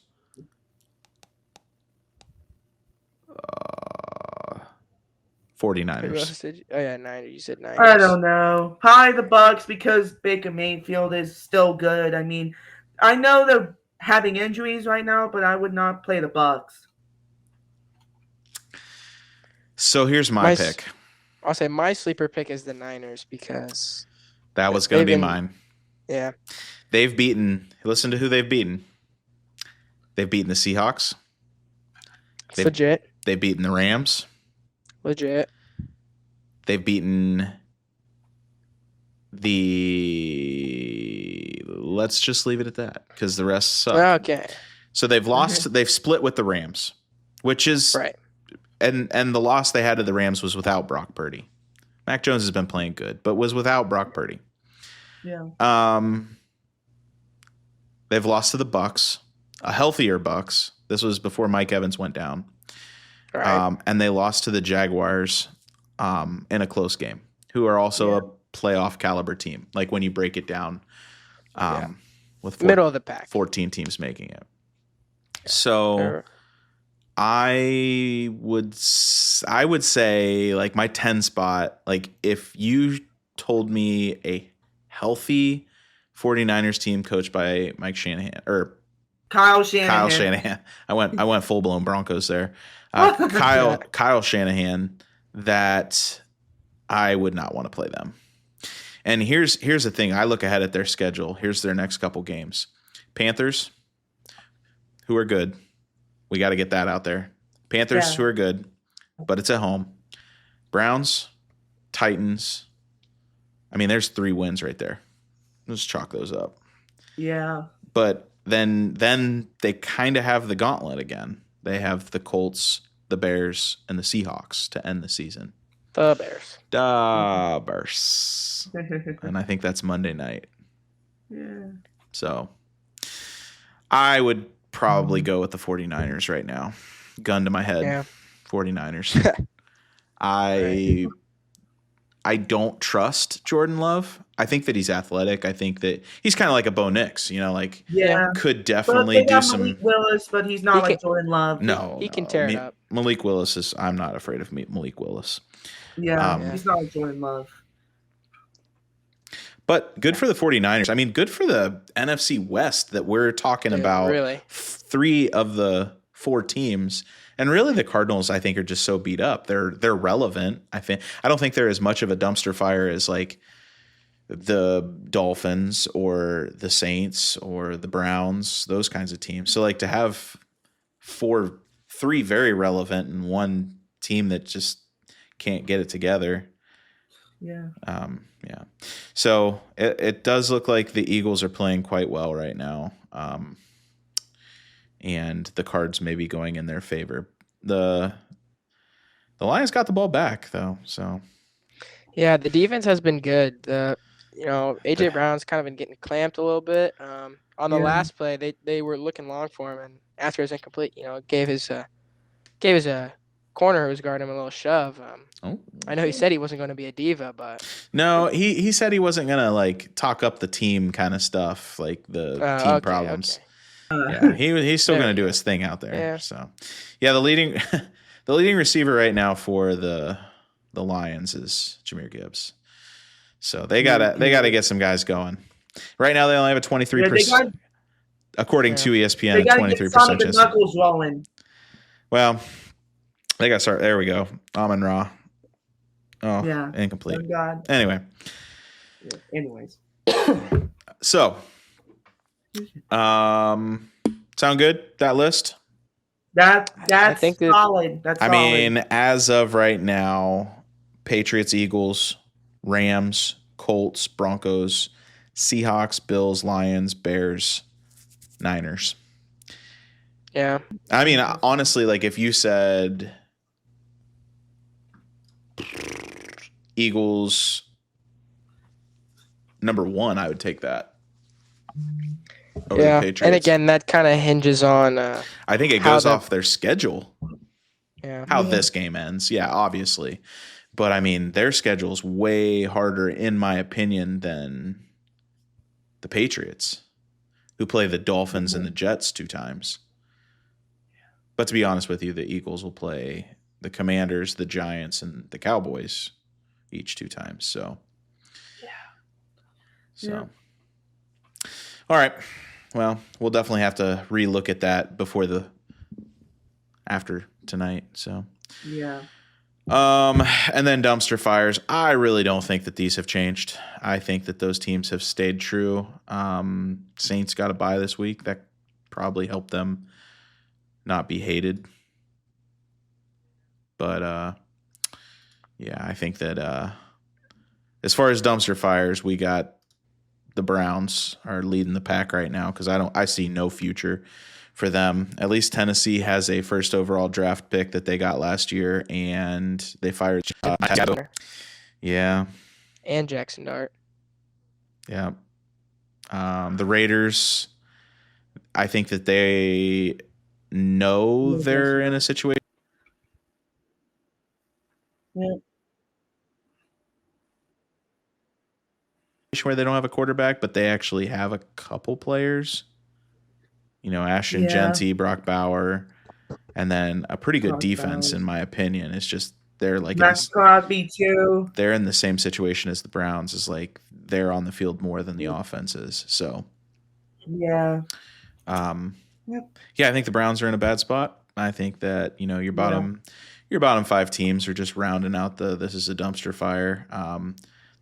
49ers. Oh yeah, Niners. You said Niners. I don't know. Probably the Bucks because Baker Mayfield is still good. I mean, I know they're having injuries right now, but I would not play the Bucks. So here's my pick. I'll say my sleeper pick is the Niners because that was going to be mine. Yeah. They've beaten. Listen to who they've beaten. They've beaten the Seahawks. Legit. They've beaten the Rams. Legit. They've beaten let's just leave it at that because the rest suck. Okay. So they've lost. They've split with the Rams, which is right. And the loss they had to the Rams was without Brock Purdy. Mac Jones has been playing good, but was without Brock Purdy. Yeah. They've lost to the Bucks, a healthier Bucks. This was before Mike Evans went down. Right. And they lost to the Jaguars in a close game, who are also a playoff caliber team. Like when you break it down, with middle of the pack, 14 teams making it. So I would say like my 10 spot. Like if you told me a healthy 49ers team coached by Mike Shanahan or Kyle Shanahan. I went full blown Broncos there. Kyle Shanahan, that I would not want to play them. And here's the thing. I look ahead at their schedule. Here's their next couple games. Panthers, who are good. We got to get that out there. Panthers, who are good, but it's at home. Browns, Titans. I mean, there's 3 wins right there. Let's chalk those up. Yeah. But then they kind of have the gauntlet again. They have the Colts, the Bears, and the Seahawks to end the season. The Bears. And I think that's Monday night. Yeah. So I would probably go with the 49ers right now. Gun to my head. Yeah. 49ers. I I don't trust Jordan Love. I think that he's athletic. I think that he's kind of like a Bo Nix, could definitely do some. Malik Willis, but he's not like Jordan Love. He can tear it up. Malik Willis I'm not afraid of Malik Willis. Yeah, he's not like Jordan Love. But good for the 49ers. I mean, good for the NFC West that we're talking about. Really? 3 of the 4 teams. And really the Cardinals, I think, are just so beat up. They're relevant, I think. I don't think they're as much of a dumpster fire as like the Dolphins or the Saints or the Browns, those kinds of teams. So like to have 3 very relevant and 1 team that just can't get it together. Yeah. Yeah. So it does look like the Eagles are playing quite well right now. And the Cards may be going in their favor. The Lions got the ball back though. So yeah, the defense has been good. AJ Brown's kind of been getting clamped a little bit. On the last play, they were looking long for him, and after it was incomplete, gave his corner who was guarding him a little shove. I know he said he wasn't going to be a diva, but no, he said he wasn't going to like talk up the team kind of stuff, like the team problems. Okay. Yeah, he's still going to do his thing out there. Yeah. So, yeah, the leading receiver right now for the Lions is Jahmyr Gibbs. So they gotta get some guys going. Right now they only have a 23%, according to ESPN, 23% chance. Knuckles rolling. Well, they got to start. There we go. Amon Ra. Oh, yeah, incomplete. Oh, God. Anyway. Yeah. Anyways. So, sound good? That list? That's solid. That's solid. mean, as of right now, Patriots, Eagles, Rams, Colts, Broncos, Seahawks, Bills, Lions, Bears, Niners. Yeah. I mean, honestly, like if you said Eagles number 1, I would take that. Over the Patriots. And again, that kind of hinges on. I think it goes off their schedule. Yeah. How this game ends. Yeah, obviously. But I mean, their schedule is way harder, in my opinion, than the Patriots, who play the Dolphins and the Jets 2 times. But to be honest with you, the Eagles will play the Commanders, the Giants, and the Cowboys each 2 times. So, all right. Well, we'll definitely have to relook at that after tonight. So, yeah. And then dumpster fires. I really don't think that these have changed. I think that those teams have stayed true. Saints got a bye this week. That probably helped them not be hated. But I think that as far as dumpster fires, we got the Browns are leading the pack right now because I see no future for them. At least Tennessee has a first overall draft pick that they got last year, and they fired. Yeah. And Jackson Dart. Yeah. The Raiders, I think that they know they're in a situation. Yeah. Where they don't have a quarterback, but they actually have a couple players. Ashton Genty, Brock Bauer, and then a pretty good defense, in my opinion. It's just they're like Max Crosby too. They're in the same situation as the Browns. Is like they're on the field more than the offense is. So yeah. I think the Browns are in a bad spot. I think that your bottom 5 teams are just rounding out this is a dumpster fire.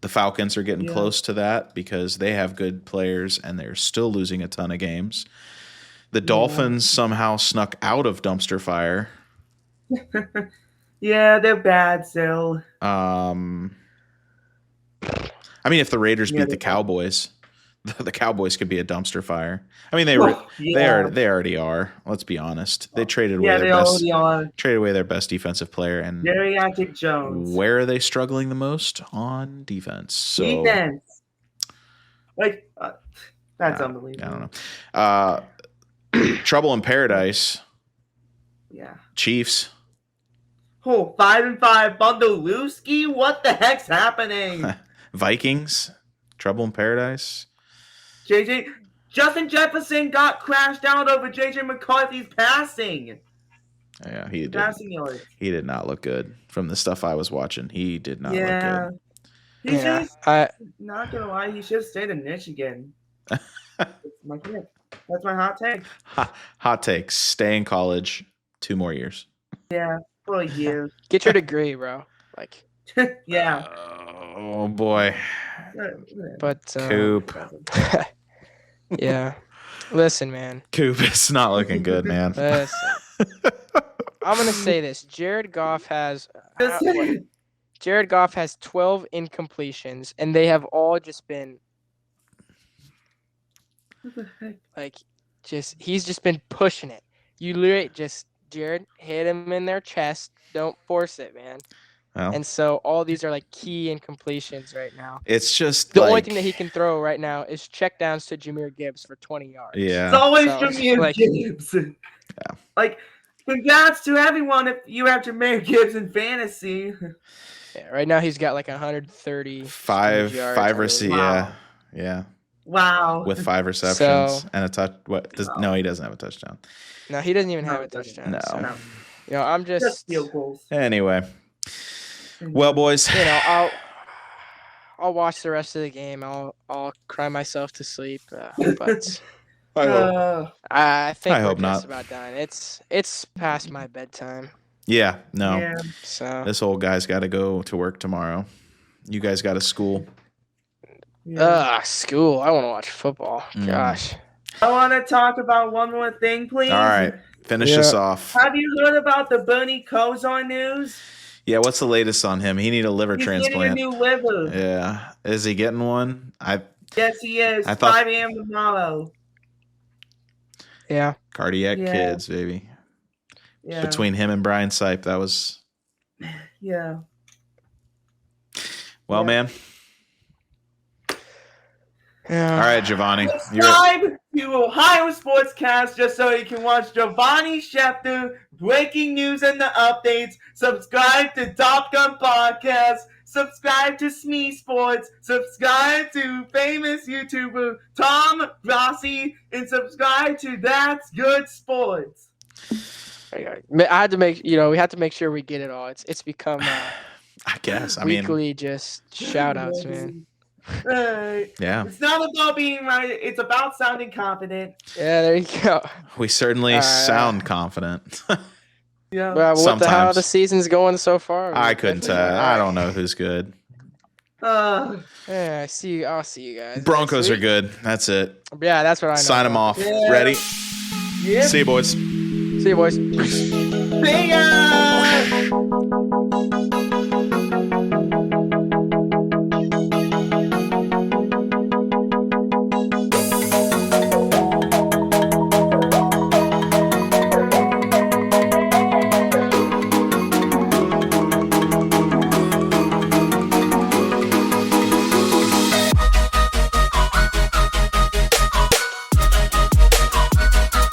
The Falcons are getting close to that because they have good players and they're still losing a ton of games. The Dolphins somehow snuck out of dumpster fire. Yeah, they're bad still. I mean, if the Raiders beat the Cowboys, the Cowboys could be a dumpster fire. I mean, they already are. Let's be honest. They traded away their best defensive player, and Geriatric Jones. Where are they struggling the most? On defense. So, defense. That's unbelievable. I don't know. Trouble in Paradise. Yeah. Chiefs. Oh, 5-5 Bundalewski? What the heck's happening? Vikings? Trouble in paradise? Justin Jefferson got crashed out over JJ McCarthy's passing. Yeah, he did not look good from the stuff I was watching. He did not look good. Not gonna lie, he should have stayed in Michigan. That's my hot take. Hot take. Stay in college 2 more years. Yeah, for a year. Get your degree, bro. Like. Yeah. Oh boy. But Coop. Yeah. Listen, man. Coop, it's not looking good, man. Listen. I'm gonna say this. Jared Goff has 12 incompletions, and they have all just been he's just been pushing it. You literally Jared, hit him in their chest. Don't force it, man. Well, and so all these are key incompletions right now. It's just the only thing that he can throw right now is checkdowns to Jahmyr Gibbs for 20 yards. Yeah, it's always Jahmyr Gibbs. Yeah. Congrats to everyone if you have Jahmyr Gibbs in fantasy. Yeah, right now he's got 135 yards. 5 receivers. Wow. Yeah. Wow. With 5 receptions and a touch. No, he doesn't have a touchdown. No, he doesn't even have a touchdown. No. So, I'm just field goals. Anyway. Well, boys. I'll watch the rest of the game. I'll cry myself to sleep. But I think I hope we're just not. about done. It's past my bedtime. Yeah, no. Yeah. So this old guy's got to go to work tomorrow. You guys got to school. School. I want to watch football. Gosh. I want to talk about one more thing, please. All right. Finish this off. Have you heard about the Bernie Kosar news? Yeah, what's the latest on him? He need a liver transplant. Getting a new liver. Yeah. Is he getting one? Yes, he is. 5 a.m. tomorrow. Yeah. Cardiac kids, baby. Yeah. Between him and Brian Sipe, that was. Yeah. Well, man. Yeah. All right, Giovanni. Subscribe to Ohio Sportscast just so you can watch Giovanni Schefter, breaking news and the updates. Subscribe to Top Gun Podcast. Subscribe to Smee Sports. Subscribe to famous YouTuber Tom Rossi. And subscribe to That's Good Sports. I had to make we have to make sure we get it all. It's become I guess. weekly just shout outs, man. Yeah. It's not about being right. It's about sounding confident. Yeah, there you go. We certainly sound confident. Yeah. Well, how the season's going so far? I couldn't tell. I don't know who's good. Yeah, I'll see you guys. Broncos are good. That's it. Yeah, that's what I know. Sign them off. Yeah. Ready? Yep. See you, boys. See you, boys. See ya!